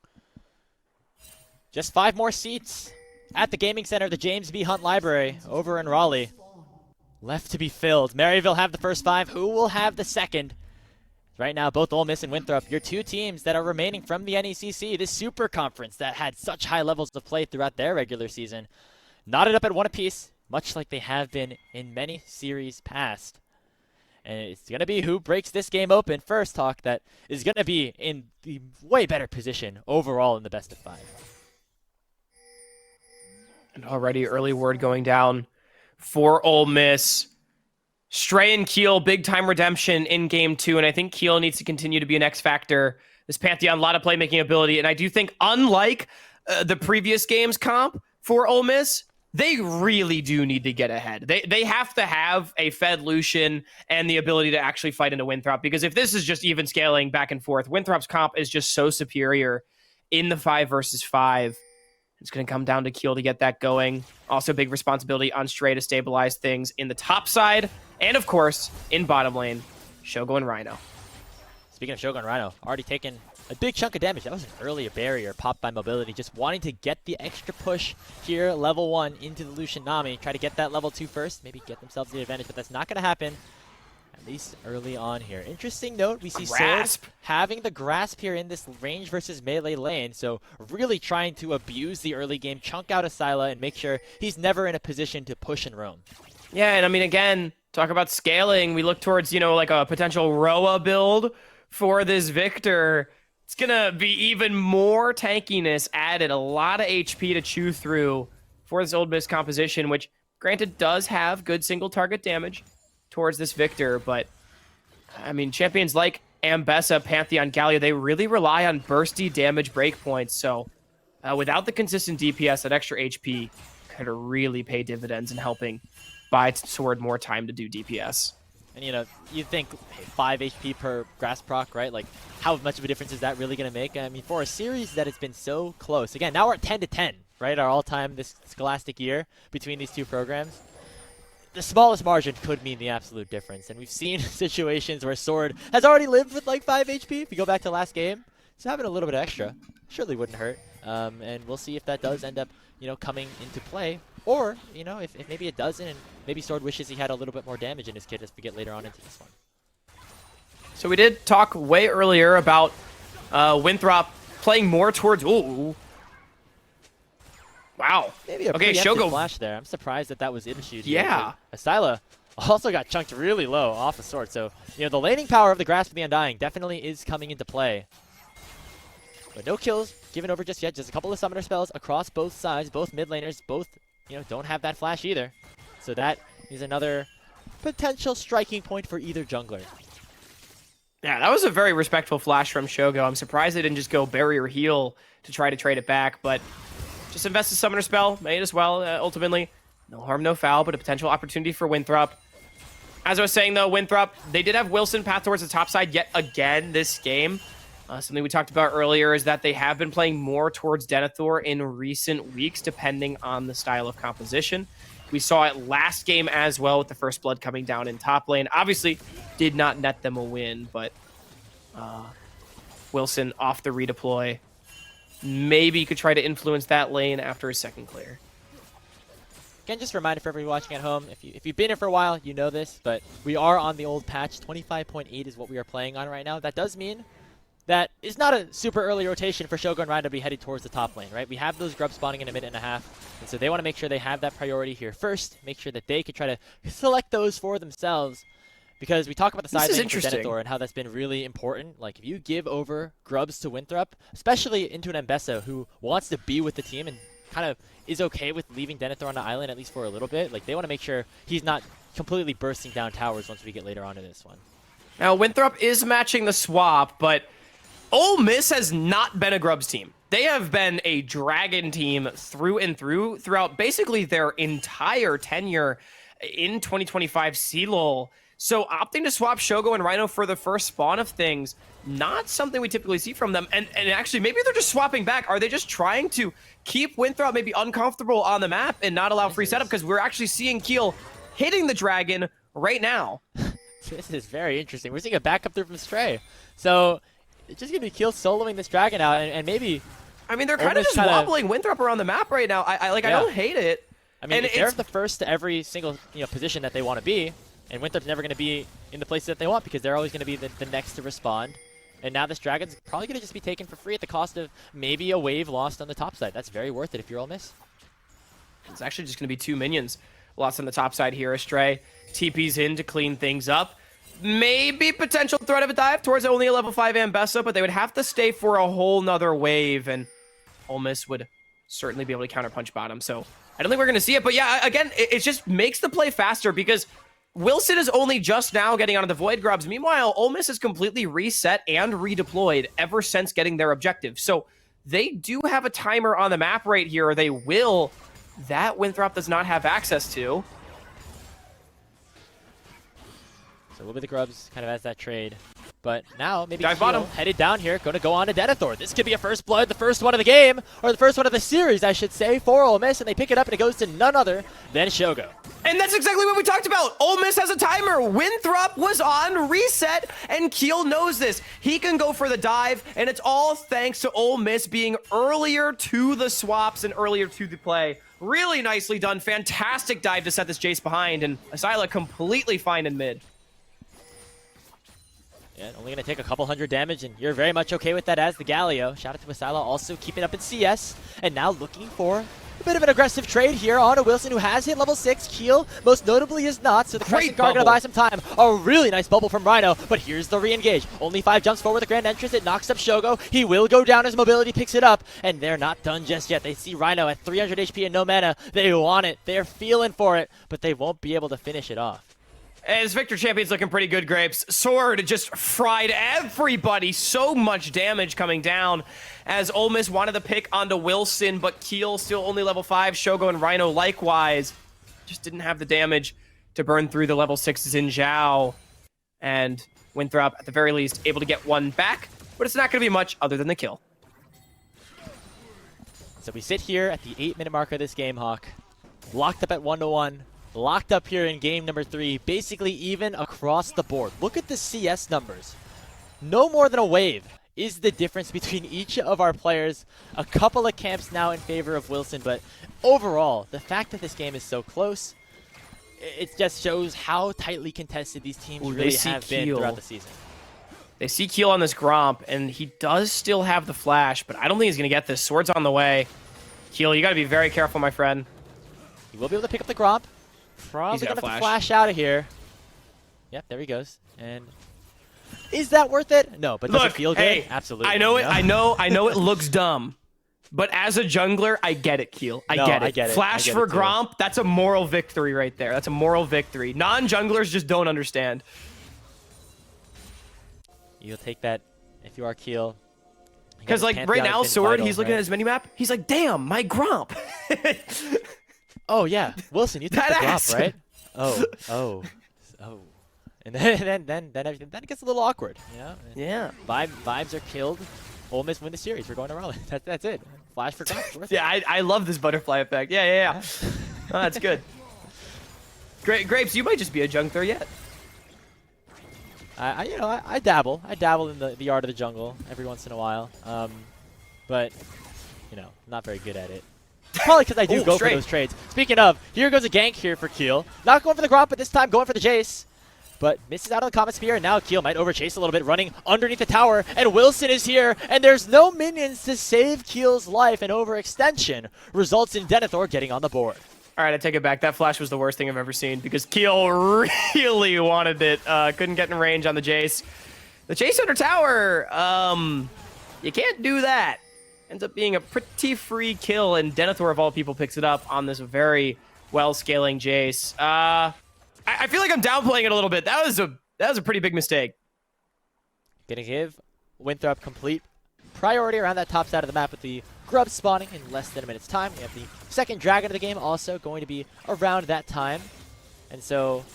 S1: Just 5 more seats at the gaming center of the James B. Hunt Library over in Raleigh. Left to be filled. Maryville have the first 5. Who will have the second? Right now, both Ole Miss and Winthrop, your 2 teams that are remaining from the NECC, this super conference that had such high levels of play throughout their regular season, knotted up at 1 apiece. much like they have been in many series past. And it's going to be who breaks this game open first, Hawk, that is going to be in the way better position overall in the best of 5.
S3: And already early word going down for Ole Miss. Stray and Keel, big time redemption in game 2, and I think Keel needs to continue to be an X factor. This Pantheon, a lot of playmaking ability, and I do think, unlike the previous games comp for Ole Miss, they really do need to get ahead. They have to have a Fed Lucian and the ability to actually fight into Winthrop, because if this is just even scaling back and forth, Winthrop's comp is just so superior in the 5 versus 5. It's going to come down to Keel to get that going. Also, big responsibility on Stray to stabilize things in the top side. And, of course, in bottom lane, Shogo and Rhino.
S1: Speaking of Shogo and Rhino, already taken a big chunk of damage. That was an earlier barrier popped by Mobility, just wanting to get the extra push here, level 1 into the Lucian Nami. Try to get that level 2 first, maybe get themselves the advantage, but that's not going to happen. At least early on here. Interesting note, we see Sword having the grasp here in this range versus melee lane, so really trying to abuse the early game, chunk out Asila, and make sure he's never in a position to push and roam.
S3: Yeah, and I mean, again, talk about scaling. We look towards, like a potential Roa build for this Victor. It's going to be even more tankiness added, a lot of HP to chew through for this Ole Miss composition, which, granted, does have good single target damage towards this Victor, but I mean, champions like Ambessa, Pantheon, Galio, they really rely on bursty damage breakpoints, so without the consistent DPS, that extra HP could really pay dividends in helping buy Sword more time to do DPS.
S1: And you think 5 HP per grasp proc, right? Like, how much of a difference is that really going to make? I mean, for a series that has been so close, again, now we're at 10-10, right? Our all-time this Scholastic year between these two programs. The smallest margin could mean the absolute difference. And we've seen situations where Sword has already lived with like 5 HP. If you go back to last game, so having a little bit extra surely wouldn't hurt. And we'll see if that does end up, coming into play. Or, if maybe it doesn't, and maybe Sword wishes he had a little bit more damage in his kit as we get later on into this one.
S3: So we did talk way earlier about Winthrop playing more towards... Ooh. Wow.
S1: Maybe a preemptive flash there. I'm surprised that was issued.
S3: Yeah.
S1: Asila also got chunked really low off the Sword. So, the laning power of the Grasp of the Undying definitely is coming into play. But no kills given over just yet. Just a couple of summoner spells across both sides. Both mid laners, both, don't have that flash either. So that is another potential striking point for either jungler.
S3: Yeah, that was a very respectful flash from Shogo. I'm surprised they didn't just go barrier heal to try to trade it back, but just invest a summoner spell, made as well, ultimately. No harm, no foul, but a potential opportunity for Winthrop. As I was saying, though, Winthrop, they did have Wilson path towards the top side yet again this game. Something we talked about earlier is that they have been playing more towards Denethor in recent weeks, depending on the style of composition. We saw it last game as well with the first blood coming down in top lane. Obviously, did not net them a win, but Wilson off the redeploy. Maybe you could try to influence that lane after a second clear.
S1: Again, just a reminder for everyone watching at home, if you've been here for a while, you know this, but we are on the old patch. 25.8 is what we are playing on right now. That does mean that it's not a super early rotation for Shogo and Rhino to be headed towards the top lane, right? We have those grubs spawning in a minute and a half, and so they want to make sure they have that priority here first, make sure that they could try to select those for themselves, because we talk about the side lane for Denethor and how that's been really important. Like, if you give over grubs to Winthrop, especially into an Ambessa who wants to be with the team and kind of is okay with leaving Denethor on the island at least for a little bit, like, they want to make sure he's not completely bursting down towers once we get later on in this one.
S3: Now, Winthrop is matching the swap, but Ole Miss has not been a grubs team. They have been a dragon team through and through throughout basically their entire tenure in 2025 CLOL. So opting to swap Shogo and Rhino for the first spawn of things, not something we typically see from them. And actually, maybe they're just swapping back. Are they just trying to keep Winthrop maybe uncomfortable on the map and not allow free setup? Because we're actually seeing Keel hitting the dragon right now.
S1: This is very interesting. We're seeing a backup through from Stray. So it's just going to be Keel soloing this dragon out, and maybe...
S3: I mean, they're kind of just wobbling Winthrop around the map right now. I don't hate it.
S1: I mean, if they're the first to every single position that they want to be, and Winthrop's never going to be in the places that they want because they're always going to be the next to respond. And now this dragon's probably going to just be taken for free at the cost of maybe a wave lost on the top side. That's very worth it if you're Ole Miss.
S3: It's actually just going to be 2 minions Lost on the top side here. Astray TP's in to clean things up. Maybe potential threat of a dive towards only a level 5 Ambessa, but they would have to stay for a whole nother wave, and Ole Miss would certainly be able to counterpunch bottom. So I don't think we're going to see it. But yeah, again, it just makes the play faster because Wilson is only just now getting onto the Void Grubs. Meanwhile, Ole Miss is completely reset and redeployed ever since getting their objective. So they do have a timer on the map right here, or they will, that Winthrop does not have access to.
S1: So we'll be the Grubs kind of as that trade. But now maybe
S3: Dive
S1: Keel
S3: bottom.
S1: headed down here, going to go on to Denethor. This could be a first blood, the first one of the game, or the first one of the series, I should say, for Ole Miss, and they pick it up and it goes to none other than Shogo.
S3: And that's exactly what we talked about. Ole Miss has a timer. Winthrop was on reset, and Keel knows this. He can go for the dive, and it's all thanks to Ole Miss being earlier to the swaps and earlier to the play. Really nicely done. Fantastic dive to set this Jace behind, and Asila completely fine in mid.
S1: Yeah, only going to take a couple hundred damage, and you're very much okay with that as the Galio. Shout out to Asila, also keeping up in CS, and now looking for a bit of an aggressive trade here on a Wilson who has hit level 6. Keel, most notably, is not, so the Crescent Guard going to buy some time. A really nice bubble from Rhino, but here's the re-engage. Only 5 jumps forward the Grand Entrance. It knocks up Shogo. He will go down as mobility picks it up, and they're not done just yet. They see Rhino at 300 HP and no mana. They want it. They're feeling for it, but they won't be able to finish it off.
S3: As Victor Champion's looking pretty good, Grapes. Sword just fried everybody. So much damage coming down as Ole Miss wanted to pick onto Wilson, but Keel still only level 5. Shogo and Rhino likewise. Just didn't have the damage to burn through the level 6s in Zhao. And Winthrop, at the very least, able to get one back, but it's not going to be much other than the kill.
S1: So we sit here at the 8-minute mark of this game, Hawk. Locked up at 1-1. Locked up here in game number 3, basically even across the board. Look at the CS numbers. No more than a wave is the difference between each of our players. A couple of camps now in favor of Wilson, but overall, the fact that this game is so close, it just shows how tightly contested these teams really have been throughout the season.
S3: They see Keel on this Gromp, and he does still have the flash, but I don't think he's going to get this. Sword's on the way. Keel, you got to be very careful, my friend.
S1: He will be able to pick up the Gromp. Probably gonna flash out of here. Yep, there he goes. And is that worth it? No, but does it feel good?
S3: Hey,
S1: absolutely.
S3: I know it. I know it looks dumb, but as a jungler, I get it, Keel. I get it. Flash for Gromp. That's a moral victory right there. That's a moral victory. Non-junglers just don't understand.
S1: You'll take that if you are Keel.
S3: Because like right now, Sword, he's looking at his minimap. He's like, damn, my Gromp.
S1: Oh yeah, Wilson, you took the Gromp, right? Oh. And then it gets a little awkward, you know?
S3: Yeah.
S1: Vibes are killed. Ole Miss win the series. We're going to Raleigh. That's it. Flash for Gromp.
S3: Yeah, I love this butterfly effect. Yeah. Oh, that's good. Grapes, you might just be a jungler yet.
S1: I dabble. I dabble in the art of the jungle every once in a while. But not very good at it. Probably because I do go for those trades. Speaking of, here goes a gank here for Keel. Not going for the Gromp, but this time going for the Jace. But misses out on the Comet Spear, and now Keel might overchase a little bit, running underneath the tower. And Wilson is here, and there's no minions to save Keel's life, and overextension results in Denethor getting on the board.
S3: All right, I take it back. That flash was the worst thing I've ever seen because Keel really wanted it. Couldn't get in range on the Jace. The Jace under tower, you can't do that. Ends up being a pretty free kill, and Denethor, of all people, picks it up on this very well-scaling Jace. I feel like I'm downplaying it a little bit. That was a pretty big mistake.
S1: Gonna give Winthrop complete priority around that top side of the map with the Grub spawning in less than a minute's time. We have the second Dragon of the game also going to be around that time. And so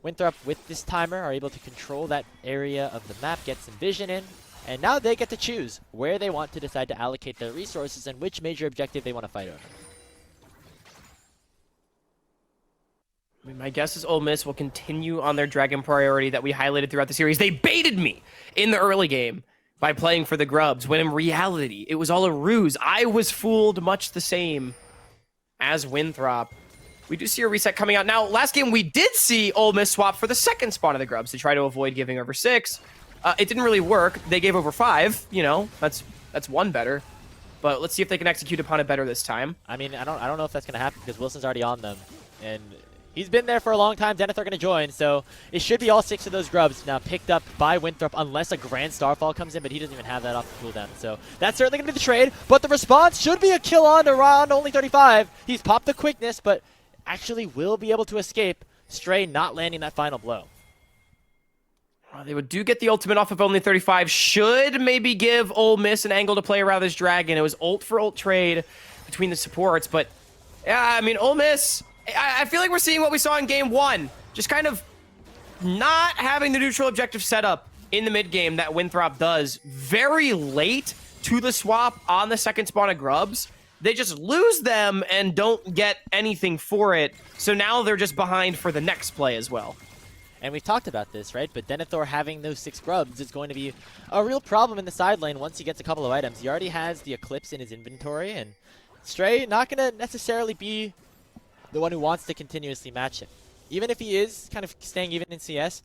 S1: Winthrop, with this timer, are able to control that area of the map, get some vision in, and now they get to choose where they want to decide to allocate their resources and which major objective they want to fight over.
S3: I mean, my guess is Ole Miss will continue on their Dragon priority that we highlighted throughout the series. They baited me in the early game by playing for the Grubs, when in reality, it was all a ruse. I was fooled much the same as Winthrop. We do see a reset coming out. Now, last game, we did see Ole Miss swap for the second spawn of the Grubs to try to avoid giving over 6. It didn't really work. They gave over 5, that's one better. But let's see if they can execute upon it better this time.
S1: I mean, I don't know if that's going to happen because Wilson's already on them. And He's been there for a long time. Denethor going to join, so it should be all 6 of those grubs now picked up by Winthrop unless a Grand Starfall comes in, but he doesn't even have that off the cooldown. So that's certainly going to be the trade, but the response should be a kill on to round only 35. He's popped the quickness, but actually will be able to escape. Stray not landing that final blow.
S3: They do get the ultimate off of only 35. Should maybe give Ole Miss an angle to play around this dragon. It was ult for ult trade between the supports, but yeah, I mean, Ole Miss, I feel like we're seeing what we saw in game 1. Just kind of not having the neutral objective set up in the mid game that Winthrop does very late to the swap on the second spawn of grubs. They just lose them and don't get anything for it. So now they're just behind for the next play as well.
S1: And we've talked about this, right? But Denethor having those 6 grubs is going to be a real problem in the side lane once he gets a couple of items. He already has the Eclipse in his inventory, and Stray not going to necessarily be the one who wants to continuously match him. Even if he is kind of staying even in CS,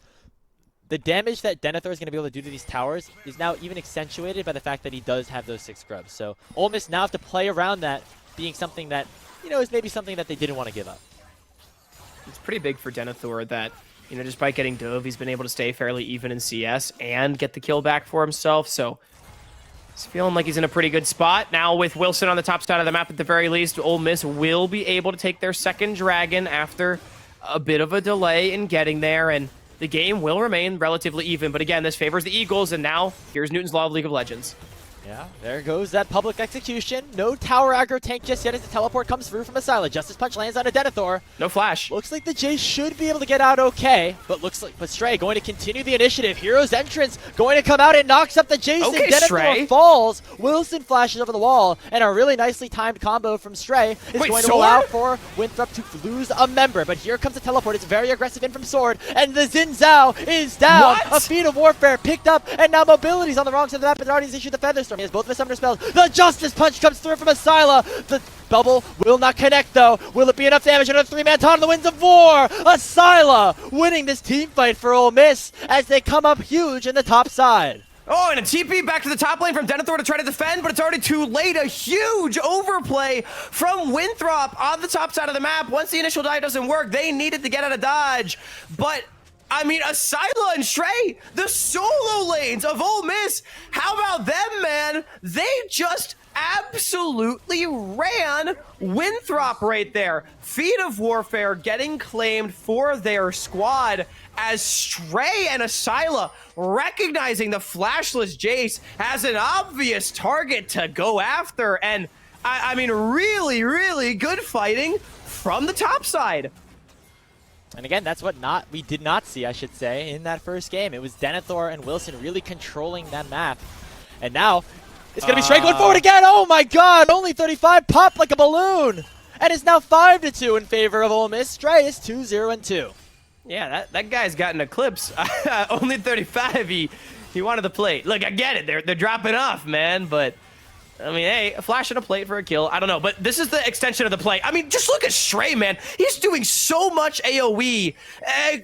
S1: the damage that Denethor is going to be able to do to these towers is now even accentuated by the fact that he does have those 6 grubs. So Ole Miss now have to play around that being something that, you know, is maybe something that they didn't want to give up.
S3: It's pretty big for Denethor that, you know, despite getting dove, he's been able to stay fairly even in CS and get the kill back for himself. So he's feeling like he's in a pretty good spot. Now with Wilson on the top side of the map at the very least, Ole Miss will be able to take their second dragon after a bit of a delay in getting there, and the game will remain relatively even. But again, this favors the Eagles, and now here's Newton's Law of League of Legends.
S1: Yeah, there goes that public execution. No tower aggro tank just yet as the teleport comes through from Asylum. Justice Punch lands on a Denethor.
S3: No flash.
S1: Looks like the Jace should be able to get out okay, but Stray going to continue the initiative. Hero's entrance going to come out and knocks up the Jace.
S3: Okay,
S1: and Denethor
S3: Stray
S1: falls. Wilson flashes over the wall, and a really nicely timed combo from Stray is going to allow for Winthrop to lose a member. But here comes the teleport. It's very aggressive in from Sword, and the Xin Zhao is down.
S3: What?
S1: A feat of warfare picked up, and now Mobility's on the wrong side of the map, and already issued the Featherstorm. He has both of his summoner spells. The Justice Punch comes through from Asylum. The bubble will not connect though. Will it be enough damage? Another 3-man taunt on the Winds of War. Asylum winning this team fight for Ole Miss as they come up huge in the top side.
S3: Oh, and a TP back to the top lane from Denethor to try to defend, but it's already too late. A huge overplay from Winthrop on the top side of the map. Once the initial dive doesn't work, they needed to get out of dodge. But I mean, Asylum and Stray, the solo lanes of Ole Miss, how about them, man? They just absolutely ran Winthrop right there. Feat of Warfare getting claimed for their squad as Stray and Asylum recognizing the flashless Jace as an obvious target to go after. And, I mean, really, really good fighting from the top side.
S1: And again, that's what we did not see, I should say, in that first game. It was Denethor and Wilson really controlling that map. And now, it's going to be Stray going forward again. Oh my god, only 35 popped like a balloon. And it's now 5-2 in favor of Ole Miss. Stray is 2-0-2.
S3: Yeah, that guy's got an Eclipse. Only 35, he wanted the plate. Look, I get it, they're dropping off, man, but I mean, hey, a flash and a plate for a kill. I don't know, but this is the extension of the play. I mean, just look at Stray, man. He's doing so much AoE,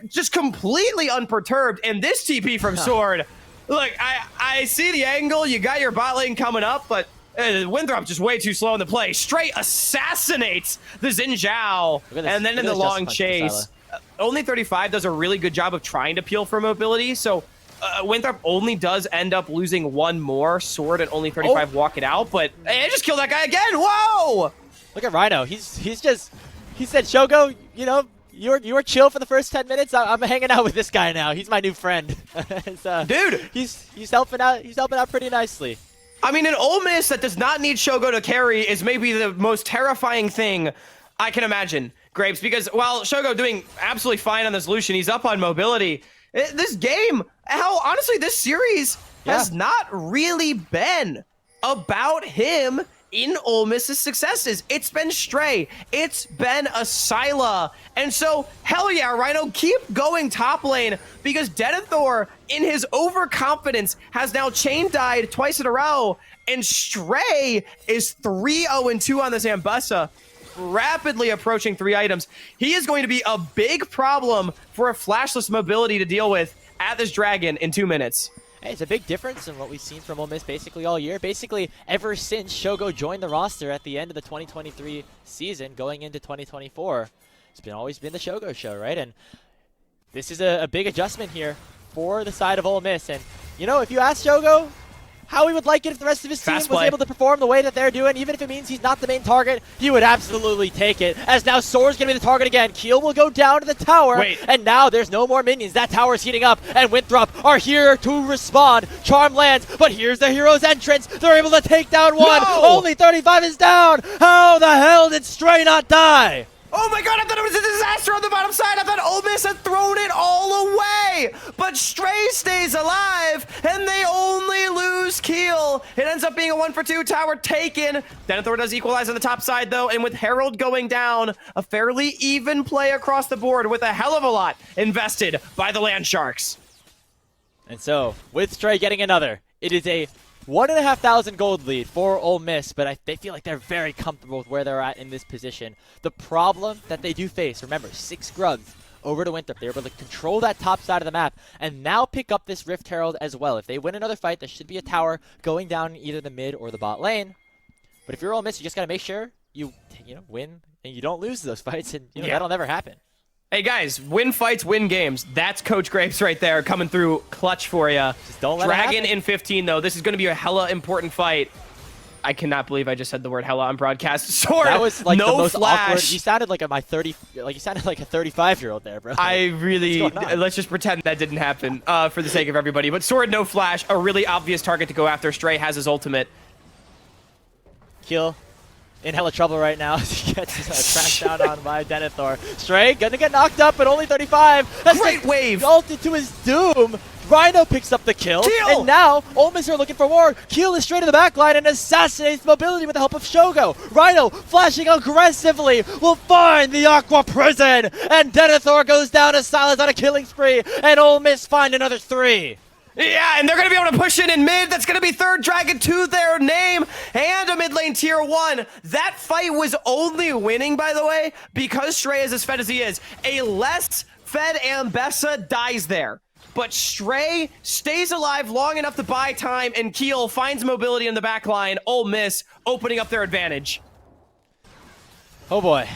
S3: just completely unperturbed. And this TP from Sword, look, I see the angle. You got your bot lane coming up, but Winthrop just way too slow in the play. Stray assassinates the Xin Zhao, and then in the long chase, only 35 does a really good job of trying to peel for mobility, so Winthrop only does end up losing one more. Sword and only 35 walk it out, but I just killed that guy again. Whoa! Look
S1: at Rhino. He said, Shogo, you know, you were chill for the first 10 minutes. I'm hanging out with this guy now. He's my new friend.
S3: Dude,
S1: he's helping out. He's helping out pretty nicely.
S3: I mean, an Ole Miss that does not need Shogo to carry is maybe the most terrifying thing I can imagine, Grapes, because while Shogo doing absolutely fine on this Lucian, he's up on mobility. This game, honestly, this series has not really been about him in Ole Miss's successes. It's been Stray. It's been Asylum. And so, hell yeah, Rhino, keep going top lane, because Denethor, in his overconfidence, has now chain died twice in a row, and Stray is 3-0-2 on this Ambessa, rapidly approaching 3 items. He is going to be a big problem for a flashless mobility to deal with at this dragon in 2 minutes.
S1: Hey, it's a big difference in what we've seen from Ole Miss basically all year. Basically, ever since Shogo joined the roster at the end of the 2023 season, going into 2024, it's always been the Shogo show, right? And this is a big adjustment here for the side of Ole Miss. And, you know, if you ask Shogo how he would like it if the rest of his team was able to perform the way that they're doing, even if it means he's not the main target, he would absolutely take it. As now Sora's going to be the target again. Keel will go down to the tower, and now there's no more minions. That tower's heating up, and Winthrop are here to respond. Charm lands, but here's the hero's entrance. They're able to take down one.
S3: No!
S1: Only 35 is down. How the hell did Stray not die?
S3: Oh my god, I thought it was a disaster on the bottom side. I thought Ole Miss had thrown it all away. But Stray stays alive, and they only lose Keel. It ends up being a 1-for-2 tower taken. Denethor does equalize on the top side, though, and with Herald going down, a fairly even play across the board with a hell of a lot invested by the Land Sharks.
S1: And so, with Stray getting another, it is a 1,500 gold lead for Ole Miss, but they feel like they're very comfortable with where they're at in this position. The problem that they do face, remember, 6 grubs over to Winthrop. They're able to control that top side of the map and now pick up this Rift Herald as well. If they win another fight, there should be a tower going down in either the mid or the bot lane. But if you're Ole Miss, you just got to make sure you win and you don't lose those fights, and that'll never happen.
S3: Hey guys, win fights, win games. That's Coach Grapes right there coming through clutch for you.
S1: Just don't let
S3: Dragon
S1: it happen.
S3: in 15 though. This is going to be a hella important fight. I cannot believe I just said the word hella on broadcast. Sword.
S1: That was like
S3: no
S1: the most
S3: flash.
S1: awkward. You sounded like you sounded like a 35-year-old there, bro.
S3: I really let's just pretend that didn't happen for the sake of everybody. But Sword, no flash, a really obvious target to go after. Stray has his ultimate.
S1: Keel in hella trouble right now as he gets tracked down on by Denethor. Stray gonna get knocked up, but only 35. That's
S3: Great wave.
S1: Ulted to his doom. Rhino picks up the kill,
S3: Keel!
S1: and now Ole Miss are looking for more. Keel is straight to the back line and assassinates mobility with the help of Shogo. Rhino, flashing aggressively, will find the Aqua Prison, and Denethor goes down as Silas on a killing spree, and Ole Miss find another 3.
S3: Yeah, and they're going to be able to push in mid. That's going to be third dragon to their name and a mid lane tier 1. That fight was only winning, by the way, because Stray is as fed as he is. A less fed Ambessa dies there. But Stray stays alive long enough to buy time, and Keel finds mobility in the back line. Ole Miss opening up their advantage.
S1: Oh boy,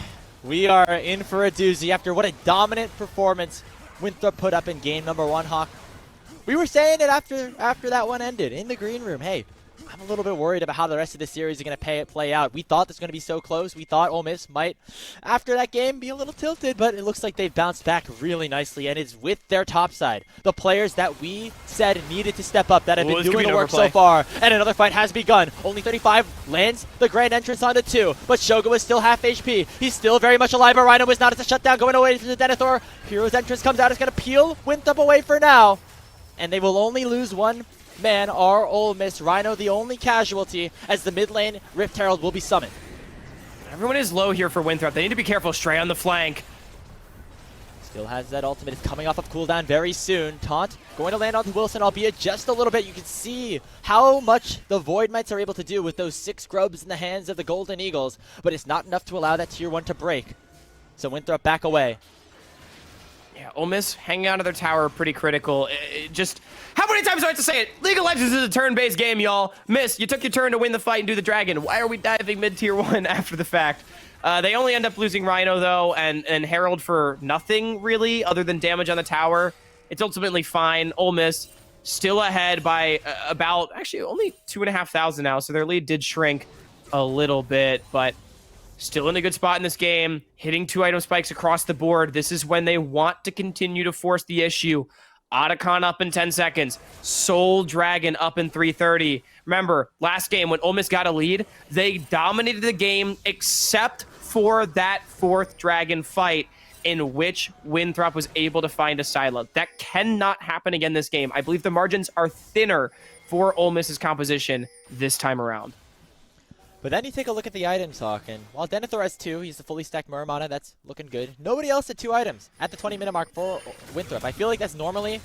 S1: we are in for a doozy after what a dominant performance Winthrop put up in game number 1, Hawk. We were saying it after that one ended in the green room. Hey, I'm a little bit worried about how the rest of the series is going to play out. We thought this was going to be so close. We thought Ole Miss might, after that game, be a little tilted, but it looks like they've bounced back really nicely, and it's with their top side. The players that we said needed to step up that have been doing the work so far, and another fight has begun. Only 35 lands the grand entrance on the 2, but Shogo is still half HP. He's still very much alive, but Rhino is not. It's a shutdown going away from the Denethor. Hero's entrance comes out. It's going to peel Winthrop away for now. And they will only lose one man, our Ole Miss. Rhino the only casualty, as the mid lane Rift Herald will be summoned.
S3: Everyone is low here for Winthrop. They need to be careful. Stray on the flank.
S1: Still has that ultimate. It's coming off of cooldown very soon. Taunt going to land onto Wilson, albeit just a little bit. You can see how much the Void Mites are able to do with those 6 grubs in the hands of the Golden Eagles, but it's not enough to allow that tier 1 to break. So Winthrop back away.
S3: Yeah, Ole Miss hanging onto their tower, pretty critical. Just, how many times do I have to say it? League of Legends is a turn-based game, y'all. Miss, you took your turn to win the fight and do the dragon. Why are we diving mid-tier 1 after the fact? They only end up losing Rhino, though, and Herald for nothing, really, other than damage on the tower. It's ultimately fine. Ole Miss still ahead by about, actually, only 2,500 now, so their lead did shrink a little bit, but still in a good spot in this game, hitting 2 item spikes across the board. This is when they want to continue to force the issue. Otacon up in 10 seconds. Soul Dragon up in 3:30. Remember, last game when Ole Miss got a lead, they dominated the game except for that 4th dragon fight in which Winthrop was able to find a silo. That cannot happen again this game. I believe the margins are thinner for Ole Miss's composition this time around.
S1: But then you take a look at the items, Hawk, and while Denethor has 2, he's a fully stacked Muramana, that's looking good. Nobody else had 2 items at the 20-minute mark for Winthrop. I feel like that's normally,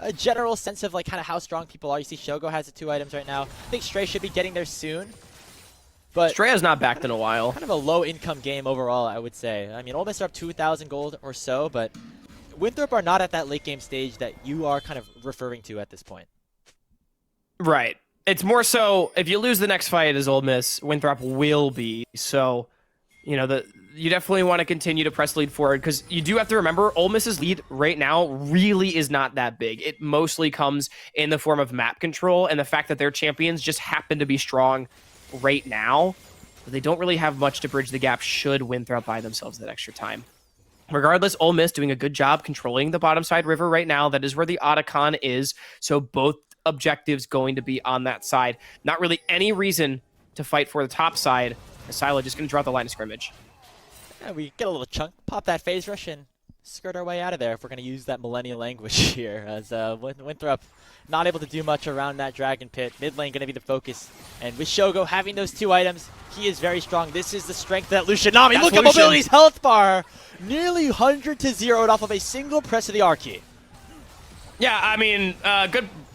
S1: a general sense of like kind of how strong people are. You see Shogo has the 2 items right now. I think Stray should be getting there soon. But
S3: Stray has not backed in a while.
S1: Kind of a low-income game overall, I would say. I mean, Ole Miss are up 2,000 gold or so, but Winthrop are not at that late-game stage that you are kind of referring to at this point.
S3: Right. It's more so, if you lose the next fight as Ole Miss, Winthrop will be. So you know, you definitely want to continue to press lead forward, because you do have to remember Ole Miss's lead right now really is not that big. It mostly comes in the form of map control and the fact that their champions just happen to be strong right now. But they don't really have much to bridge the gap should Winthrop buy themselves that extra time. Regardless, Ole Miss doing a good job controlling the bottom side river right now. That is where the Otacon is. So both objectives going to be on that side. Not really any reason to fight for the top side. Silo just going to draw the line of scrimmage.
S1: Yeah, we get a little chunk, pop that phase rush, and skirt our way out of there if we're going to use that millennial language here. As Winthrop not able to do much around that dragon pit. Mid lane going to be the focus. And with Shogo having those 2 items, he is very strong. This is the strength of that Lucian Nami. Look at Mobility's health bar! Nearly 100 to 0 off of a single press of the R key.
S3: Yeah, I mean,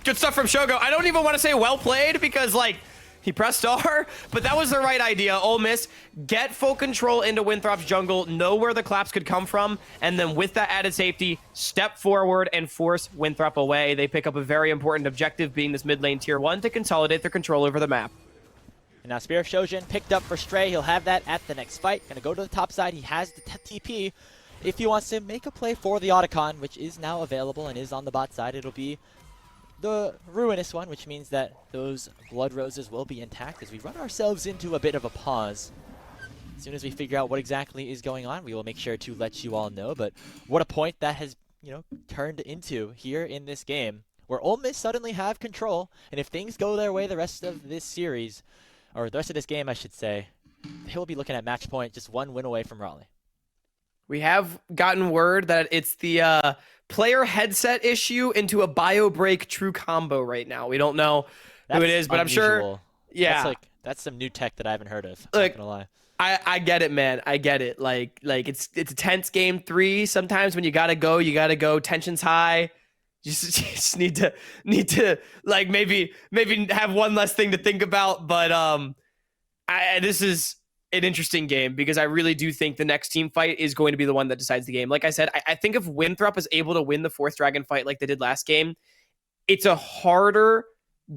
S3: good stuff from Shogo. I don't even want to say well played, because, like, he pressed R, but that was the right idea. Ole Miss, get full control into Winthrop's jungle, know where the claps could come from, and then with that added safety, step forward and force Winthrop away. They pick up a very important objective, being this mid lane tier 1, to consolidate their control over the map.
S1: And now Spear of Shojin picked up for Stray. He'll have that at the next fight. Gonna go to the top side. He has the TP. If he wants to make a play for the Otacon, which is now available and is on the bot side, it'll be the Ruinous one, which means that those Blood Roses will be intact as we run ourselves into a bit of a pause. As soon as we figure out what exactly is going on, we will make sure to let you all know. But what a point that has, you know, turned into here in this game, where Ole Miss suddenly have control, and if things go their way the rest of this series, or the rest of this game, I should say, he'll be looking at match point, just 1 win away from Raleigh.
S3: We have gotten word that it's the player headset issue into a bio break true combo right now. We don't know who it is, but
S1: unusual.
S3: I'm sure. Yeah,
S1: that's some new tech that I haven't heard of.
S3: Like,
S1: I'm not gonna lie.
S3: I get it, man. I get it. Like it's a tense game 3. Sometimes when you gotta go. Tension's high. You just need to like maybe have one less thing to think about. But this is an interesting game, because I really do think the next team fight is going to be the one that decides the game. Like I said, I think if Winthrop is able to win the 4th dragon fight like they did last game, it's a harder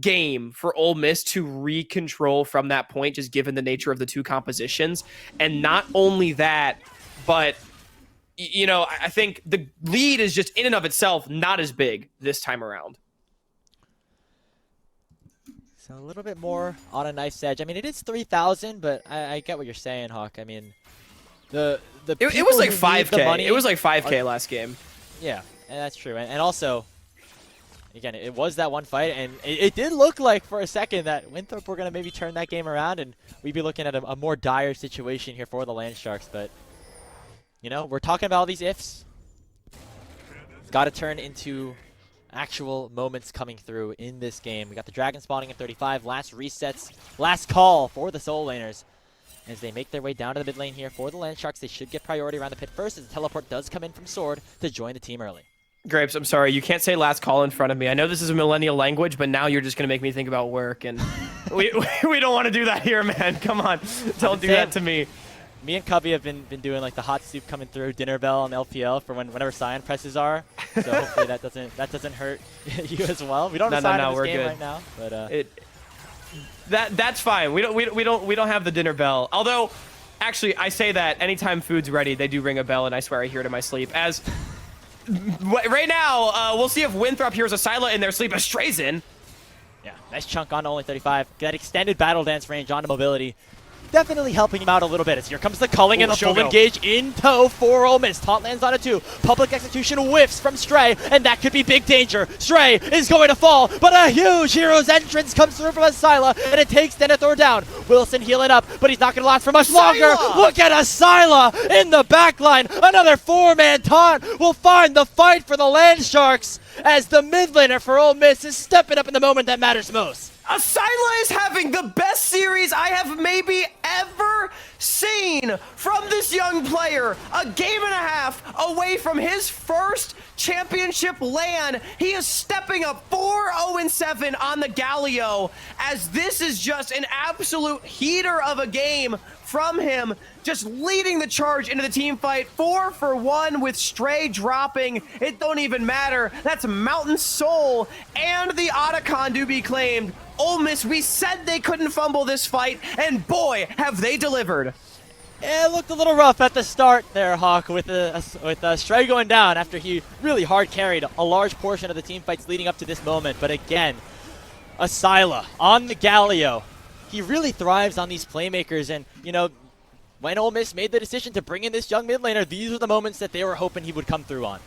S3: game for Ole Miss to re-control from that point, just given the nature of the 2 compositions. And not only that, but you know, I think the lead is just in and of itself not as big this time around.
S1: So a little bit more on a knife's edge. I mean, it is 3,000, but I get what you're saying, Hawk. I mean, it
S3: was like 5K. It was like 5K last game.
S1: Yeah, and that's true. And also, again, it was that one fight, and it did look like for a second that Winthrop were going to maybe turn that game around, and we'd be looking at a more dire situation here for the Land Sharks. But, you know, we're talking about all these ifs. It's got to turn into actual moments coming through in this game. We got the dragon spawning at 35, last resets, last call for the Soul Laners. As they make their way down to the mid lane here for the Land Sharks, they should get priority around the pit first, as the teleport does come in from Sword to join the team early.
S3: Grapes, I'm sorry, you can't say last call in front of me. I know this is a millennial language, but now you're just going to make me think about work, and we don't want to do that here, man. Come on, don't do that to me.
S1: Me and Cubby have been doing like the hot soup coming through, dinner bell on LPL for whenever Cyan presses are. So hopefully that doesn't hurt you as well. We don't have Cyan in this game right now, but
S3: that's fine. We don't have the dinner bell. Although, actually, I say that anytime food's ready, they do ring a bell, and I swear I hear it in my sleep. As right now, we'll see if Winthrop hears a Syla in their sleep as Stray's in.
S1: Yeah, nice chunk on only 35. That extended battle dance range onto mobility. Definitely helping him out a little bit. As here comes the culling and the full engage in tow for Ole Miss. Taunt lands on a 2. Public execution whiffs from Stray, and that could be big danger. Stray is going to fall, but a huge hero's entrance comes through from Asyla, and it takes Denethor down. Wilson healing up, but he's not going to last for much longer. Look at Asyla in the backline. Another 4-man taunt will find the fight for the Land Sharks, as the mid laner for Ole Miss is stepping up in the moment that matters most.
S3: Asyla is having the best series I have maybe ever seen from this young player. A game and a half away from his first championship LAN. He is stepping up 4-0-7 on the Galio, as this is just an absolute heater of a game from him, just leading the charge into the team fight. 4 for 1 with Stray dropping. It don't even matter. That's Mountain Soul and the Otacon to be claimed. Ole Miss, we said they couldn't fumble this fight, and boy, have they delivered.
S1: It looked a little rough at the start there, Hawk, with Stray going down after he really hard carried a large portion of the team fights leading up to this moment. But again, Asila on the Galio. He really thrives on these playmakers, and, you know, when Ole Miss made the decision to bring in this young mid laner, these were the moments that they were hoping he would come through on.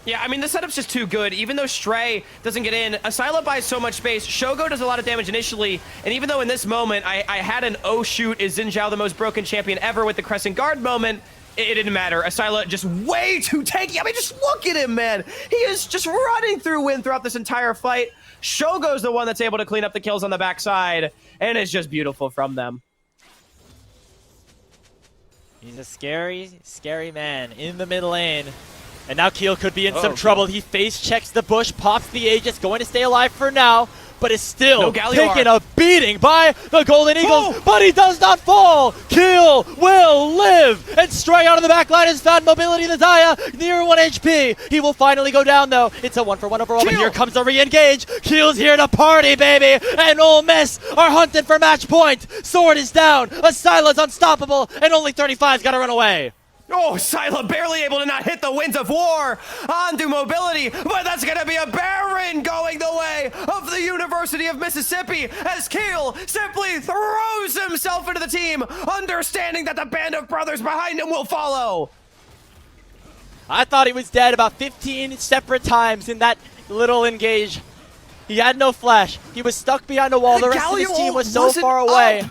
S3: Yeah, I mean, the setup's just too good. Even though Stray doesn't get in, Asila buys so much space. Shogo does a lot of damage initially, and even though in this moment I had an oh shoot, is Xin Zhao the most broken champion ever with the Crescent Guard moment, it didn't matter. Asila just way too tanky. I mean, just look at him, man. He is just running through Win throughout this entire fight. Shogo's the one that's able to clean up the kills on the backside, and it's just beautiful from them.
S1: He's a scary, scary man in the mid lane. And now Keel could be in some trouble. He face checks the bush, pops the Aegis, going to stay alive for now, but is still taking a beating by the Golden Eagles, but he does not fall. Keel will live, and Stray out of the back line has found mobility the Zaya near 1 HP. He will finally go down though. It's a 1-for-1 overall, but here comes a re-engage. Keel's here to party, baby, and Ole Miss are hunting for match point. Sword is down, Asila's unstoppable, and only 35's got to run away.
S3: Oh, Sila barely able to not hit the winds of war onto mobility, but that's going to be a Baron going the way of the University of Mississippi as Keel simply throws himself into the team, understanding that the band of brothers behind him will follow.
S1: I thought he was dead about 15 separate times in that little engage. He had no flash. He was stuck behind a wall. The rest of his team was so far away.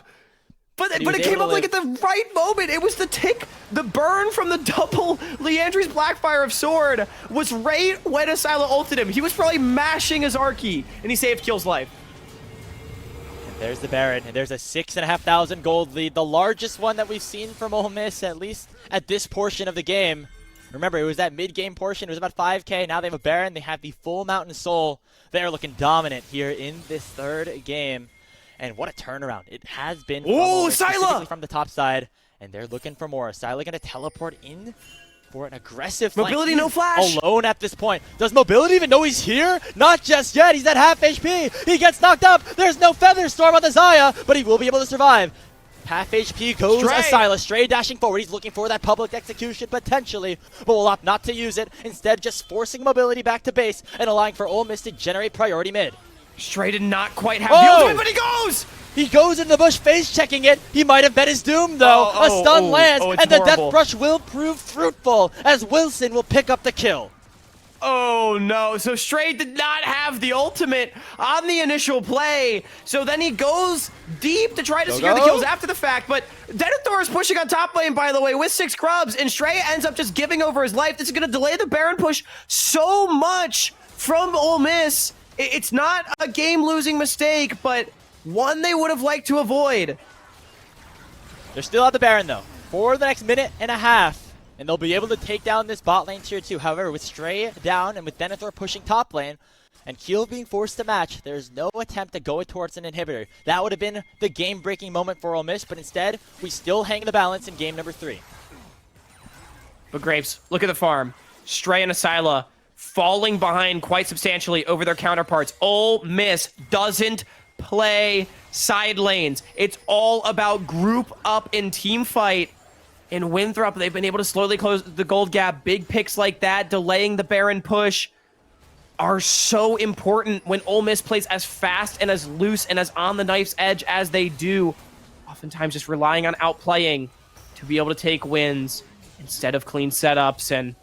S3: But it came up like at the right moment. It was the tick, the burn from the double Leandri's Blackfire of Sword was right when Asila ulted him. He was probably mashing his Archie, and he saved Keel's life.
S1: And there's the Baron, and there's a 6,500 gold lead, the largest one that we've seen from Ole Miss, at least at this portion of the game. Remember, it was that mid-game portion. It was about 5K. Now they have a Baron. They have the full Mountain Soul. They are looking dominant here in this third game. And what a turnaround it has been
S3: Sila!
S1: from the top side. And they're looking for more. Sila going to teleport in for an aggressive flank.
S3: Mobility, no flash.
S1: Alone at this point. Does Mobility even know he's here? Not just yet. He's at half HP. He gets knocked up. There's no Feather Storm on the Zaya, but he will be able to survive. Half HP goes Asila. Stray dashing forward. He's looking for that public execution potentially, but will opt not to use it. Instead, just forcing Mobility back to base and allowing for Ole Miss to generate priority mid.
S3: Stray did not quite have the ultimate, but he goes!
S1: He goes into the bush, face checking it. He might have bet his doom though. A stun lands, and the Death Brush will prove fruitful as Wilson will pick up the kill.
S3: Oh no, so Stray did not have the ultimate on the initial play. So then he goes deep to try to secure the kills after the fact, but Denethor is pushing on top lane, by the way, with 6 Krubs, and Stray ends up just giving over his life. This is going to delay the Baron push so much from Ole Miss. It's not a game-losing mistake, but one they would have liked to avoid.
S1: They're still at the Baron, though, for the next minute and a half, and they'll be able to take down this bot lane tier 2. However, with Stray down and with Denethor pushing top lane, and Keel being forced to match, there's no attempt to go towards an inhibitor. That would have been the game-breaking moment for Ole Miss, but instead, we still hang the balance in game number 3.
S3: But Graves, look at the farm. Stray and Asila falling behind quite substantially over their counterparts. Ole Miss doesn't play side lanes. It's all about group up and team fight. In Winthrop, they've been able to slowly close the gold gap. Big picks like that, delaying the Baron push, are so important when Ole Miss plays as fast and as loose and as on the knife's edge as they do. Oftentimes just relying on outplaying to be able to take wins instead of clean setups, and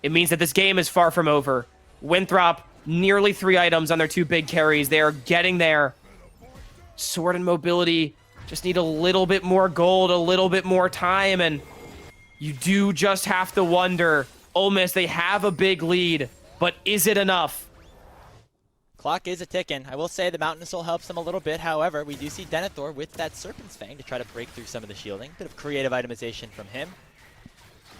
S3: it means that this game is far from over. Winthrop, nearly 3 items on their 2 big carries. They are getting there. Sword and Mobility just need a little bit more gold, a little bit more time, and you do just have to wonder, Ole Miss, they have a big lead, but is it enough?
S1: Clock is a-ticking. I will say the Mountain Soul helps them a little bit. However, we do see Denethor with that Serpent's Fang to try to break through some of the shielding. Bit of creative itemization from him.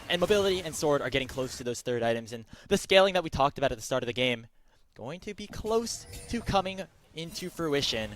S1: And Mobility and Sword are getting close to those third items, and the scaling that we talked about at the start of the game going to be close to coming into fruition.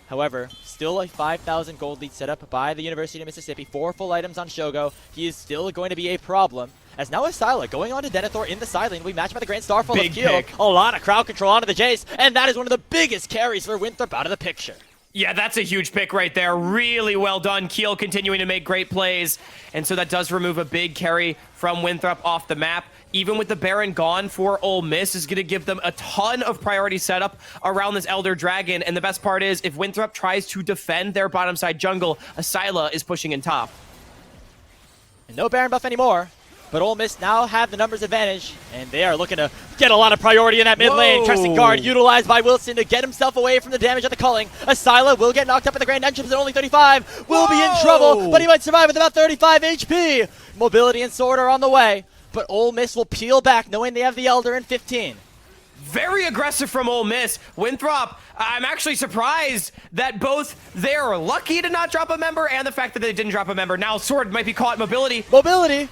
S1: However, still a 5,000 gold lead set up by the University of Mississippi. 4 full items on Shogo. He is still going to be a problem. As now Asila going on to Denethor in the side lane. We match by the Grand Starfall of Keel. A lot of crowd control onto the Jace, and that is one of the biggest carries for Winthrop out of the picture.
S3: Yeah, that's a huge pick right there. Really well done. Keel continuing to make great plays. And so that does remove a big carry from Winthrop off the map. Even with the Baron gone for Ole Miss is going to give them a ton of priority setup around this Elder Dragon. And the best part is if Winthrop tries to defend their bottom side jungle, Asila is pushing in top.
S1: And no Baron buff anymore. But Ole Miss now have the numbers advantage, and they are looking to get a lot of priority in that mid lane. Crescent Guard utilized by Wilson to get himself away from the damage of the culling. Asila will get knocked up at the Grand Entrance at only 35. Will be in trouble, but he might survive with about 35 HP. Mobility and Sword are on the way, but Ole Miss will peel back knowing they have the Elder in 15.
S3: Very aggressive from Ole Miss. Winthrop, I'm actually surprised that both they're lucky to not drop a member and the fact that they didn't drop a member. Now Sword might be caught mobility.
S1: Mobility.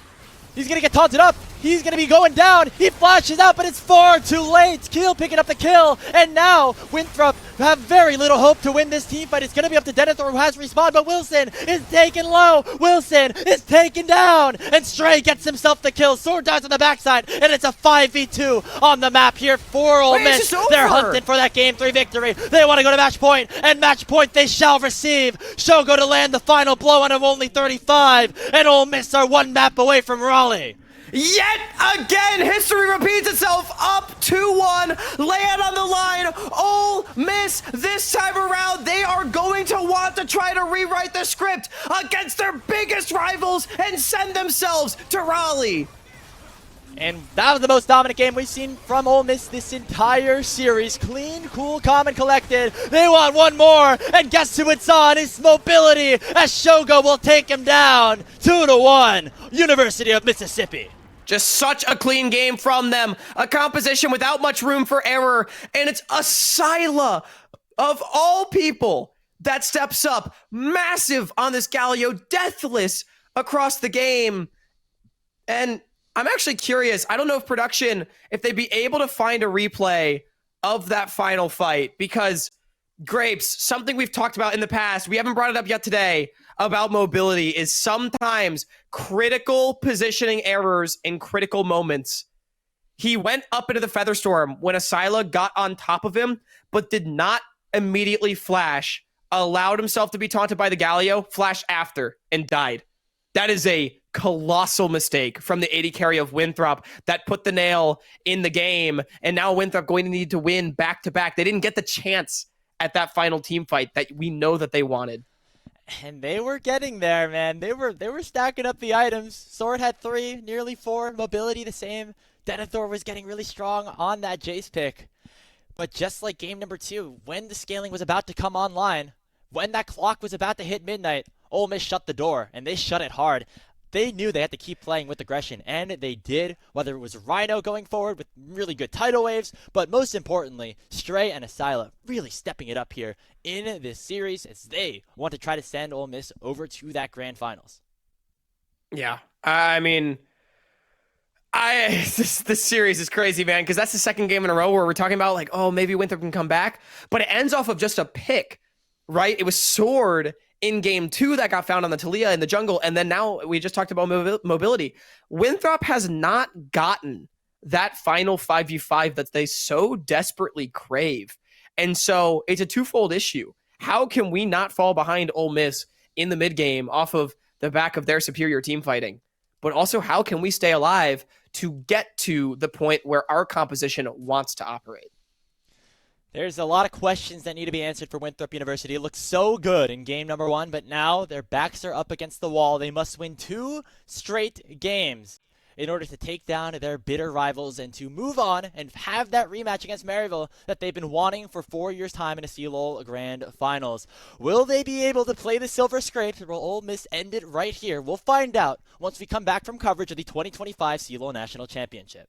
S1: He's going to get taunted up. He's going to be going down. He flashes out, but it's far too late. Keel picking up the kill. And now Winthrop have very little hope to win this team fight. It's going to be up to Denethor, who has respawned, but Wilson is taken low. Wilson is taken down. And Stray gets himself the kill. Sword dies on the backside, and it's a 5v2 on the map here for Ole Miss. They're hunting for that Game 3 victory. They want to go to match point, and match point they shall receive. Shogo to land the final blow out of only 35, and Ole Miss are one map away from Raleigh.
S3: Yet again, history repeats itself. Up 2-1, land on the line. Ole Miss, this time around, they are going to want to try to rewrite the script against their biggest rivals and send themselves to Raleigh.
S1: And that was the most dominant game we've seen from Ole Miss this entire series. Clean, cool, calm, and collected. They want one more, and guess who it's on? It's Mobility, as Shogo will take him down. 2-1, University of Mississippi.
S3: Just such a clean game from them. A composition without much room for error. And it's Asila, of all people, that steps up. Massive on this Galio, deathless across the game. And I'm actually curious. I don't know if production, if they'd be able to find a replay of that final fight. Because, Grapes, something we've talked about in the past, we haven't brought it up yet today, about Mobility is sometimes critical positioning errors in critical moments. He went up into the Featherstorm when Asila got on top of him, but did not immediately flash, allowed himself to be taunted by the Galio, flashed after, and died. That is a colossal mistake from the AD carry of Winthrop that put the nail in the game, and now Winthrop going to need to win back-to-back. They didn't get the chance at that final team fight that we know that they wanted.
S1: And they were getting there, man. They were stacking up the items. Sword had 3, nearly 4. Mobility the same. Denethor was getting really strong on that Jace pick. But just like game number 2, when the scaling was about to come online, when that clock was about to hit midnight, Ole Miss shut the door, and they shut it hard. They knew they had to keep playing with aggression, and they did, whether it was Rhino going forward with really good tidal waves, but most importantly, Stray and Asila really stepping it up here in this series as they want to try to send Ole Miss over to that grand finals.
S3: Yeah, I mean, this series is crazy, man, because that's the second game in a row where we're talking about, like, oh, maybe Winthrop can come back, but it ends off of just a pick, right? It was Sword in game 2 that got found on the Talia in the jungle, and then now we just talked about Mobility. Winthrop has not gotten that final 5v5 that they so desperately crave. And so it's a twofold issue. How can we not fall behind Ole Miss in the mid game off of the back of their superior team fighting? But also, how can we stay alive to get to the point where our composition wants to operate?
S1: There's a lot of questions that need to be answered for Winthrop University. It looked so good in game number 1, but now their backs are up against the wall. They must win 2 straight games in order to take down their bitter rivals and to move on and have that rematch against Maryville that they've been wanting for 4 years' time in a CLOL Grand Finals. Will they be able to play the Silver Scrapes, or will Ole Miss end it right here? We'll find out once we come back from coverage of the 2025 CLOL National Championship.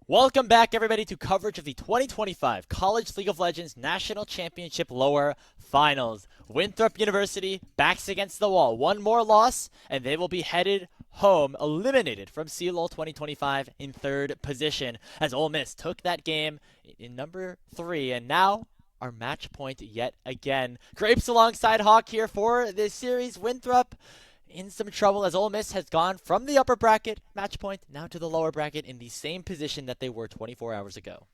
S1: Welcome back, everybody, to coverage of the 2025 College League of Legends National Championship Lower Finals. Winthrop University backs against the wall. One more loss, and they will be headed home, eliminated from CLOL 2025 in third position, as Ole Miss took that game in number 3, and now our match point yet again. Grapes alongside Hawk here for this series. Winthrop in some trouble as Ole Miss has gone from the upper bracket match point now to the lower bracket in the same position that they were 24 hours ago.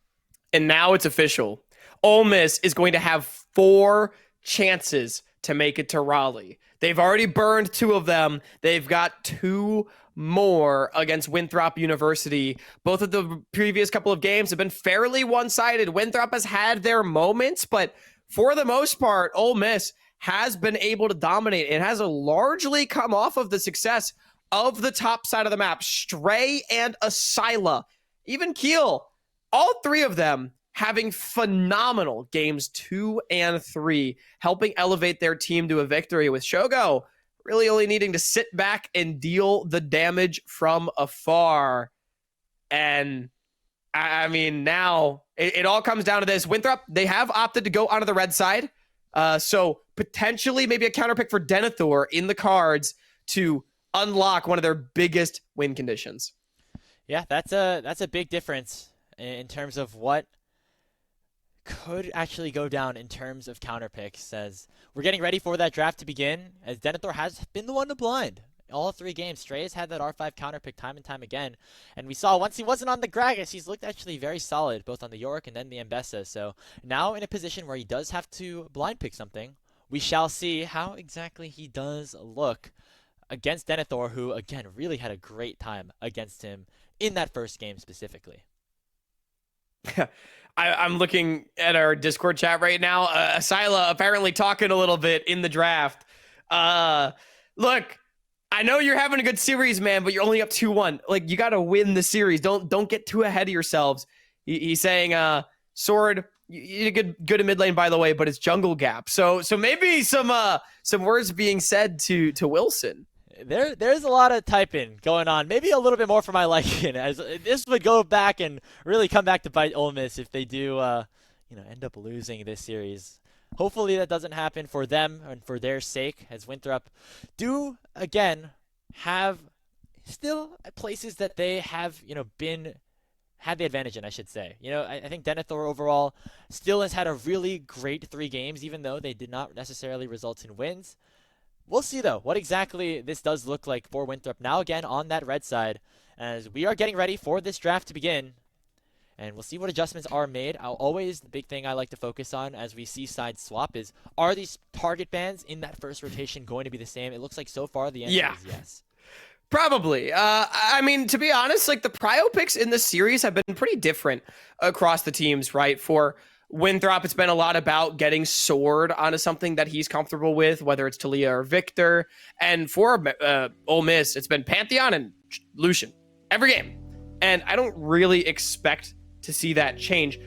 S2: And now it's official. Ole Miss is going to have 4 chances to make it to Raleigh. They've already burned 2 of them. They've got 2 more against Winthrop University. Both of the previous couple of games have been fairly one-sided. Winthrop has had their moments, but for the most part, Ole Miss has been able to dominate. It has largely come off of the success of the top side of the map. Stray and Asila, even Keel, all three of them having phenomenal games 2 and 3, helping elevate their team to a victory, with Shogo really only needing to sit back and deal the damage from afar. And I mean, now it all comes down to this. Winthrop, they have opted to go onto the red side. So potentially maybe a counter pick for Denethor in the cards to unlock one of their biggest win conditions.
S1: Yeah, that's a big difference in terms of what could actually go down in terms of counter picks, as we're getting ready for that draft to begin, as Denethor has been the one to blind all 3 games. Stray has had that R5 counter pick time and time again, and we saw once he wasn't on the Gragas, he's looked actually very solid both on the Yorick and then the Mbessa. So now in a position where he does have to blind pick something, we shall see how exactly he does look against Denethor, who again really had a great time against him in that first game specifically.
S2: I'm looking at our Discord chat right now. Asila apparently talking a little bit in the draft. Look, I know you're having a good series, man, but you're only up 2-1. Like, you got to win the series. Don't get too ahead of yourselves. He's saying, Sword, you did good in mid lane, by the way, but it's jungle gap. So maybe some words being said to Wilson.
S1: There's a lot of typing going on. Maybe a little bit more for my liking, as this would go back and really come back to bite Ole Miss if they do, end up losing this series. Hopefully that doesn't happen for them and for their sake, as Winthrop do again have still places that they have, had the advantage in, I should say. I think Denethor overall still has had a really great 3 games, even though they did not necessarily result in wins. We'll see, though, what exactly this does look like for Winthrop now again on that red side, as we are getting ready for this draft to begin. And we'll see what adjustments are made. The big thing I like to focus on as we see side swap is, are these target bans in that first rotation going to be the same? It looks like so far the answer is yes.
S2: Probably. I mean, to be honest, like, the prio picks in this series have been pretty different across the teams, right? For Winthrop, it's been a lot about getting Sword onto something that he's comfortable with, whether it's Talia or Victor. And for Ole Miss, it's been Pantheon and Lucian every game. And I don't really expect to see that change.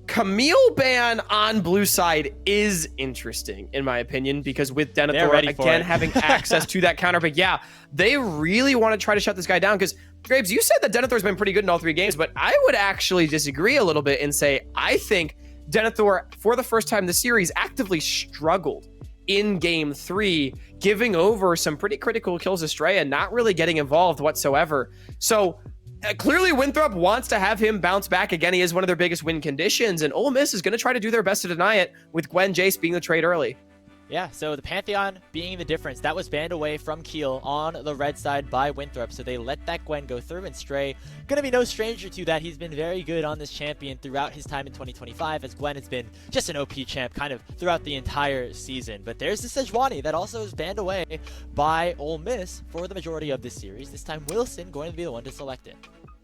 S2: Camille ban on blue side is interesting, in my opinion, because with Denethor, again, having access to that counter pick, they really want to try to shut this guy down. Because, Graves, you said that Denethor's been pretty good in all 3 games, but I would actually disagree a little bit and say I think Denethor, for the first time this series, actively struggled in game 3, giving over some pretty critical kills to Stray and not really getting involved whatsoever. So clearly Winthrop wants to have him bounce back. Again, he is one of their biggest win conditions, and Ole Miss is going to try to do their best to deny it, with Gwen Jace being the trade early.
S1: Yeah, so the Pantheon being the difference. That was banned away from Keel on the red side by Winthrop, so they let that Gwen go through, and Stray, gonna be no stranger to that. He's been very good on this champion throughout his time in 2025, as Gwen has been just an OP champ kind of throughout the entire season. But there's the Sejuani that also is banned away by Ole Miss for the majority of this series. This time Wilson going to be the one to select it.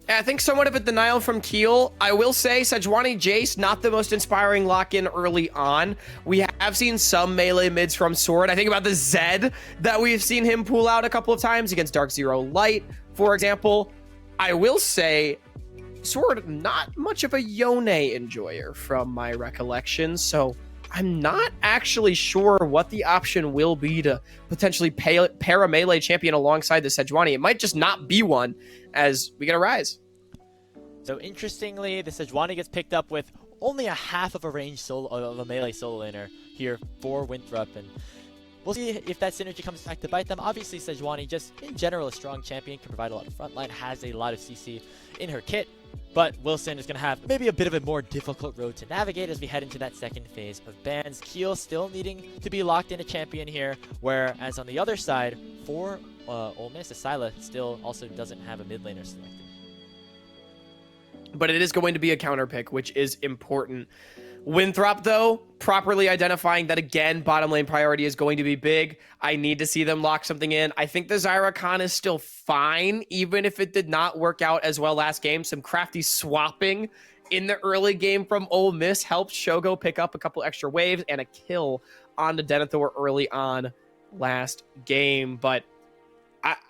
S2: I think somewhat of a denial from Keel. I will say Sejuani Jace, not the most inspiring lock-in early on. We have seen some melee mids from Sword. I think about the Zed that we've seen him pull out a couple of times against Dark Zero Light, for example. I will say Sword, not much of a Yone enjoyer from my recollection, so I'm not actually sure what the option will be to potentially pair a melee champion alongside the Sejuani. It might just not be one, as we get a Rise.
S1: So interestingly, the Sejuani gets picked up with only a half of a range of a melee solo laner here for Winthrop, and we'll see if that synergy comes back to bite them. Obviously, Sejuani, just in general, a strong champion, can provide a lot of frontline, has a lot of CC in her kit, but Wilson is going to have maybe a bit of a more difficult road to navigate as we head into that second phase of bans. Keel still needing to be locked in a champion here, whereas on the other side, for Ole Miss, Asila still also doesn't have a mid laner selected.
S2: But it is going to be a counter pick, which is important. Winthrop, though, properly identifying that, again, bottom lane priority is going to be big. I need to see them lock something in. I think the Zyra Khan is still fine, even if it did not work out as well last game. Some crafty swapping in the early game from Ole Miss helped Shogo pick up a couple extra waves and a kill
S3: onto Denethor early on last game, but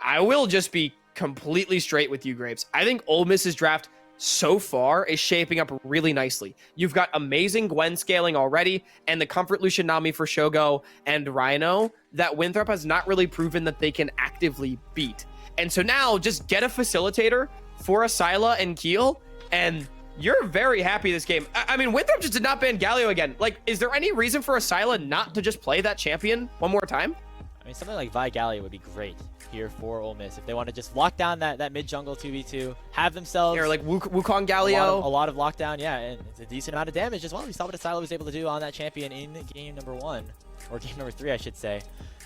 S3: I will just be completely straight with you, Grapes. I think Ole Miss's draft so far is shaping up really nicely. You've got amazing Gwen scaling already, and the Comfort Lucian Nami for Shogo and Rhino that Winthrop has not really proven that they can actively beat. And so now just get a facilitator for Asila and Keel, and you're very happy this game. I mean, Winthrop just did not ban Galio again. Like, is there any reason for Asila not to just play that champion one more time?
S1: I mean, something like Vi Galio would be great here for Ole Miss if they want to just lock down that mid jungle 2v2, have themselves
S3: Or like Wukong Galio.
S1: a lot of lockdown, yeah, and it's a decent amount of damage as well. We saw what Asila was able to do on that champion in game number 1, or game number 3, I should say.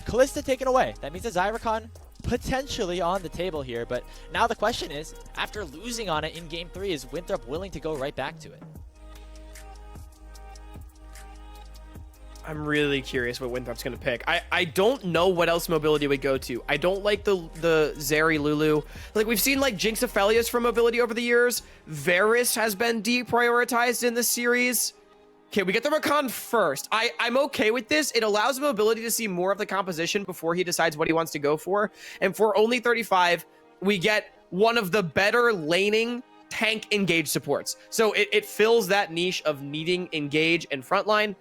S1: Kalista taken away. That means a Zyricon potentially on the table here, but now the question is, after losing on it in game 3, is Winthrop willing to go right back to it?
S3: I'm really curious what Winthrop's going to pick. I don't know what else Mobility would go to. I don't like the Zeri Lulu. Like, we've seen, like, Jinx Aphelios from Mobility over the years. Varus has been deprioritized in this series. Okay, we get the Rakan first. I'm okay with this. It allows Mobility to see more of the composition before he decides what he wants to go for. And for only 35, we get one of the better laning tank engage supports. So it fills that niche of needing engage and frontline,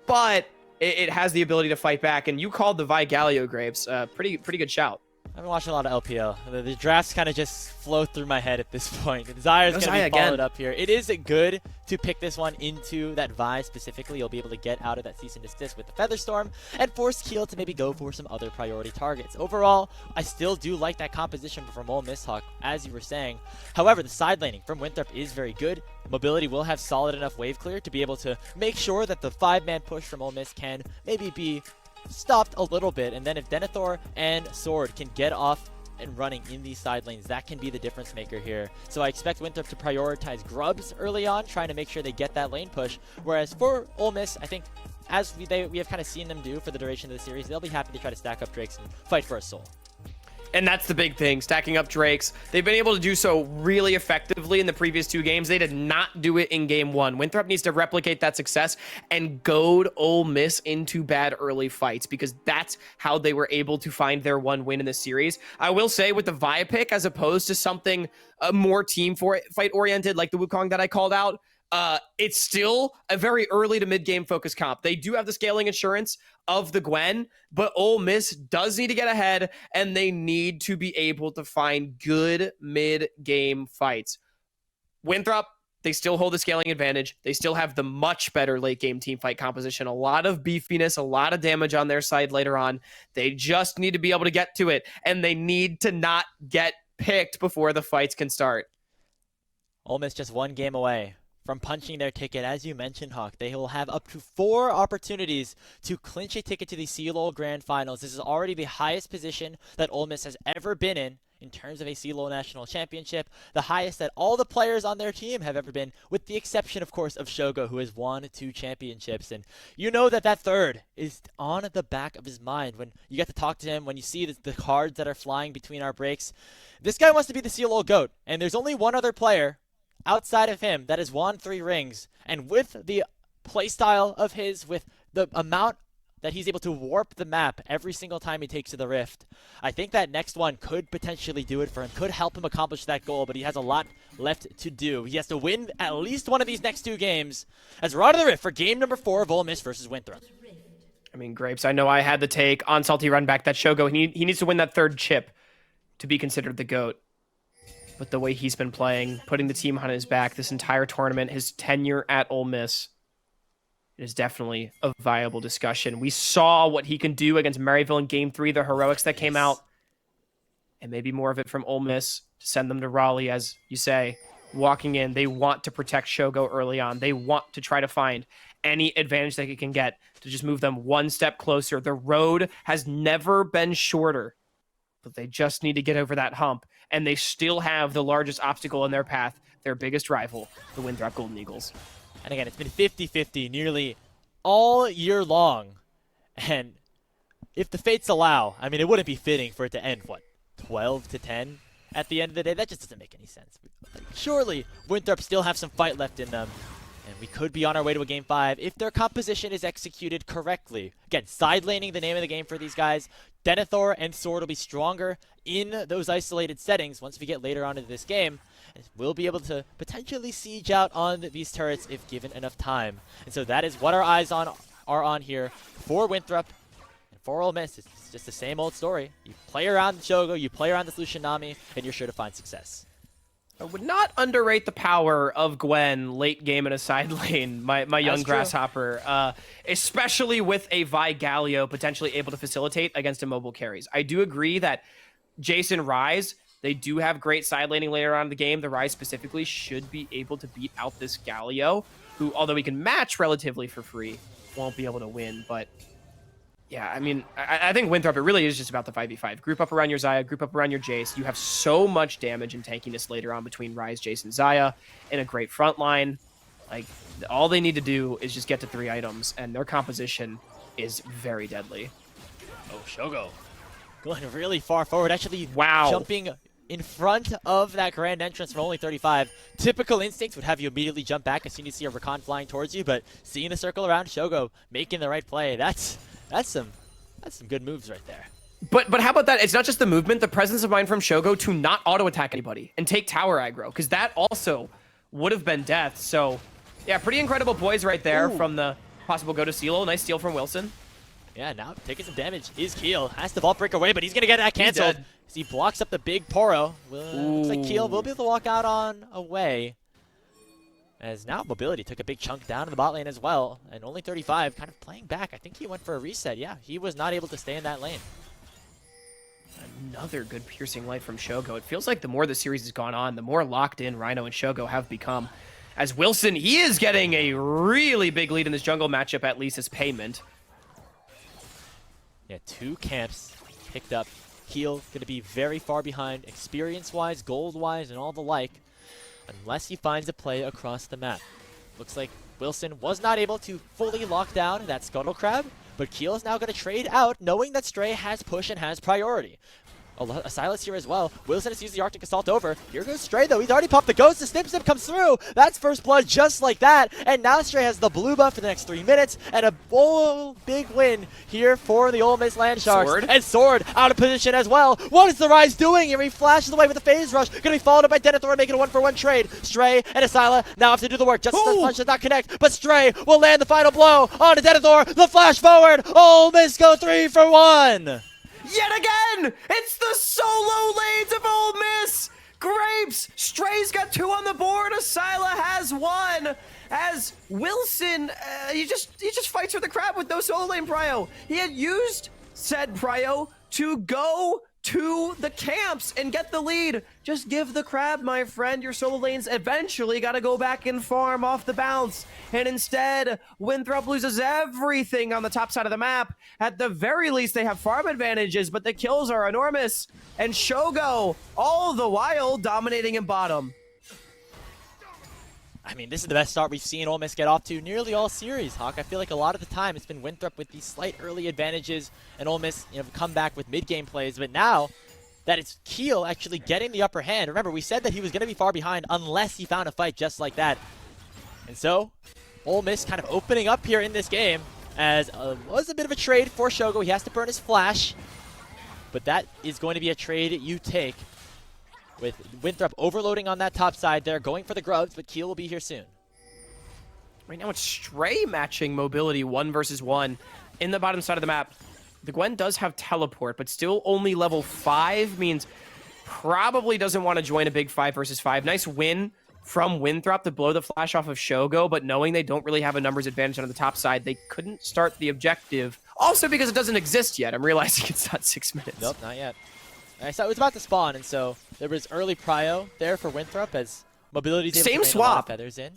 S3: but it has the ability to fight back. And you called the Vi Galio, Grapes. Pretty good shout.
S1: I've been watching a lot of LPL. The drafts kind of just flow through my head at this point. Zaya's going to be followed up here. It is good to pick this one into that Vi specifically. You'll be able to get out of that cease and desist with the Featherstorm and force Keel to maybe go for some other priority targets. Overall, I still do like that composition from Ole Miss, Hawk, as you were saying. However, the side laning from Winthrop is very good. Mobility will have solid enough wave clear to be able to make sure that the 5-man push from Ole Miss can maybe be stopped a little bit, and then if Denethor and Sword can get off and running in these side lanes, that can be the difference maker here. So I expect Winthrop to prioritize Grubs early on, trying to make sure they get that lane push, whereas for Ole Miss, I think as we have kind of seen them do for the duration of the series, they'll be happy to try to stack up Drakes and fight for a soul.
S3: And that's the big thing, stacking up Drakes. They've been able to do so really effectively in the previous 2 games. They did not do it in game 1. Winthrop needs to replicate that success and goad Ole Miss into bad early fights, because that's how they were able to find their 1 win in the series. I will say, with the Vi pick, as opposed to something more team fight oriented like the Wukong that I called out, it's still a very early to mid-game focus comp. They do have the scaling insurance of the Gwen, but Ole Miss does need to get ahead, and they need to be able to find good mid-game fights. Winthrop, they still hold the scaling advantage. They still have the much better late-game team fight composition. A lot of beefiness, a lot of damage on their side later on. They just need to be able to get to it, and they need to not get picked before the fights can start.
S1: Ole Miss just 1 game away from punching their ticket. As you mentioned, Hawk, they will have up to 4 opportunities to clinch a ticket to the CLOL Grand Finals. This is already the highest position that Ole Miss has ever been in terms of a CLOL National Championship, the highest that all the players on their team have ever been, with the exception, of course, of Shogo, who has won 2 championships. And you know that third is on the back of his mind when you get to talk to him, when you see the cards that are flying between our breaks. This guy wants to be the CLOL GOAT, and there's only one other player outside of him that has won 3 rings, and with the playstyle of his, with the amount that he's able to warp the map every single time he takes to the Rift, I think that next one could potentially do it for him, could help him accomplish that goal, but he has a lot left to do. He has to win at least one of these next 2 games as we're on to the Rift for game number 4 of Ole Miss versus Winthrop.
S3: I mean, Grapes, I know I had the take on Salty Run back that Shogo. He needs to win that 3rd chip to be considered the GOAT. But the way he's been playing, putting the team on his back this entire tournament, his tenure at Ole Miss, it is definitely a viable discussion. We saw what he can do against Maryville in Game 3, the heroics that came out, and maybe more of it from Ole Miss to send them to Raleigh, as you say. Walking in, they want to protect Shogo early on. They want to try to find any advantage that he can get to just move them 1 step closer. The road has never been shorter, but they just need to get over that hump. And they still have the largest obstacle in their path, their biggest rival, the Winthrop Golden Eagles.
S1: And again, it's been 50-50 nearly all year long. And if the fates allow, I mean, it wouldn't be fitting for it to end, 12-10 at the end of the day? That just doesn't make any sense. Surely Winthrop still have some fight left in them. And we could be on our way to a Game 5 if their composition is executed correctly. Again, side laning, the name of the game for these guys. Denethor and Sword will be stronger in those isolated settings once we get later on into this game. And we'll be able to potentially siege out on these turrets if given enough time. And so that is what our eyes are on here for Winthrop. And for Ole Miss, it's just the same old story. You play around the Shogo, you play around the Lucian Nami, and you're sure to find success.
S3: I would not underrate the power of Gwen late game in a side lane, my young grasshopper, especially with a Vi Galio potentially able to facilitate against immobile carries. I do agree that Jason Rise, they do have great side laning later on in the game. The Rise specifically should be able to beat out this Galio, who, although we can match relatively for free, won't be able to win. But yeah, I mean, I think Winthrop, it really is just about the 5v5. Group up around your Xayah, group up around your Jace. You have so much damage and tankiness later on between Rise, Jace, and Xayah in a great front line. Like, all they need to do is just get to 3 items, and their composition is very deadly.
S1: Oh, Shogo going really far forward, actually
S3: Wow.
S1: jumping in front of that grand entrance from only 35. Typical instincts would have you immediately jump back as soon as you see a Rakan flying towards you, but seeing the circle around, Shogo making the right play, that's some good moves right there.
S3: But how about that? It's not just the movement, the presence of mind from Shogo to not auto-attack anybody and take tower aggro, because that also would have been death. So, yeah, pretty incredible poise right there from the possible go to CLOL. Nice steal from Wilson.
S1: Yeah, now taking some damage is Keel. Has the vault break away, but he's going to get that canceled. As he blocks up the big Poro. Looks like Keel will be able to walk out on away. As now Mobility took a big chunk down in the bot lane as well. And only 35, kind of playing back. I think he went for a reset. Yeah, he was not able to stay in that lane.
S3: Another good piercing light from Shogo. It feels like the more the series has gone on, the more locked in Rhino and Shogo have become. As Wilson, he is getting a really big lead in this jungle matchup, at least as payment.
S1: Yeah, 2 camps picked up. Keel going to be very far behind, experience-wise, gold-wise, and all the like, unless he finds a play across the map. Looks like Wilson was not able to fully lock down that Scuttle Crab, but Keel is now going to trade out, knowing that Stray has push and has priority. A Silas here as well. Wilson has used the Arctic Assault over. Here goes Stray, though. He's already popped the Ghost. The Snip Snip comes through. That's first blood just like that. And now Stray has the blue buff for the next 3 minutes. And a big win here for the Ole Miss Land Sharks.
S3: Sword.
S1: And Sword out of position as well. What is the Rise doing here? He flashes away with a phase rush. Going to be followed up by Denethor, making a 1-for-1 trade. Stray and Asila now have to do the work. Justice Punch does not connect, but Stray will land the final blow onto Denethor. The flash forward. Ole Miss go 3-for-1.
S3: Yet again, it's the solo lanes of Ole Miss. Grapes, Stray's got 2 on the board. Asila has 1. As Wilson, he just fights for the crab with no solo lane prio. He had used said prio to go to the camps and get the lead. Just give the crab, my friend. Your solo lanes eventually got to go back and farm off the bounce. And instead, Winthrop loses everything on the top side of the map. At the very least, they have farm advantages, but the kills are enormous. And Shogo, all the while, dominating in bottom.
S1: I mean, this is the best start we've seen Ole Miss get off to nearly all series, Hawk. I feel like a lot of the time it's been Winthrop with these slight early advantages and Ole Miss, come back with mid-game plays. But now that it's Keel actually getting the upper hand, remember, we said that he was going to be far behind unless he found a fight just like that. And so, Ole Miss kind of opening up here in this game as was a bit of a trade for Shogo. He has to burn his flash, but that is going to be a trade you take. With Winthrop overloading on that top side there, going for the grubs, but Keel will be here soon.
S3: Right now it's Stray matching Mobility 1 versus 1 in the bottom side of the map. The Gwen does have teleport, but still only level 5, means probably doesn't want to join a big 5 versus 5. Nice win from Winthrop to blow the flash off of Shogo, but knowing they don't really have a numbers advantage on the top side, they couldn't start the objective. Also because it doesn't exist yet. I'm realizing it's not 6 minutes.
S1: Nope, not yet. So it was about to spawn, and so there was early prio there for Winthrop as Mobility's able to
S3: Same
S1: bring a lot of
S3: swap.
S1: feathers in.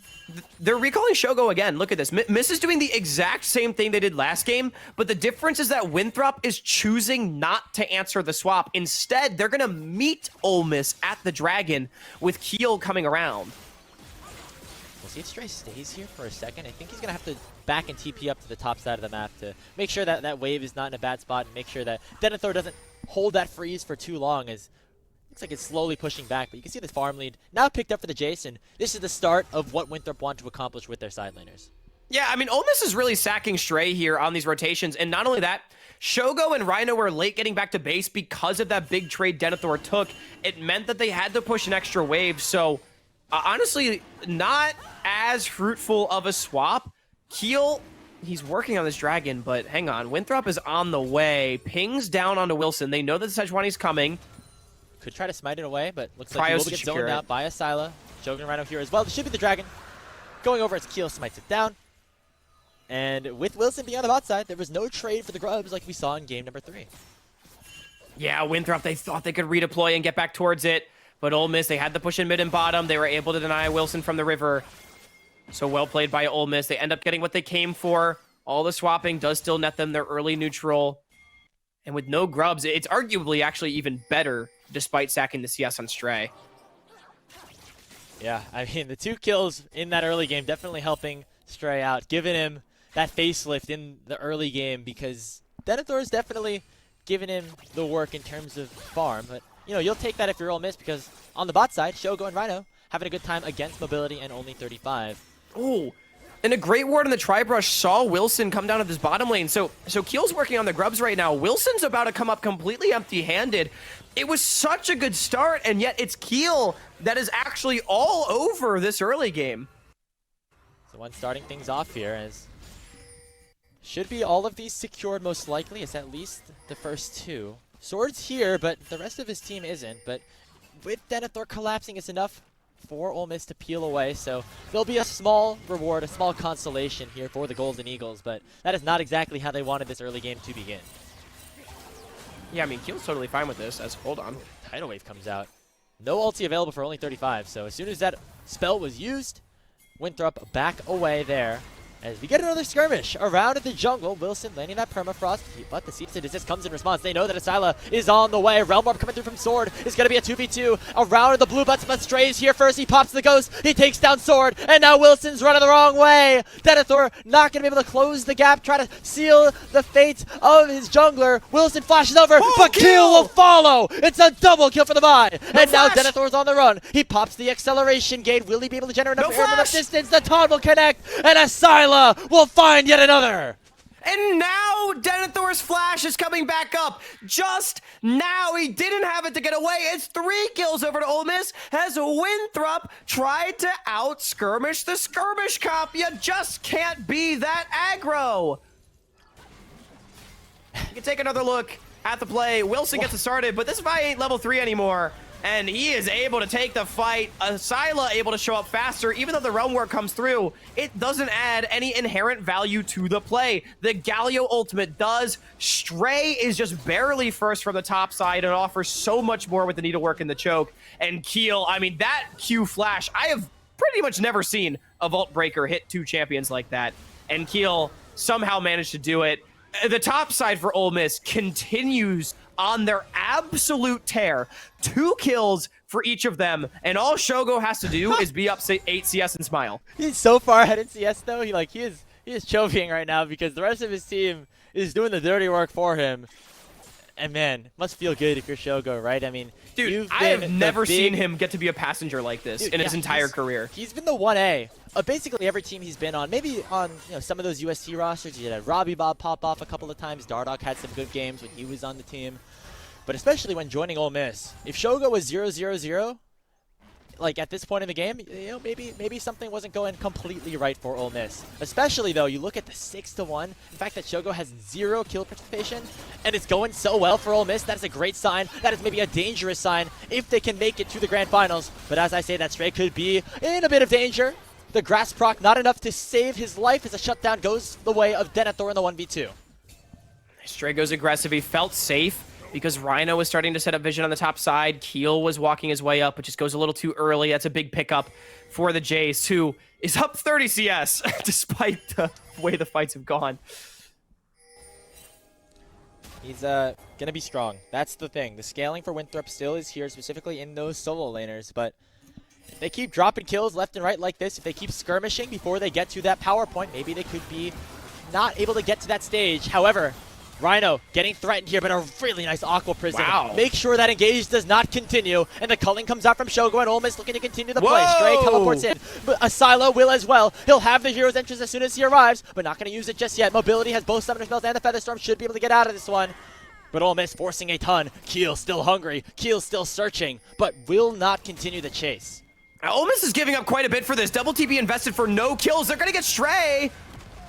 S3: They're recalling Shogo again. Look at this. Miss is doing the exact same thing they did last game, but the difference is that Winthrop is choosing not to answer the swap. Instead, they're going to meet Ole Miss at the Dragon with Keel coming around.
S1: We'll see if Stray stays here for a second. I think he's going to have to back and TP up to the top side of the map to make sure that that wave is not in a bad spot and make sure that Denethor doesn't hold that freeze for too long, as looks like it's slowly pushing back, but you can see the farm lead now picked up for the Jace, and this is the start of what Winthrop want to accomplish with their side laners.
S3: Yeah, I mean, Ole Miss is really sacking Stray here on these rotations, and not only that, Shogo and Rhino were late getting back to base because of that big trade Denethor took. It meant that they had to push an extra wave, so honestly, not as fruitful of a swap. Keel, he's working on this dragon, but hang on. Winthrop is on the way. Pings down onto Wilson. They know that Sejuani's coming.
S1: Could try to smite it away, but looks like he will get zoned
S3: secure
S1: out by a Syla. Shogun and Rhino here as well. This should be the dragon. Going over as Keel smites it down. And with Wilson being on the bot side, there was no trade for the grubs like we saw in game number 3.
S3: Yeah, Winthrop, they thought they could redeploy and get back towards it, but Ole Miss, they had to push in mid and bottom. They were able to deny Wilson from the river. So well played by Ole Miss. They end up getting what they came for. All the swapping does still net them their early neutral. And with no grubs, it's arguably actually even better despite sacking the CS on Stray.
S1: Yeah, I mean, the 2 kills in that early game definitely helping Stray out, giving him that facelift in the early game, because Denethor is definitely giving him the work in terms of farm. But, you know, you'll take that if you're Ole Miss, because on the bot side, Shogo and Rhino having a good time against mobility and only 35.
S3: Oh, and a great ward in the Tribrush saw Wilson come down to this bottom lane. So Keel's working on the grubs right now. Wilson's about to come up completely empty-handed. It was such a good start, and yet it's Keel that is actually all over this early game.
S1: So one starting things off here as should be all of these secured most likely. It's at least the first 2. Sword's here, but the rest of his team isn't. But with Denethor collapsing, it's enough for Ole Miss to peel away. So there'll be a small reward, a small consolation here for the Golden Eagles. But that is not exactly how they wanted this early game to begin.
S3: Yeah, I mean, Keel's totally fine with this. Hold on.
S1: Tidal Wave comes out. No ulti available for only 35. So as soon as that spell was used, Winthrop back away there. As we get another skirmish around the jungle, Wilson landing that permafrost, but the cease and desist comes in response. They know that Asyla is on the way. Realm Orb coming through from Sword. It's going to be a 2v2 around the blue butts, but Stray's here first. He pops the ghost. He takes down Sword, and now Wilson's running the wrong way. Denethor not going to be able to close the gap, try to seal the fate of his jungler. Wilson flashes over, but Keel will follow. It's a double kill for the Vi. And now Denethor's on the run. He pops the acceleration gate. Will he be able to generate enough air enough distance? The taunt will connect, and Asyla will find yet another.
S3: And now Denethor's flash is coming back up. Just now, he didn't have it to get away. It's 3 kills over to Ole Miss as Winthrop tried to out-skirmish the skirmish cop. You just can't be that aggro. You can take another look at the play. Wilson gets it started, but this Vi ain't level 3 anymore. And he is able to take the fight. Asyla able to show up faster. Even though the Realm Ward comes through, it doesn't add any inherent value to the play. The Galio ultimate does. Stray is just barely first from the top side and offers so much more with the needlework and the choke. And Keel, I mean, that Q flash, I have pretty much never seen a Vault Breaker hit 2 champions like that. And Keel somehow managed to do it. The top side for Ole Miss continues on their absolute tear. 2 kills for each of them, and all Shogo has to do is be up 8 CS and smile.
S1: He's so far ahead in CS though. He is choking right now because the rest of his team is doing the dirty work for him. And man, must feel good if you're Shogo, right? I mean,
S3: dude, I have never seen him get to be a passenger like this in his entire career.
S1: He's been the 1A of basically every team he's been on. Maybe on some of those USC rosters, you had Robbie Bob pop off a couple of times. Dardoch had some good games when he was on the team. But especially when joining Ole Miss, if Shogo was 0-0-0, like at this point in the game, maybe something wasn't going completely right for Ole Miss. Especially though, you look at the 6-1. The fact that Shogo has 0 kill participation, and it's going so well for Ole Miss. That is a great sign. That is maybe a dangerous sign if they can make it to the grand finals. But as I say, that Stray could be in a bit of danger. The grass proc not enough to save his life as a shutdown goes the way of Denethor in the 1v2.
S3: Stray goes aggressive. He felt safe because Rhino was starting to set up vision on the top side. Keel was walking his way up, but just goes a little too early. That's a big pickup for the Jays, who is up 30 CS despite the way the fights have gone.
S1: He's going to be strong. That's the thing. The scaling for Winthrop still is here, specifically in those solo laners, but if they keep dropping kills left and right like this, if they keep skirmishing before they get to that power point, maybe they could be not able to get to that stage. However, Rhino getting threatened here, but a really nice Aqua Prism.
S3: Wow.
S1: Make sure that engage does not continue, and the culling comes out from Shogo, and Ole Miss looking to continue the play.
S3: Whoa!
S1: Stray teleports in, but Asilo will as well. He'll have the hero's entrance as soon as he arrives, but not going to use it just yet. Mobility has both Summoner Spells and the Feather Storm, should be able to get out of this one. But Ole Miss forcing a ton. Keel still hungry. Keel still searching, but will not continue the chase.
S3: Ole Miss is giving up quite a bit for this. Double TB invested for no kills. They're going to get Stray.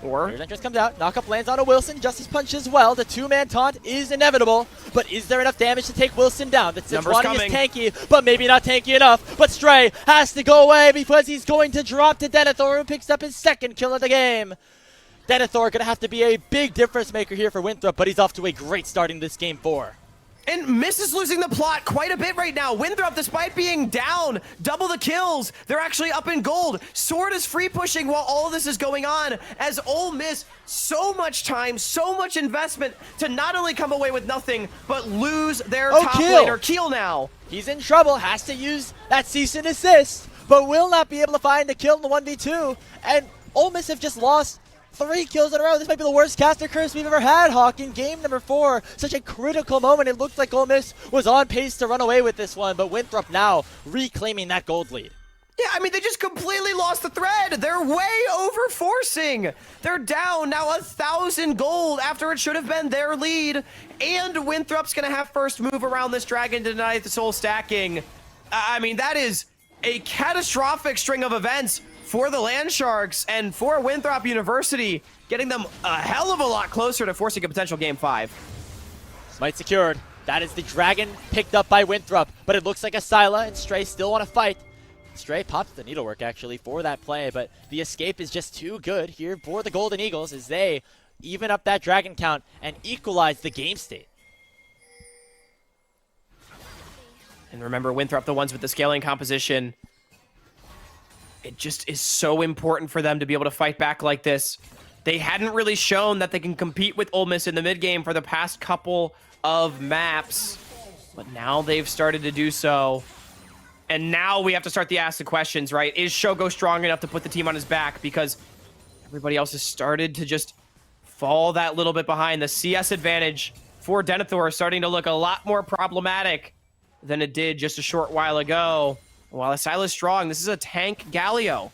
S3: Or
S1: Here's entrance comes out. Knockup lands on a Wilson. Justice Punch as well. The two-man taunt is inevitable, but is there enough damage to take Wilson down? The Sejuani is tanky, but maybe not tanky enough. But Stray has to go away because he's going to drop to Denethor, who picks up his second kill of the game. Denethor going to have to be a big difference maker here for Winthrop, but he's off to a great start in this game 4.
S3: And Miss is losing the plot quite a bit right now. Winthrop, despite being down, double the kills. They're actually up in gold. Sword is free pushing while all of this is going on, as Ole Miss, so much time, so much investment to not only come away with nothing, but lose their top laner, Keel now.
S1: He's in trouble, has to use that cease and desist, but will not be able to find the kill in the 1v2. And Ole Miss have just lost 3 kills in a row. This might be the worst caster curse we've ever had, Hawk, in game number 4. Such a critical moment. It looked like Ole Miss was on pace to run away with this one, but Winthrop now reclaiming that gold lead.
S3: Yeah, I mean, they just completely lost the thread. They're way over forcing. They're down now 1,000 gold after it should have been their lead. And Winthrop's going to have first move around this dragon to deny the soul stacking. I mean, that is a catastrophic string of events for the Land Sharks and for Winthrop University, getting them a hell of a lot closer to forcing a potential game 5.
S1: Smite secured. That is the dragon picked up by Winthrop, but it looks like Asila and Stray still want to fight. Stray pops the needlework actually for that play, but the escape is just too good here for the Golden Eagles as they even up that dragon count and equalize the game state.
S3: And remember, Winthrop, the ones with the scaling composition, it just is so important for them to be able to fight back like this. They hadn't really shown that they can compete with Ole Miss in the mid game for the past couple of maps, but now they've started to do so. And now we have to start to ask the questions, right? Is Shogo strong enough to put the team on his back? Because everybody else has started to just fall that little bit behind. The CS advantage for Denethor is starting to look a lot more problematic than it did just a short while ago. While Asila is strong, this is a tank Galio.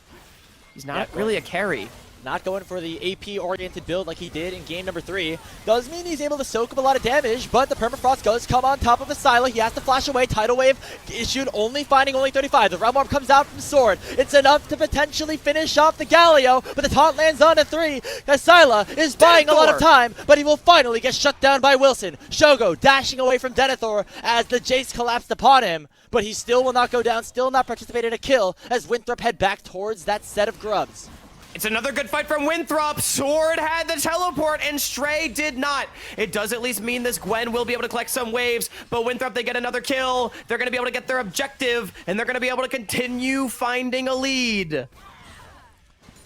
S3: He's not really a carry.
S1: Not going for the AP-oriented build like he did in game number 3. Does mean he's able to soak up a lot of damage, but the Permafrost does come on top of Asila. He has to flash away. Tidal Wave issued, finding only 35. The Realm Orb comes out from Sword. It's enough to potentially finish off the Galio, but the taunt lands on a 3. Asila is buying a lot of time, but he will finally get shut down by Wilson. Shogo dashing away from Denethor as the Jace collapsed upon him, but he still will not go down, still not participate in a kill as Winthrop head back towards that set of grubs.
S3: It's another good fight from Winthrop. Sword had the teleport and Stray did not. It does at least mean this Gwen will be able to collect some waves, but Winthrop, they get another kill. They're going to be able to get their objective, and they're going to be able to continue finding a lead.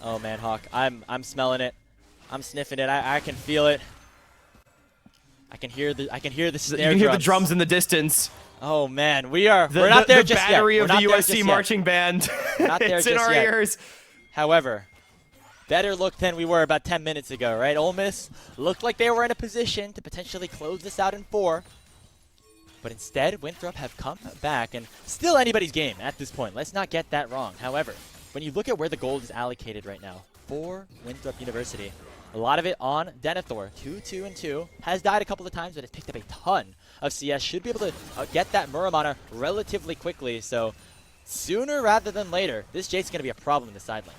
S1: Oh man, Hawk, I'm smelling it. I'm sniffing it. I can feel it. I can hear the snare
S3: You can hear the drums in the distance.
S1: Oh man, we're not there just yet.
S3: The battery of the USC marching band.
S1: Not there
S3: it's in our ears.
S1: However, better look than we were about 10 minutes ago, right? Ole Miss looked like they were in a position to potentially close this out in 4. But instead, Winthrop have come back, and still anybody's game at this point. Let's not get that wrong. However, when you look at where the gold is allocated right now for Winthrop University, a lot of it on Denethor. 2-2-2. Has died a couple of times, but has picked up a ton of CS. Should be able to get that Muramana relatively quickly. So sooner rather than later, this Jace's going to be a problem in the side lane.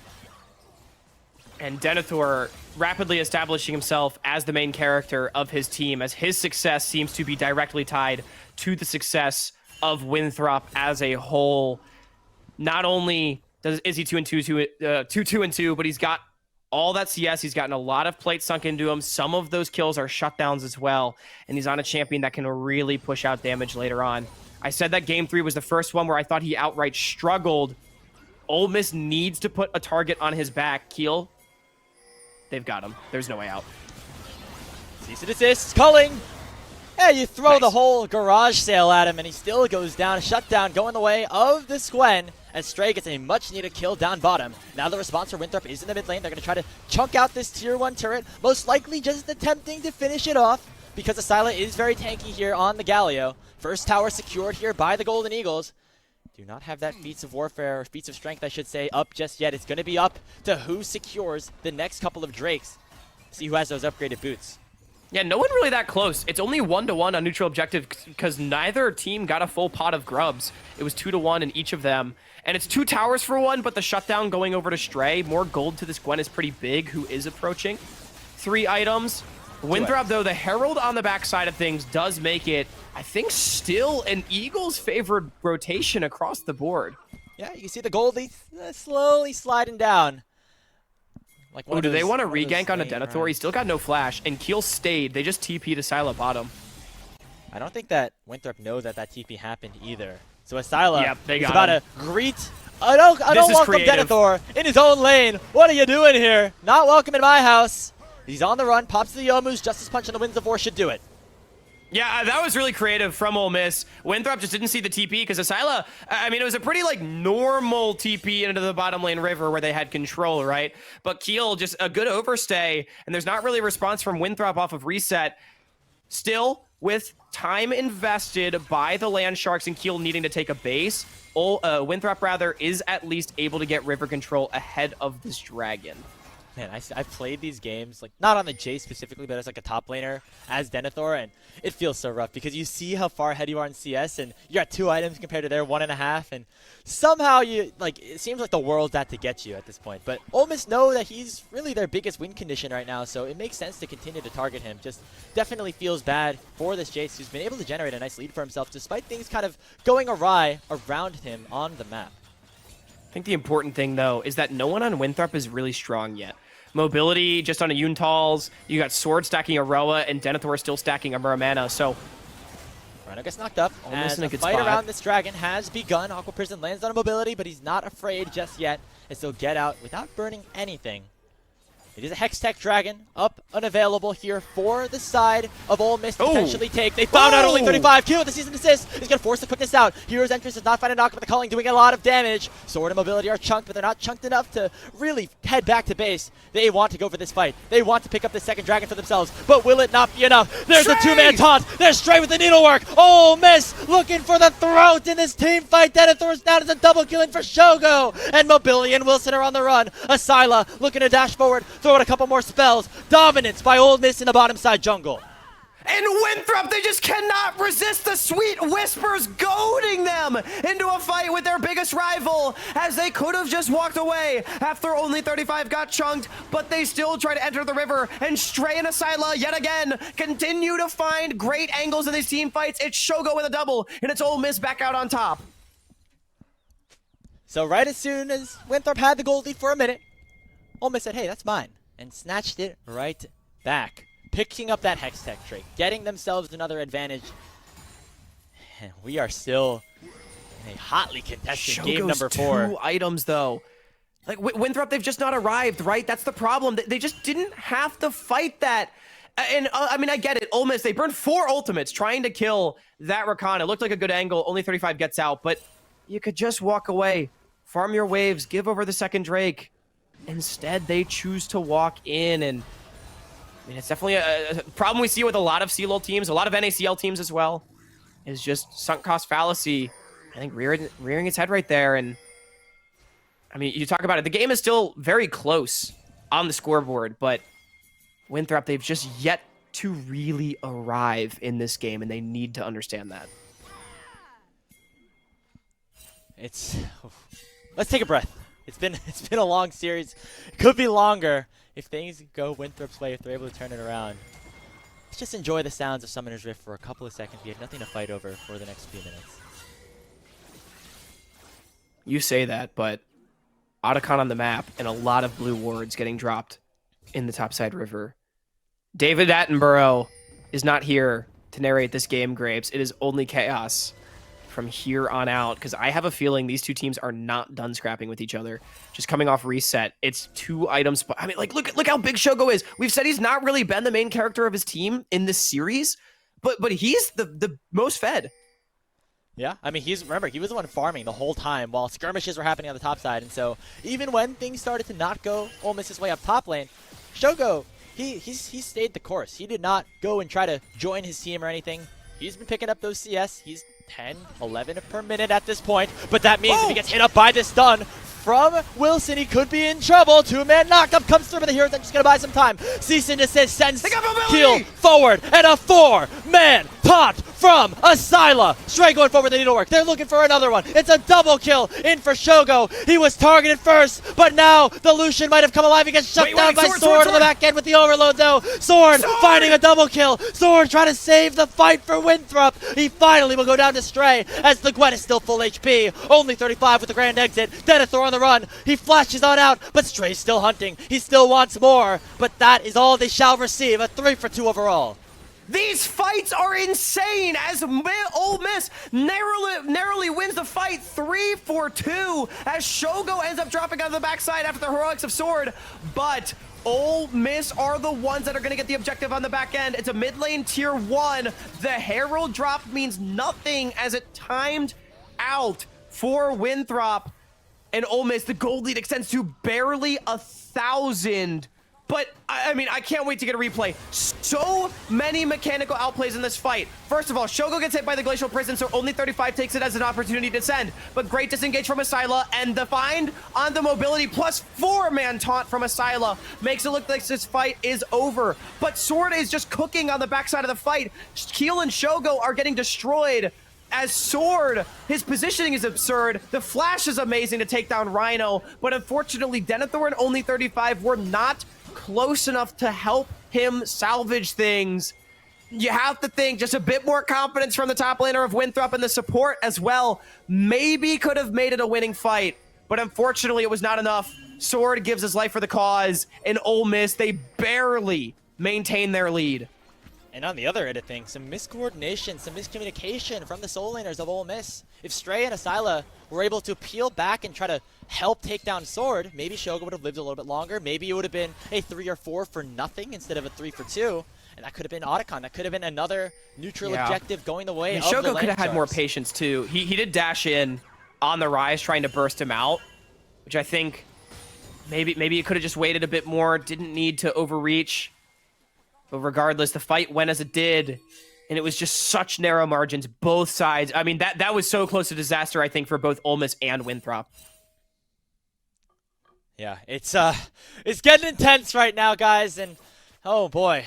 S3: And Denethor rapidly establishing himself as the main character of his team, as his success seems to be directly tied to the success of Winthrop as a whole. Not only is he 2-2-2, but he's got all that CS. He's gotten a lot of plates sunk into him. Some of those kills are shutdowns as well, and he's on a champion that can really push out damage later on. I said that game 3 was the first one where I thought he outright struggled. Ole Miss needs to put a target on his back. Keel, they've got him. There's no way out.
S1: Cease and desist, culling. Yeah, you throw the whole garage sale at him, and he still goes down. Shut down, going the way of this Gwen, as Stray gets a much-needed kill down bottom. Now the response for Winthrop is in the mid lane. They're going to try to chunk out this tier 1 turret, most likely just attempting to finish it off. because Asila is very tanky here on the Galio. First tower secured here by the Golden Eagles. Do not have that feats of warfare, or feats of strength I should say, up just yet. It's going to be up to who secures the next couple of Drakes. See who has those upgraded boots.
S3: Yeah, no one really that close. It's only 1-1 on neutral objective because neither team got a full pot of grubs. It was 2-1 in each of them. And it's 2 towers for 1, but the shutdown going over to Stray. More gold to this Gwen is pretty big, who is approaching. 3 items. Winthrop, though, the Herald on the backside of things does make it, I think, still an Eagles favored rotation across the board.
S1: Yeah, you see the Goldie slowly sliding down. Like
S3: oh, do they want to regank on a Denethor? He's still got no flash, and Keel stayed. They just TP'd Asila bottom.
S1: I don't think that Winthrop knows that that TP happened either. So Asila is
S3: about
S1: to greet. I don't welcome Denethor in his own lane. What are you doing here? Not welcome in my house. He's on the run, pops the Yomu's, Justice Punch, and the Winds of War should do it.
S3: Yeah, that was really creative from Ole Miss. Winthrop just didn't see the TP because Asila, I mean, it was a pretty, like, normal TP into the bottom lane river where they had control, right? But Keel, just a good overstay, and there's not really a response from Winthrop off of reset. Still, with time invested by the Land Sharks and Keel needing to take a base, Winthrop, rather, is at least able to get river control ahead of this dragon.
S1: Man, I've played these games, like, not on the Jace specifically, but as like a top laner, as Denethor, and it feels so rough because you see how far ahead you are in CS, and you got 2 items compared to their 1.5, and somehow you, like, it seems like the world's out to get you at this point. But Ole Miss know that he's really their biggest win condition right now, so it makes sense to continue to target him. Just definitely feels bad for this Jace, who's been able to generate a nice lead for himself, despite things kind of going awry around him on the map.
S3: I think the important thing, though, is that no one on Winthrop is really strong yet. Mobility just on a Yuntals. You got Sword stacking a Roa, and Denethor still stacking a Muramana. So
S1: Rhino gets knocked up,
S3: and
S1: the fight around this dragon has begun. Aqua Prison lands on a mobility, but he's not afraid just yet, as he'll get out without burning anything. It is a Hextech Dragon, up and available here for the side of Ole Miss to potentially take. They found out only 35. Kill with the season assist. He's going to force the quickness out. Hero's entrance does not find a knock, but the Culling doing a lot of damage. Sword and mobility are chunked, but they're not chunked enough to really head back to base. They want to go for this fight. They want to pick up the second dragon for themselves, but will it not be enough? There's a 2-man taunt. There's Stray with the needlework. Ole Miss looking for the throat in this team fight. Denethor's down as a double killing for Shogo. And Mobility and Wilson are on the run. Asila looking to dash forward, throw out a couple more spells. Dominance by Ole Miss in the bottom side jungle.
S3: And Winthrop, they just cannot resist the sweet whispers goading them into a fight with their biggest rival, as they could have just walked away after only 35 got chunked, but they still try to enter the river, and Stray and Asila yet again continue to find great angles in these team fights. It's Shogo with a double, and it's Ole Miss back out on top.
S1: So right as soon as Winthrop had the gold lead for a minute, Ole Miss said, hey, that's mine, and snatched it right back. Picking up that Hextech Drake, getting themselves another advantage. And we are still in a hotly contested game number 4.
S3: 2 items, though. Like, Winthrop, they've just not arrived, right? That's the problem. They just didn't have to fight that. And, I mean, I get it. Ole Miss, they burned 4 ultimates trying to kill that Rakan. It looked like a good angle. Only 35 gets out, but you could just walk away. Farm your waves. Give over the second Drake. Instead, they choose to walk in, and I mean, it's definitely a problem we see with a lot of CLOL teams, a lot of NACL teams as well, is just sunk cost fallacy. I think rearing its head right there. And I mean, you talk about it, the game is still very close on the scoreboard, but Winthrop, they've just yet to really arrive in this game, and they need to understand that.
S1: Let's take a breath. It's been a long series. It could be longer if things go Winthrop's way, if they're able to turn it around. Let's just enjoy the sounds of Summoner's Rift for a couple of seconds. We have nothing to fight over for the next few minutes.
S3: You say that, but Otacon on the map and a lot of blue wards getting dropped in the topside river. David Attenborough is not here to narrate this game, Grapes. It is only chaos from here on out, because I have a feeling these two teams are not done scrapping with each other. Just coming off reset, it's 2 items. I mean, like, look how big Shogo is. We've said he's not really been the main character of his team in this series, but he's the most fed.
S1: Yeah, I mean, remember, he was the one farming the whole time while skirmishes were happening on the top side, and so even when things started to not go Ole Miss's way up top lane, Shogo, he stayed the course. He did not go and try to join his team or anything. He's been picking up those CS. He's 10, 11 per minute at this point. But that means if he gets hit up by this stun from Wilson, he could be in trouble. Two-man knockup comes through, but the heroes are just going to buy some time. Cease and desist sends Kill forward, and a 4-man taunt from Asila. Stray going forward the needlework. They're looking for another one. It's a double kill in for Shogo. He was targeted first, but now the Lucian might have come alive. He gets shut down by Sword on the back end with the overload, though. Sword finding a double kill. Sword trying to save the fight for Winthrop. He finally will go down to Stray as the Gwen is still full HP. Only 35 with the grand exit. Denethor on the run. He flashes on out, but Stray's still hunting. He still wants more, but that is all they shall receive. A 3-for-2 overall.
S3: These fights are insane as Ole Miss narrowly wins the fight 3-for-2 as Shogo ends up dropping out of the backside after the heroics of Sword. But Ole Miss are the ones that are going to get the objective on the back end. It's a mid lane tier 1. The Herald drop means nothing as it timed out for Winthrop. And Ole Miss, the gold lead extends to barely 1,000. But, I mean, I can't wait to get a replay. So many mechanical outplays in this fight. First of all, Shogo gets hit by the Glacial Prison, so only 35 takes it as an opportunity to send. But great disengage from Asila, and the find on the mobility plus 4-man taunt from Asila makes it look like this fight is over. But Sword is just cooking on the backside of the fight. Keel and Shogo are getting destroyed. As Sword, his positioning is absurd. The flash is amazing to take down Rhino, but unfortunately, Denethor and only 35 were not close enough to help him salvage things. You have to think just a bit more confidence from the top laner of Winthrop, and the support as well maybe could have made it a winning fight, but unfortunately it was not enough. Sword gives his life for the cause, and Ole Miss, they barely maintain their lead.
S1: And on the other end of things, some miscoordination, some miscommunication from the soul laners of Ole Miss. If Stray and Asila were able to peel back and try to help take down Sword, maybe Shogo would have lived a little bit longer. Maybe it would have been a 3 or 4 for nothing instead of a 3-for-2. And that could have been Otacon. That could have been another neutral objective going the way of the
S3: Shogo could have had more
S1: Landsharks.
S3: patience too. He did dash in on the rise trying to burst him out, which I think maybe he could have just waited a bit more, didn't need to overreach. But regardless, the fight went as it did, and it was just such narrow margins, both sides. I mean, that was so close to disaster, I think, for both Ole Miss and Winthrop.
S1: Yeah, it's getting intense right now, guys, and oh boy,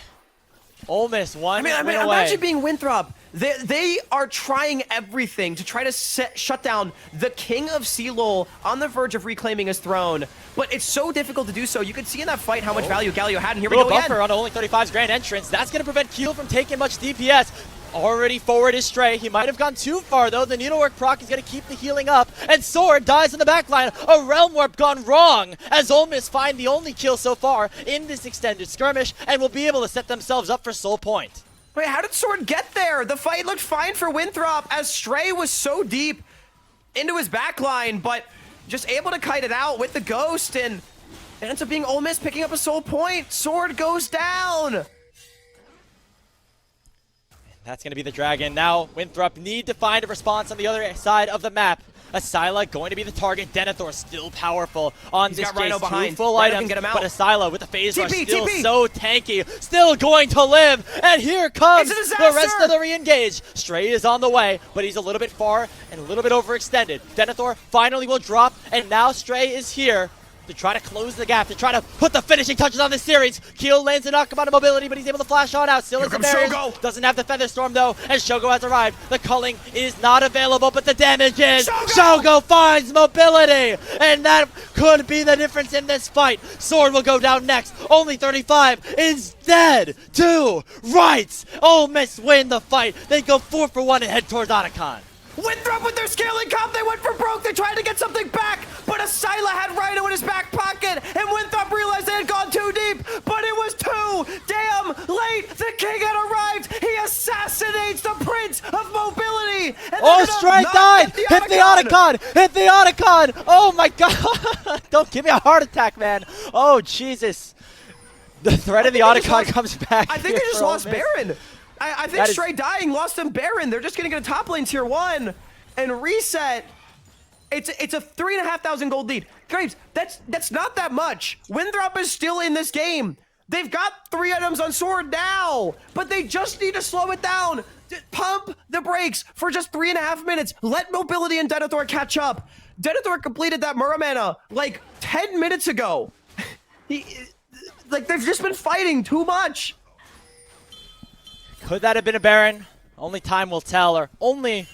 S1: Ole Miss won.
S3: I mean, imagine being Winthrop. They are trying everything to try to shut down the king of CLOL on the verge of reclaiming his throne, but it's so difficult to do so. You could see in that fight how much value Galio had, and here we go
S1: buffer
S3: again.
S1: on only 35's grand entrance. That's going to prevent Keel from taking much DPS. Already forward is Stray. He might have gone too far, though. The Needlework proc is going to keep the healing up. And Sword dies in the backline. A Realm Warp gone wrong as Ole Miss find the only kill so far in this extended skirmish and will be able to set themselves up for Soul Point.
S3: Wait, how did Sword get there? The fight looked fine for Winthrop as Stray was so deep into his backline, but just able to kite it out with the Ghost, and it ends up being Ole Miss picking up a Soul Point. Sword goes down.
S1: That's going to be the Dragon. Now, Winthrop need to find a response on the other side of the map. Asila going to be the target. Denethor still powerful on this
S3: got Rhino
S1: Jace.
S3: behind.
S1: Two full
S3: Rhino
S1: items,
S3: can get him out.
S1: but Asila with the phase rush
S3: TP,
S1: still
S3: TP.
S1: so tanky. Still going to live, and here comes
S3: It's a
S1: the rest
S3: disaster.
S1: of the re-engage. Stray is on the way, but he's a little bit far and a little bit overextended. Denethor finally will drop, and now Stray is here to try to close the gap, to try to put the finishing touches on this series. Keel lands a knockup on mobility, but he's able to flash on out. Still
S3: Here
S1: into
S3: comes
S1: barriers.
S3: Shogo.
S1: Doesn't have the Feather Storm, though, and Shogo has arrived. The culling is not available, but the damage is. Shogo finds mobility, and that could be the difference in this fight. Sword will go down next. Only 35 is dead to Rights. Ole Miss win the fight. They go 4-for-1 and head towards Otacon.
S3: Winthrop with their scaling comp, they went for broke, they tried to get something back, but Asila had Rhino in his back pocket, and Winthrop realized they had gone too deep, but it was too damn late. The king had arrived. He assassinates the Prince of Mobility. And
S1: Oh, Stray died! Hit the Otacon! Hit the Otacon! Oh my god! Don't give me a heart attack, man. Oh, Jesus. The threat of the Otacon comes back.
S3: I think
S1: here
S3: they just
S1: for Ole
S3: lost
S1: Miss.
S3: Baron. I think Stray dying lost them Baron. They're just gonna get a top lane tier 1 and reset. It's a 3,500 gold lead. Graves, that's not that much. Winthrop is still in this game. They've got 3 items on Sword now, but they just need to slow it down. Pump the brakes for just 3.5 minutes. Let Mobility and Denethor catch up. Denethor completed that Muramana like 10 minutes ago. Like, they've just been fighting too much.
S1: Could that have been a Baron? Only time will tell, or only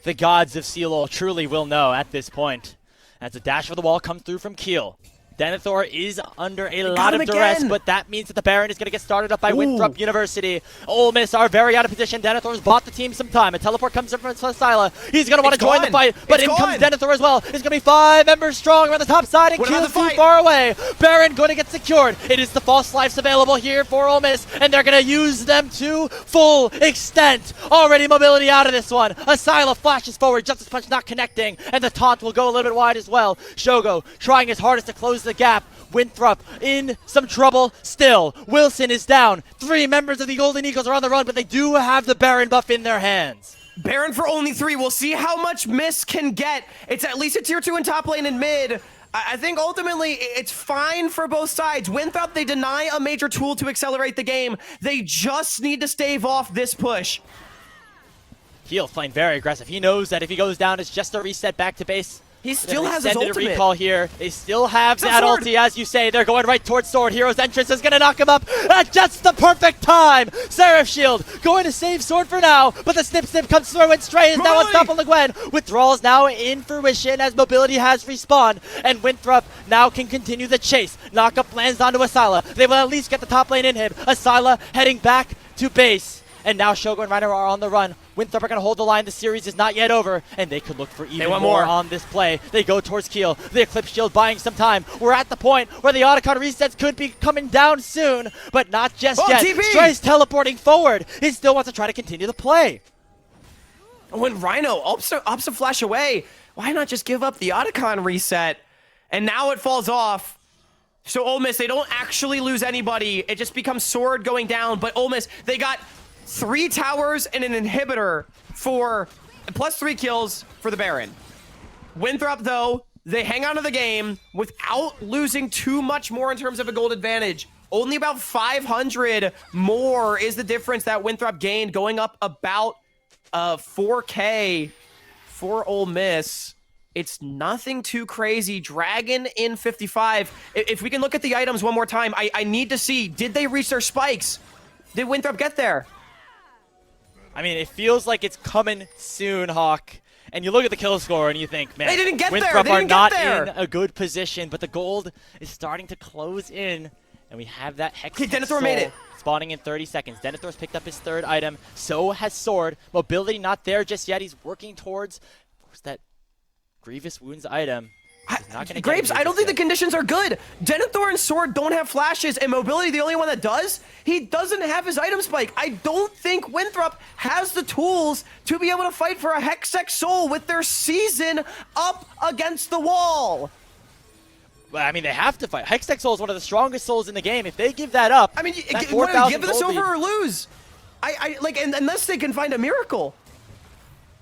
S1: the gods of CLOL truly will know at this point. As a dash for the wall comes through from Keel. Denethor is under a lot of duress, but that means that the Baron is going to get started up by Winthrop University. Ole Miss are very out of position. Denethor's bought the team some time. A teleport comes in from Sila. He's going to want to join the fight, but in comes Denethor as well. It's going to be 5 members strong around the top side, and Keel's too far away. Baron going to get secured. It is the false lives available here for Ole Miss, and they're going to use them to full extent. Already Mobility out of this one. Sila flashes forward, Justice Punch not connecting, and the taunt will go a little bit wide as well. Shogo trying his hardest to close the gap. Winthrop in some trouble still. Wilson is down. 3 members of the Golden Eagles are on the run, but they do have the Baron buff in their hands.
S3: Baron for only 3. We'll see how much Miss can get. It's at least a tier 2 in top lane and mid. I think ultimately it's fine for both sides. Winthrop, they deny a major tool to accelerate the game. They just need to stave off this push.
S1: Keel's playing very aggressive. He knows that if he goes down, it's just a reset back to base.
S3: He still has his ultimate.
S1: Recall here. They still have that ulti, as you say. They're going right towards Sword. Hero's entrance is going to knock him up at just the perfect time. Seraph Shield going to save Sword for now, but the snip comes through, and Stray is now on top of the Gwen. Withdrawals now in fruition as Mobility has respawned, and Winthrop now can continue the chase. Knockup lands onto Asila. They will at least get the top lane in him. Asila heading back to base. And now Shogo and Reiner are on the run. Winthrop are going to hold the line. The series is not yet over, and they could look for even more on this play. They go towards Keel. The Eclipse Shield buying some time. We're at the point where the Otacon resets could be coming down soon, but not just yet.
S3: TP!
S1: Stray's teleporting forward. He still wants to try to continue the play.
S3: When Rhino opts to flash away, why not just give up the Otacon reset? And now it falls off. So Ole Miss, they don't actually lose anybody. It just becomes Sword going down, but Ole Miss, they got 3 towers and an inhibitor for +3 kills for the Baron. Winthrop, though, they hang on to the game without losing too much more in terms of a gold advantage. Only about 500 more is the difference that Winthrop gained, going up about 4K for Ole Miss. It's nothing too crazy. Dragon in 55. If we can look at the items one more time, I need to see, did they reach their spikes? Did Winthrop get there?
S1: I mean, it feels like it's coming soon, Hawk. And you look at the kill score and you think, man,
S3: they didn't get
S1: Winthrop
S3: there.
S1: are not in a good position, but the gold is starting to close in. And we have that Hex
S3: Denethor made it.
S1: Spawning in 30 seconds. Denethor's picked up his 3rd item. So has Sword. Mobility not there just yet. He's working towards that Grievous Wounds item.
S3: Grapes, I don't think the conditions are good. Denethor and Sword don't have flashes, and Mobility, the only one that does, he doesn't have his item spike. I don't think Winthrop has the tools to be able to fight for a Hextech Soul with their season up against the wall.
S1: Well, I mean, they have to fight. Hextech Soul is one of the strongest souls in the game. If they give that up,
S3: I mean,
S1: that
S3: give this over or lose. Unless they can find a miracle.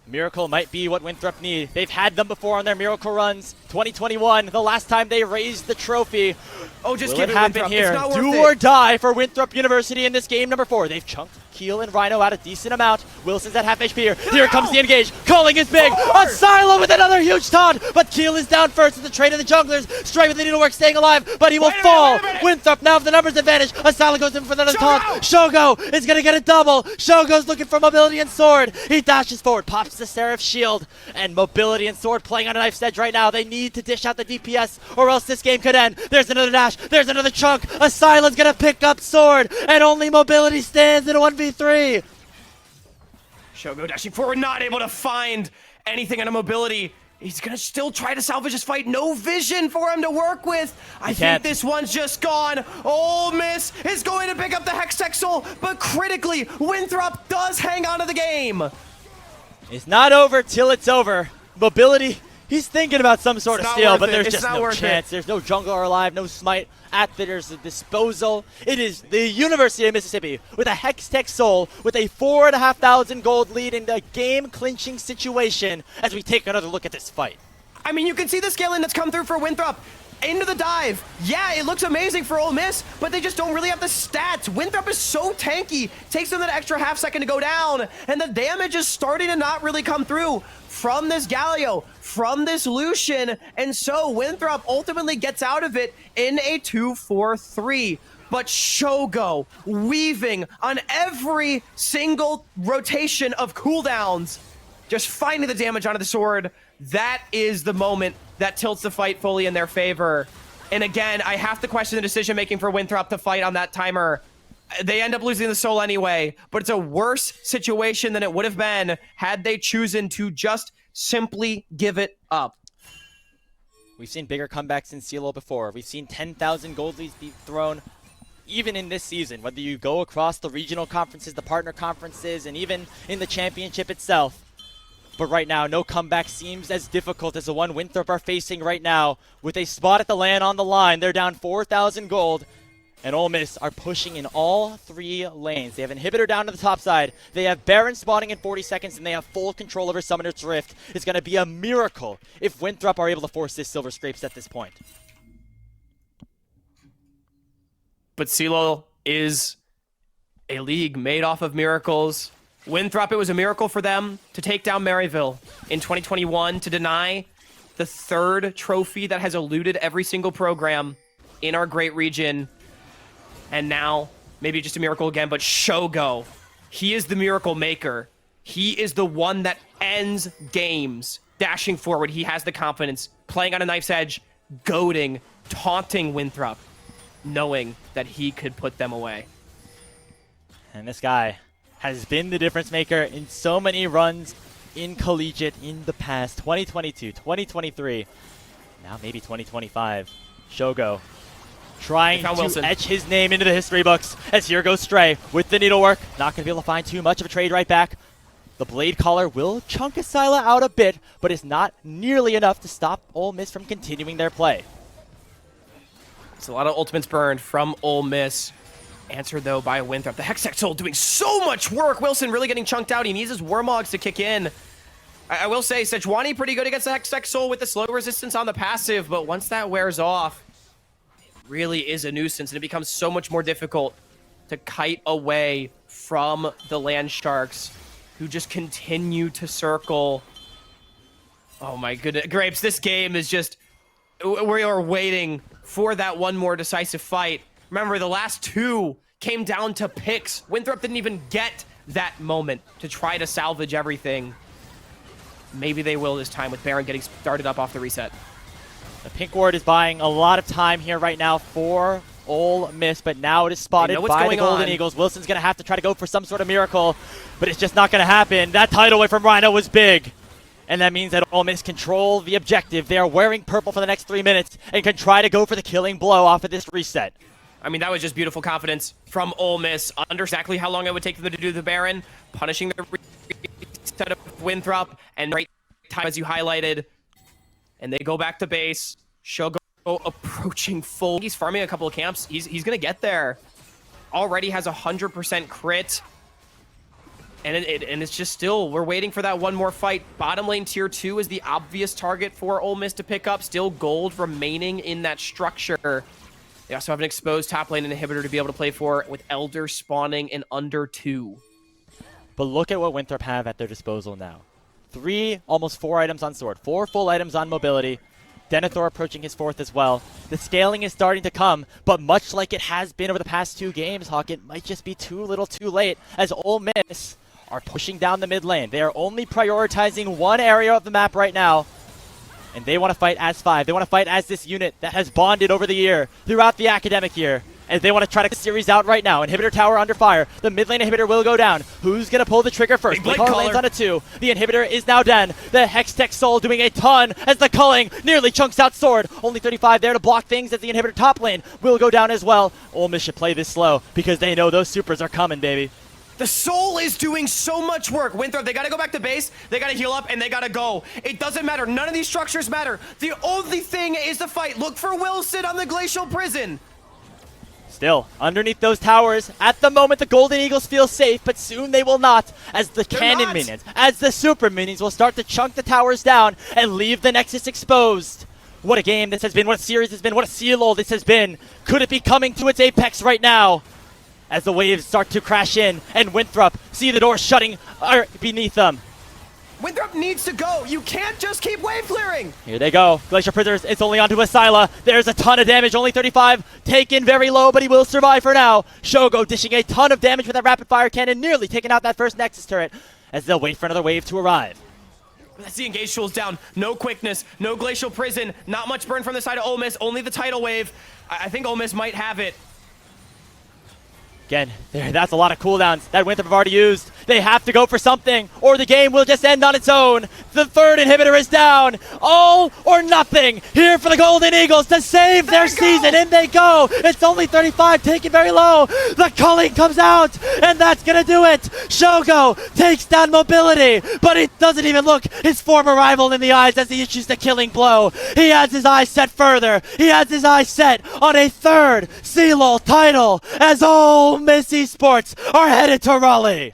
S1: Miracle might be what Winthrop need. They've had them before on their Miracle runs. 2021, the last time they raised the trophy.
S3: Oh, just
S1: Will
S3: give
S1: it
S3: it
S1: happen
S3: Winthrop.
S1: here?
S3: It's not worth
S1: Do
S3: it.
S1: or die for Winthrop University in this game number 4. They've chunked Keel and Rhino out a decent amount. Wilson's at half HP here. Here comes the engage. Calling is big. Asila with another huge taunt, but Keel is down first with the trade of the junglers. Stray with the needlework staying alive, but he will fall. Winthrop now have the numbers advantage. Asila goes in for another taunt. Shogo is going to get a double. Shogo's looking for Mobility and Sword. He dashes forward, pops the Seraph Shield, and Mobility and Sword playing on a knife's edge right now. They need to dish out the DPS or else this game could end. There's another dash. There's another chunk. Asila's going to pick up Sword, and only Mobility stands in a 1v3.
S3: Shogo dashing forward, not able to find anything on a Mobility. He's going to still try to salvage his fight. No vision for him to work with. I think this one's just gone. Ole Miss is going to pick up the Hextech Soul, but critically, Winthrop does hang on to the game.
S1: It's not over till it's over. Mobility, he's thinking about some sort of steal, but there's just no chance. There's no jungler alive, no smite at their disposal. It is the University of Mississippi with a Hextech Soul with a 4,500 gold lead in the game-clinching situation as we take another look at this fight.
S3: I mean, you can see the scaling that's come through for Winthrop. into the dive. Yeah, it looks amazing for Ole Miss, but they just don't really have the stats. Winthrop is so tanky. Takes them that extra half second to go down, and the damage is starting to not really come through from this Galio, from this Lucian, and so Winthrop ultimately gets out of it in a 2-4-3. But Shogo weaving on every single rotation of cooldowns, just finding the damage onto the sword. That is the moment that tilts the fight fully in their favor. And again, I have to question the decision-making for Winthrop to fight on that timer. They end up losing the soul anyway, but it's a worse situation than it would have been had they chosen to just simply give it up.
S1: We've seen bigger comebacks in CLOL before. We've seen 10,000 gold leads be thrown even in this season, whether you go across the regional conferences, the partner conferences, and even in the championship itself. But right now, no comeback seems as difficult as the one Winthrop are facing right now. With a spot at the LAN on the line, they're down 4,000 gold. And Ole Miss are pushing in all 3 lanes. They have Inhibitor down to the top side. They have Baron spawning in 40 seconds, and they have full control over Summoner's Rift. It's going to be a miracle if Winthrop are able to force this Silver Scrapes at this point.
S3: But CLOL is a league made off of miracles. Winthrop, it was a miracle for them to take down Maryville in 2021, to deny the 3rd trophy that has eluded every single program in our great region. And now, maybe just a miracle again, but Shogo, he is the miracle maker. He is the one that ends games. Dashing forward, he has the confidence, playing on a knife's edge, goading, taunting Winthrop, knowing that he could put them away.
S1: And this guy has been the difference maker in so many runs in collegiate in the past. 2022, 2023, now maybe 2025. Shogo trying to
S3: Wilson.
S1: etch his name into the history books as here goes Stray with the needlework. Not going to be able to find too much of a trade right back. The Blade Caller will chunk Asila out a bit, but it's not nearly enough to stop Ole Miss from continuing their play.
S3: It's a lot of ultimates burned from Ole Miss. Answered, though, by Winthrop. The Hextech Soul doing so much work. Wilson really getting chunked out. He needs his Warmogs to kick in. I will say, Sejuani pretty good against the Hextech Soul with the slow resistance on the passive, but once that wears off, it really is a nuisance, and it becomes so much more difficult to kite away from the Land Sharks, who just continue to circle. Oh my goodness. Grapes, this game is just... We are waiting for that one more decisive fight. Remember, the last 2 came down to picks. Winthrop didn't even get that moment to try to salvage everything. Maybe they will this time with Baron getting started up off the reset.
S1: The Pink Ward is buying a lot of time here right now for Ole Miss, but now it is spotted by the Golden Eagles. Wilson's going to have to try to go for some sort of miracle, but it's just not going to happen. That tidal wave from Rhino was big. And that means that Ole Miss control the objective. They are wearing purple for the next 3 minutes and can try to go for the killing blow off of this reset.
S3: I mean, that was just beautiful confidence from Ole Miss. Under exactly how long it would take them to do the Baron, punishing the reset of Winthrop, and right time as you highlighted. And they go back to base. Shogo approaching full. He's farming a couple of camps. He's going to get there. Already has 100% crit. And it's just still, we're waiting for that one more fight. Bottom lane tier 2 is the obvious target for Ole Miss to pick up. Still gold remaining in that structure. They also have an exposed top lane inhibitor to be able to play for, with Elder spawning in under 2.
S1: But look at what Winthrop have at their disposal now. 3, almost 4 items on sword. 4 full items on mobility. Denethor approaching his 4th as well. The scaling is starting to come, but much like it has been over the past 2 games, Hawk, it might just be too little too late as Ole Miss are pushing down the mid lane. They are only prioritizing one area of the map right now, and they want to fight as 5. They want to fight as this unit that has bonded over the year, throughout the academic year. And they want to try to get the series out right now. Inhibitor tower under fire. The mid lane inhibitor will go down. Who's going to pull the trigger first? Blade Caller lands on a 2. The inhibitor is now down. The Hextech Soul doing a ton as the culling nearly chunks out sword. Only 35 there to block things as the inhibitor top lane will go down as well. Ole Miss should play this slow because they know those supers are coming, baby.
S3: The Soul is doing so much work. Winthrop, they got to go back to base, they got to heal up, and they got to go. It doesn't matter. None of these structures matter. The only thing is the fight. Look for Wilson on the Glacial Prison.
S1: Still, underneath those towers, at the moment the Golden Eagles feel safe, but soon they will not, as the cannon minions, as the super minions will start to chunk the towers down and leave the Nexus exposed. What a game this has been, what a series has been, what a CLOL this has been. Could it be coming to its apex right now? As the waves start to crash in, and Winthrop see the door shutting beneath them.
S3: Winthrop needs to go. You can't just keep wave clearing.
S1: Here they go. Glacier Prisoners, it's only onto Asila. There's a ton of damage, only 35. Taken very low, but he will survive for now. Shogo dishing a ton of damage with that rapid fire cannon, nearly taking out that first Nexus turret, as they'll wait for another wave to arrive.
S3: That's the engage tools down. No quickness, no glacial prison, not much burn from the side of Ole Miss, only the tidal wave. I think Ole Miss might have it.
S1: Again, that's a lot of cooldowns that Winthrop have already used. They have to go for something, or the game will just end on its own. The third inhibitor is down. All or nothing here for the Golden Eagles to save their season. In they go. It's only 35, taken very low. The culling comes out, and that's going to do it. Shogo takes down Mobility, but it doesn't even look his former rival in the eyes as he issues the killing blow. He has his eyes set further. He has his eyes set on a third CLOL title as Ole Miss Esports are headed to Raleigh.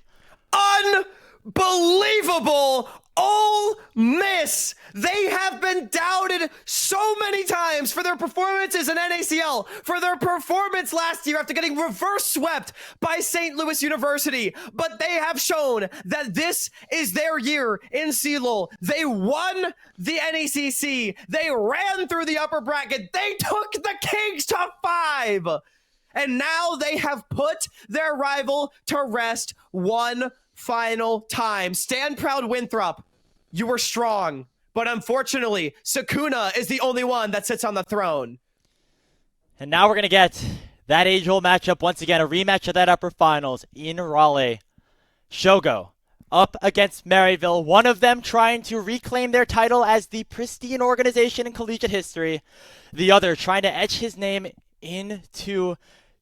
S3: Unbelievable! Ole Miss! They have been doubted so many times for their performances in NACL, for their performance last year after getting reverse swept by St. Louis University. But they have shown that this is their year in CLOL. They won the NECC. They ran through the upper bracket. They took the Kings to 5. And now they have put their rival to rest one final time. Stand proud, Winthrop. You were strong. But unfortunately, Sakuna is the only one that sits on the throne.
S1: And now we're going to get that age-old matchup once again, a rematch of that upper finals in Raleigh. Shogo up against Maryville, one of them trying to reclaim their title as the pristine organization in collegiate history, the other trying to etch his name into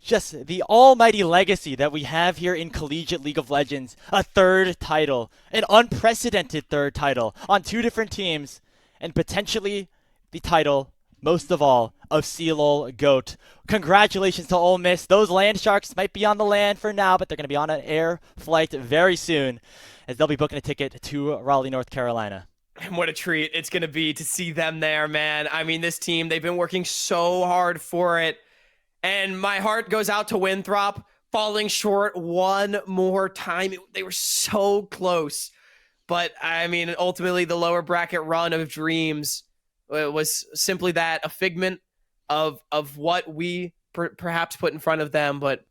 S1: just the almighty legacy that we have here in collegiate League of Legends. A third title, an unprecedented third title on 2 different teams, and potentially the title, most of all, of CLOL GOAT. Congratulations to Ole Miss. Those land sharks might be on the land for now, but they're going to be on an air flight very soon, as they'll be booking a ticket to Raleigh, North Carolina.
S3: And what a treat it's going to be to see them there, man. I mean, this team, they've been working so hard for it. And my heart goes out to Winthrop, falling short one more time. They were so close. But, I mean, ultimately, the lower bracket run of dreams was simply that, a figment of what we perhaps put in front of them. But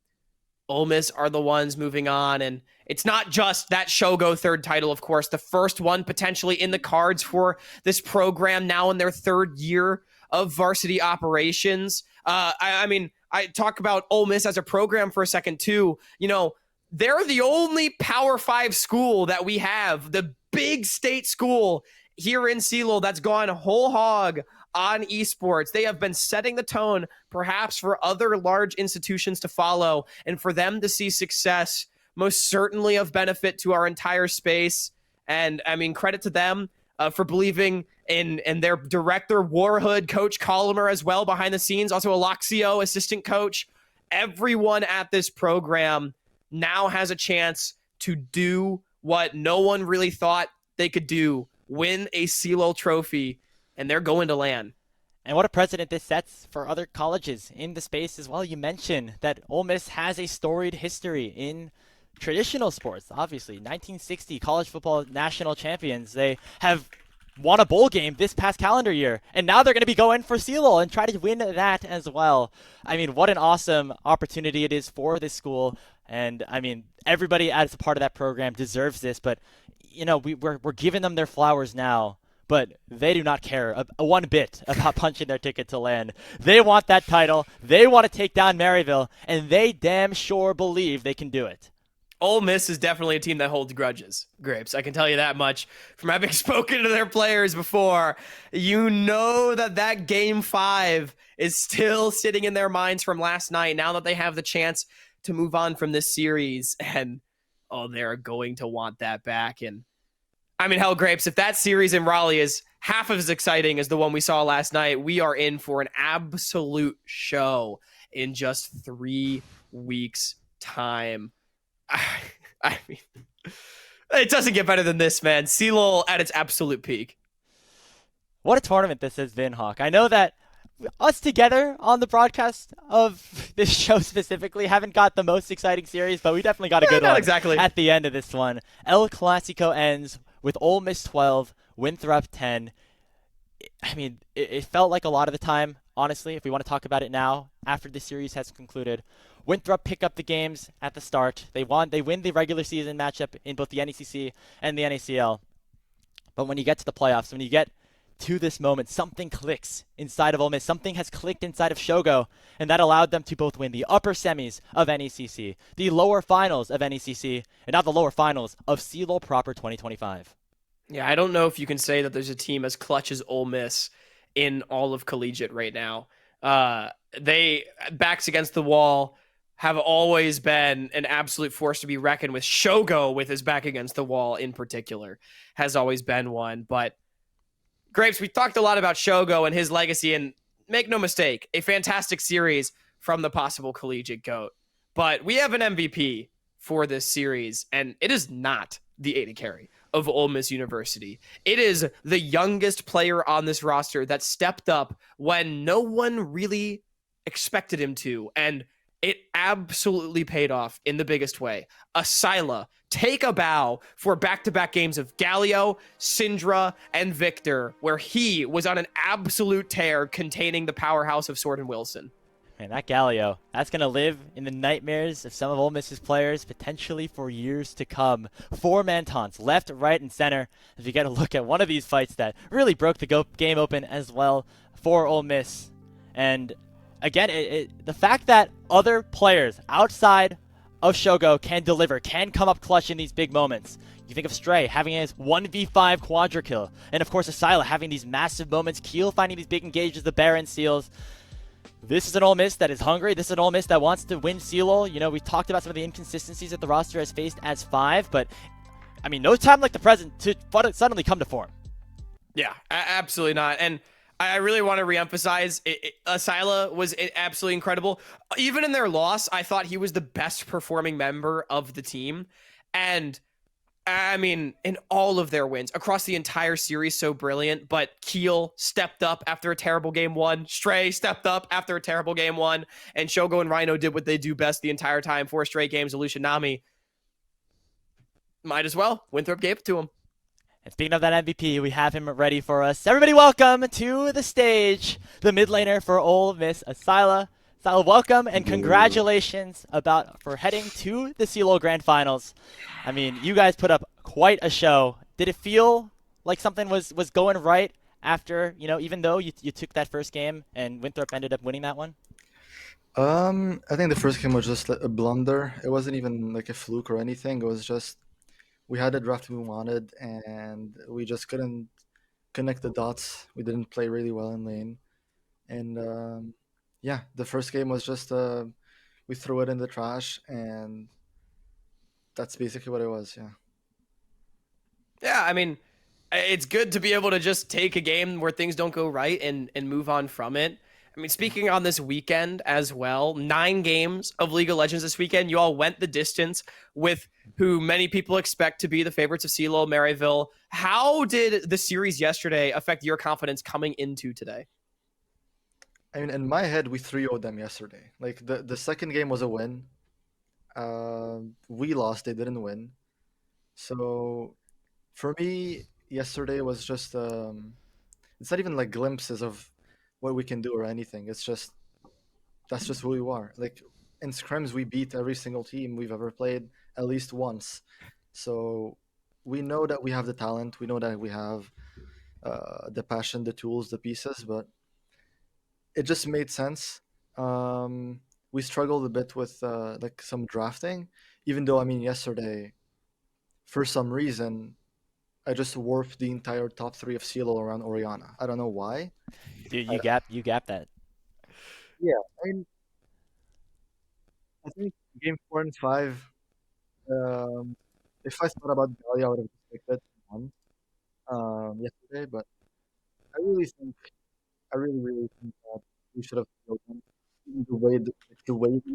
S3: Ole Miss are the ones moving on. And it's not just that Shogo third title, of course. The first one potentially in the cards for this program now in their 3rd year of varsity operations. I mean, I talk about Ole Miss as a program for a second too. You know, they're the only Power 5 school that we have, the big state school here in CLOL that's gone whole hog on esports. They have been setting the tone perhaps for other large institutions to follow, and for them to see success most certainly of benefit to our entire space. And I mean, credit to them for believing in their director, Warhood, Coach Colomer as well behind the scenes, also Aloxio, assistant coach. Everyone at this program now has a chance to do what no one really thought they could do, win a CLOL trophy, and they're going to LAN.
S1: And what a precedent this sets for other colleges in the space as well. You mentioned that Ole Miss has a storied history in traditional sports. Obviously, 1960 college football national champions. They have won a bowl game this past calendar year, and now they're going to be going for CLOL and try to win that as well. I mean, what an awesome opportunity it is for this school, and I mean, everybody as a part of that program deserves this, but you know, we're giving them their flowers now, but they do not care a one bit about punching their ticket to LAN. They want that title, they want to take down Maryville, and they damn sure believe they can do it.
S3: Ole Miss is definitely a team that holds grudges, Grapes. I can tell you that much from having spoken to their players before. You know that Game 5 is still sitting in their minds from last night now that they have the chance to move on from this series. And, oh, they're going to want that back. And, I mean, hell, Grapes, if that series in Raleigh is half as exciting as the one we saw last night, we are in for an absolute show in just 3 weeks' time. I mean, it doesn't get better than this, man. CLOL at its absolute peak.
S1: What a tournament this has been, Hawk. I know that us together on the broadcast of this show specifically haven't got the most exciting series, but we definitely got a good
S2: not
S1: one
S2: exactly.
S1: at the end of this one. El Clasico ends with Ole Miss 12, Winthrop 10. I mean, it felt like a lot of the time, honestly, if we want to talk about it now, after the series has concluded. Winthrop pick up the games at the start. They win the regular season matchup in both the NECC and the NACL. But when you get to the playoffs, when you get to this moment, something clicks inside of Ole Miss. Something has clicked inside of Shogo, and that allowed them to both win the upper semis of NECC, the lower finals of NECC, and now the lower finals of CLOL Proper 2025.
S3: Yeah, I don't know if you can say that there's a team as clutch as Ole Miss in all of collegiate right now. They backs against the wall have always been an absolute force to be reckoned with. Shogo, with his back against the wall in particular, has always been one. But Grapes, we talked a lot about Shogo and his legacy, and make no mistake, a fantastic series from the possible collegiate GOAT. But we have an MVP for this series, and it is not the AD carry of Ole Miss University. It is the youngest player on this roster that stepped up when no one really expected him to, and it absolutely paid off in the biggest way. Asyla, take a bow for back-to-back games of Galio, Syndra, and Victor, where he was on an absolute tear containing the powerhouse of Sword and Wilson.
S1: Man, that Galio, that's going to live in the nightmares of some of Ole Miss's players, potentially for years to come. 4-man taunts, left, right, and center, as we get a look at one of these fights that really broke the game open as well for Ole Miss. And again, the fact that other players outside of Shogo can deliver, can come up clutch in these big moments. You think of Stray having his 1v5 quadra kill, and of course Asyla having these massive moments, Keel finding these big engages, the Baron steals. This is an Ole Miss that is hungry. This is an Ole Miss that wants to win CLOL. You know, we talked about some of the inconsistencies that the roster has faced as 5, but I mean, no time like the present to suddenly come to form.
S3: Yeah, absolutely not. And I really want to reemphasize, Asyla was absolutely incredible. Even in their loss, I thought he was the best performing member of the team. And I mean, in all of their wins across the entire series, so brilliant. But Keel stepped up after a terrible game 1. Stray stepped up after a terrible game 1. And Shogo and Rhino did what they do best the entire time. 4 straight games of Nami. Might as well. Winthrop gave it to him.
S1: And speaking of that MVP, we have him ready for us. Everybody welcome to the stage, the mid laner for Ole Miss, Asyla. Asyla, welcome and congratulations for heading to the CLOL Grand Finals. I mean, you guys put up quite a show. Did it feel like something was going right after, you know, even though you took that first game and Winthrop ended up winning that one?
S4: I think the first game was just a blunder. It wasn't even like a fluke or anything. It was just we had the draft we wanted, and we just couldn't connect the dots. We didn't play really well in lane, and yeah, the first game was just we threw it in the trash, and that's basically what it was. Yeah.
S3: Yeah, I mean, it's good to be able to just take a game where things don't go right and move on from it. I mean, speaking on this weekend as well, 9 games of League of Legends this weekend. You all went the distance with who many people expect to be the favorites of CLOL, Maryville. How did the series yesterday affect your confidence coming into today?
S4: I mean, in my head, we 3-0'd them yesterday. Like the second game was a win. We lost; they didn't win. So for me, yesterday was just it's not even like glimpses of what we can do or anything. It's just that's just who we are. Like in scrims, we beat every single team we've ever played at least once. So we know that we have the talent. We know that we have the passion, the tools, the pieces. But it just made sense. We struggled a bit with like some drafting, even though I mean yesterday, for some reason, I just warped the entire top 3 of CLO around Oriana. I don't know why.
S1: Dude, you gap that.
S4: Yeah, I think game 4 and 5. If I thought about Galia, I would have expected one yesterday. But I really think, I really think that we should have killed them. The way we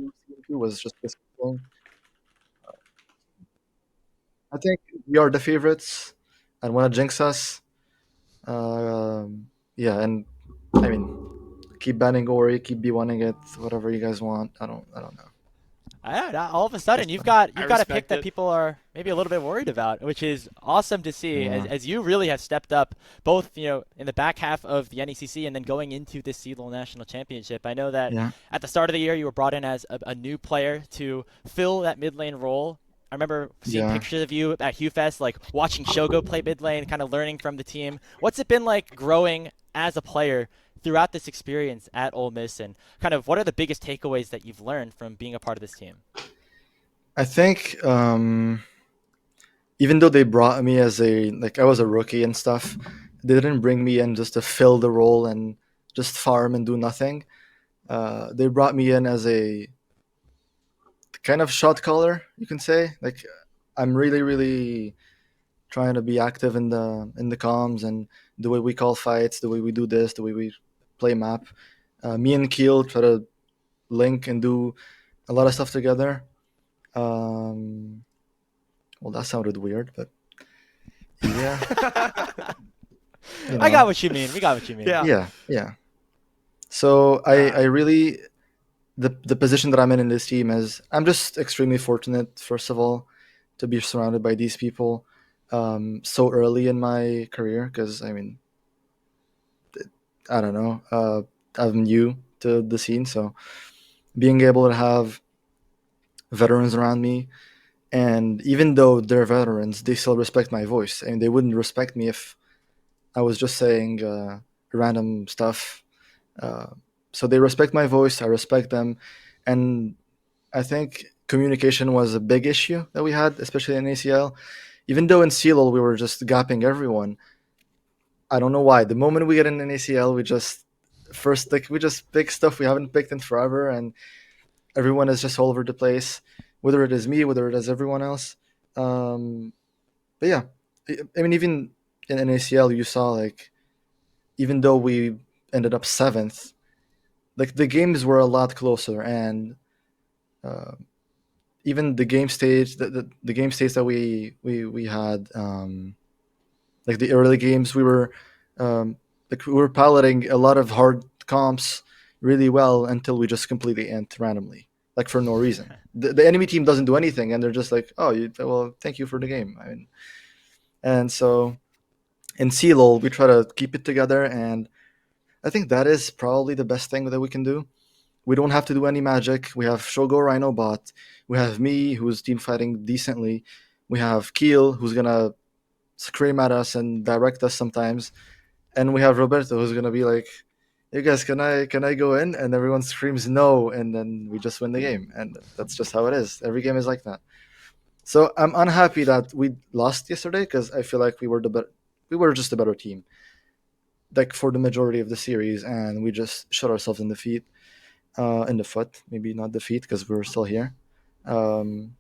S4: were seeing was just disappointing. I think we are the favorites. I want to jinx us. yeah, and I mean, keep banning Ori, keep B1ing it, whatever you guys want. I don't know.
S1: I don't know, all of a sudden
S3: I
S1: you've got a pick
S3: respect
S1: that
S3: it.
S1: people are maybe a little bit worried about, which is awesome to see
S4: Yeah.
S1: as you really have stepped up both, in the back half of the NECC and then going into this CLOL National Championship. I know that
S4: Yeah.
S1: at the start of the year you were brought in as a new player to fill that mid lane role. I remember seeing
S4: Yeah.
S1: pictures of you at HuFest, like watching Shogo play mid lane, kind of learning from the team. What's it been like growing as a player throughout this experience at Ole Miss, and kind of what are the biggest takeaways that you've learned from being a part of this team?
S4: I think even though they brought me as a like I was a rookie and stuff, they didn't bring me in just to fill the role and just farm and do nothing. They brought me in as a kind of shot caller, you can say. Like I'm really, really trying to be active in the comms and the way we call fights, the way we do this, the way we play map. Me and Keel try to link and do a lot of stuff together. Um, well, that sounded weird, but yeah, you
S1: I got
S4: know,
S1: what you mean. We got what you mean.
S3: Yeah.
S4: yeah, yeah. So
S3: Uh,
S4: I really the position that I'm in this team is I'm just extremely fortunate. First of all, to be surrounded by these people so early in my career. Because I mean, I don't know, I'm new to the scene, so being able to have veterans around me, and even though they're veterans, they still respect my voice, and they wouldn't respect me if I was just saying random stuff. Uh, so they respect my voice. I respect them, and I think communication was a big issue that we had, especially in ACL. Even though in CLOL we were just gapping everyone, I don't know why. The moment we get in an ACL, we just first like we just pick stuff we haven't picked in forever, and everyone is just all over the place. Whether it is me, whether it is everyone else. Um, but yeah, I mean, even in an ACL, you saw like even though we ended up seventh, like the games were a lot closer, and uh, even the game stage, the game stage that we had, like the early games, um, we were piloting a lot of hard comps really well until we just completely ent randomly, like for no reason. The enemy team doesn't do anything, and they're just like, "Oh, well, thank you for the game." I mean, and so in CLOL, we try to keep it together, and I think that is probably the best thing that we can do. We don't have to do any magic. We have Shogo Rhino bot. We have me, who's team fighting decently. We have Keel, who's gonna scream at us and direct us sometimes, and we have Roberto, who's gonna be like, "Hey guys, can I go in?" And everyone screams no, and then we just win the game, and that's just how it is. Every game is like that. So I'm unhappy that we lost yesterday because I feel like we were just a better team, like for the majority of the series, and we just shot ourselves in the foot, maybe not the feet because we're still here. Um,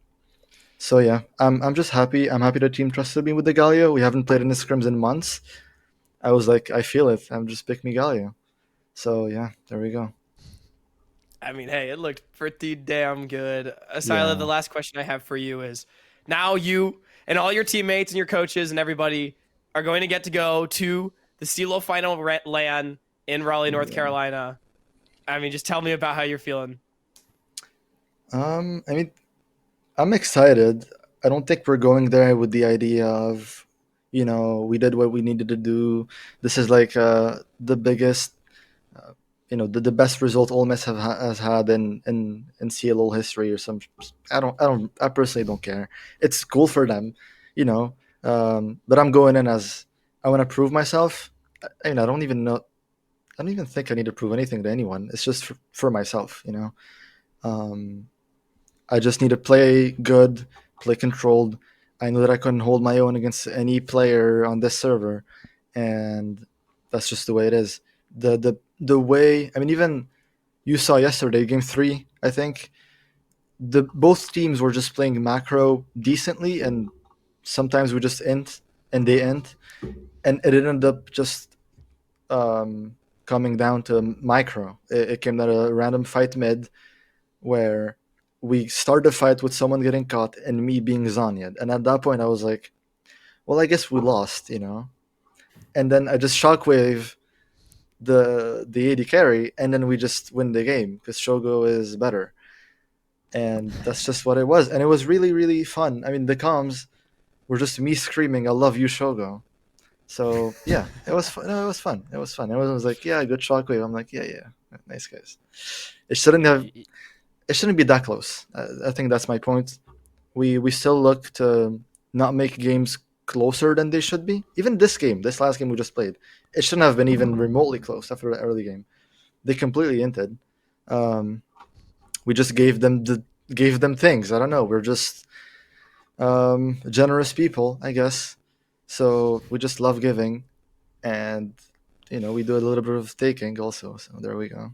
S4: so yeah, I'm just happy. I'm happy the team trusted me with the Galio. We haven't played in the scrims in months. I was like, I feel it. I'm just pick me Galio. So yeah, there we go.
S3: I mean, hey, it looked pretty damn good. Asila, the
S4: Yeah,
S3: last question I have for you is now you and all your teammates and your coaches and everybody are going to get to go to the CLO final LAN in Raleigh, North
S4: yeah.
S3: Carolina. I mean, just tell me about how you're feeling.
S4: I mean, I'm excited. I don't think we're going there with the idea of, we did what we needed to do. This is like the biggest, uh, the best result Ole Miss has had in CLO history or some. I personally don't care. It's cool for them, you know. But I'm going in as I want to prove myself. I mean, I don't even know. I don't even think I need to prove anything to anyone. It's just for myself, you know. Um, I just need to play good, play controlled. I know that I can hold my own against any player on this server, and that's just the way it is. The way I mean, even you saw yesterday, game three, I think the both teams were just playing macro decently, and sometimes we just int and they int, and it ended up just um, coming down to micro. It came down to a random fight mid where we started a fight with someone getting caught and me being Zanyad. And at that point, I was like, well, I guess we lost, you know? And then I just shockwave the AD carry, and then we just win the game because Shogo is better, and that's just what it was. And it was really really fun. I mean, the comms were just me screaming, "I love you, Shogo." So yeah, it was fun. No, it was fun. It was fun. Everyone was like, "Yeah, good shockwave." I'm like, "Yeah, yeah, nice guys." It shouldn't have. It shouldn't be that close. I think that's my point. We still look to not make games closer than they should be. Even this last game we just played, it shouldn't have been even remotely close after the early game. They completely inted. Um, we just gave them things. I don't know. We're just generous people, I guess. So we just love giving, and we do a little bit of taking also. So there we go.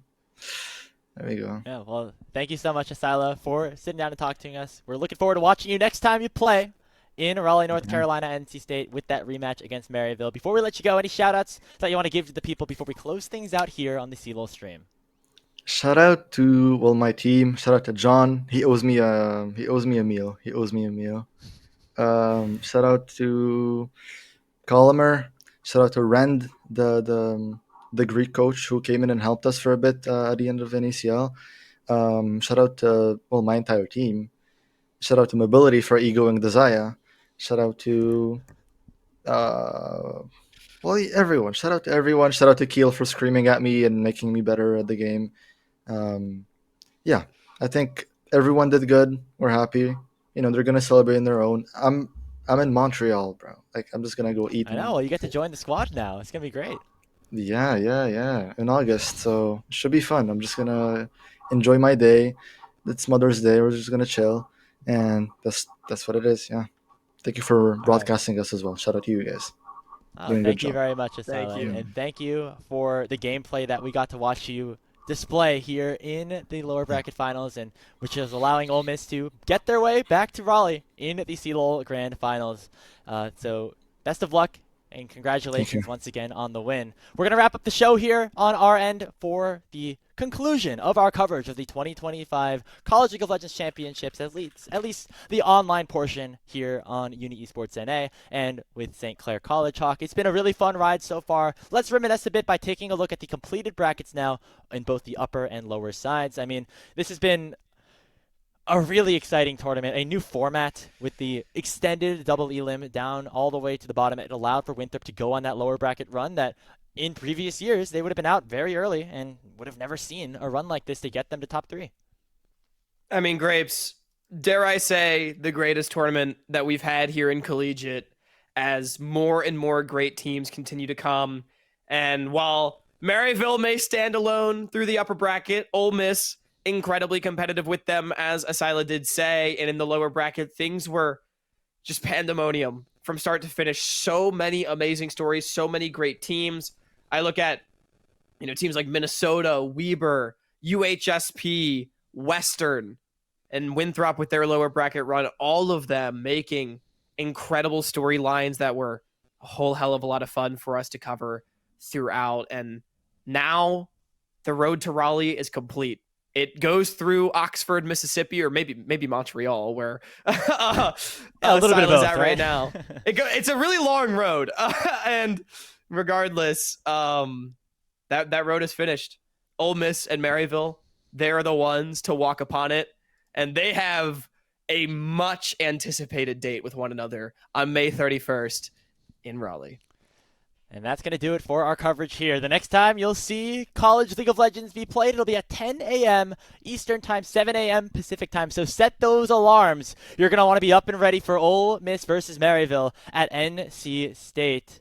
S4: There we go.
S1: Yeah, well, thank you so much, Asila, for sitting down and talking to us. We're looking forward to watching you next time you play in Raleigh, North Carolina, NC State with that rematch against Maryville. Before we let you go, any shout-outs that you want to give to the people before we close things out here on the CLOL stream?
S4: Shout out to my team. Shout out to John. He owes me a meal. He owes me a meal. Shout out to Colomer. Shout out to Rend, the Greek coach who came in and helped us for a bit at the end of NACL. Shout out to my entire team. Shout out to Mobility for egoing Desire. Shout out to everyone. Shout out to everyone. Shout out to Keel for screaming at me and making me better at the game. Yeah, I think everyone did good. We're happy. They're gonna celebrate in their own. I'm in Montreal, bro. Like, I'm just gonna go eat.
S1: I know, well, you get to join the squad now. It's going to be great.
S4: Yeah. In August, so it should be fun. I'm just gonna enjoy my day. It's Mother's Day. We're just gonna chill, and that's what it is. Yeah. Thank you for broadcasting us as well. Shout out to you guys.
S1: Oh,
S4: Doing a good
S1: thank you
S4: job.
S1: very much,
S3: Thank
S1: Asila.
S3: you.
S1: And thank you for the gameplay that we got to watch you display here in the lower bracket finals, and which is allowing Ole Miss to get their way back to Raleigh in the CLOL Grand Finals. So best of luck and congratulations once again on the win. We're going to wrap up the show here on our end for the conclusion of our coverage of the 2025 College League of Legends Championships, at least the online portion here on UniEsportsNA and with St. Clair College Hawk. It's been a really fun ride so far. Let's reminisce a bit by taking a look at the completed brackets now in both the upper and lower sides. I mean, this has been a really exciting tournament, a new format with the extended double elim down all the way to the bottom. It allowed for Winthrop to go on that lower bracket run that in previous years they would have been out very early and would have never seen a run like this to get them to top 3.
S3: I mean, Grapes, dare I say the greatest tournament that we've had here in Collegiate as more and more great teams continue to come. And while Maryville may stand alone through the upper bracket, Ole Miss incredibly competitive with them, as Asila did say, and in the lower bracket, things were just pandemonium from start to finish. So many amazing stories, so many great teams. I look at, teams like Minnesota, Weber, UHSP, Western, and Winthrop with their lower bracket run, all of them making incredible storylines that were a whole hell of a lot of fun for us to cover throughout. And now the road to Raleigh is complete. It goes through Oxford, Mississippi, or maybe Montreal, where
S1: a little bit of both,
S3: at right
S1: right?
S3: now. It's a really long road, and regardless, that road is finished. Ole Miss and Maryville, they're the ones to walk upon it, and they have a much anticipated date with one another on May 31st in Raleigh.
S1: And that's going to do it for our coverage here. The next time you'll see College League of Legends be played, it'll be at 10 a.m. Eastern Time, 7 a.m. Pacific Time. So set those alarms. You're going to want to be up and ready for Ole Miss versus Maryville at NC State.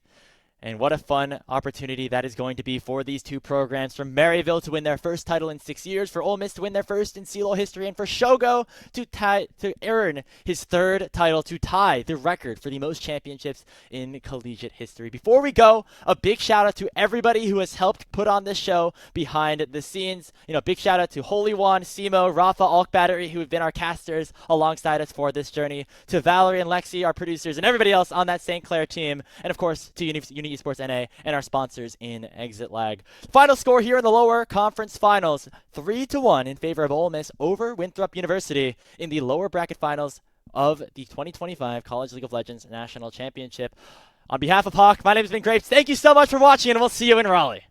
S1: And what a fun opportunity that is going to be for these two programs. For Maryville to win their first title in 6 years, for Ole Miss to win their first in CLOL history, and for Shogo to earn his third title, to tie the record for the most championships in collegiate history. Before we go, a big shout out to everybody who has helped put on this show behind the scenes. Big shout out to Holy One, Simo, Rafa, Alk Battery, who have been our casters alongside us for this journey. To Valerie and Lexi, our producers, and everybody else on that St. Clair team. And of course, to UniEsportsNA and our sponsors in Exit Lag. Final score here in the lower conference finals, 3-1 in favor of Ole Miss over Winthrop University in the lower bracket finals of the 2025 College League of Legends National Championship. On behalf of Hawk, my name has been Grapes. Thank you so much for watching, and we'll see you in Raleigh.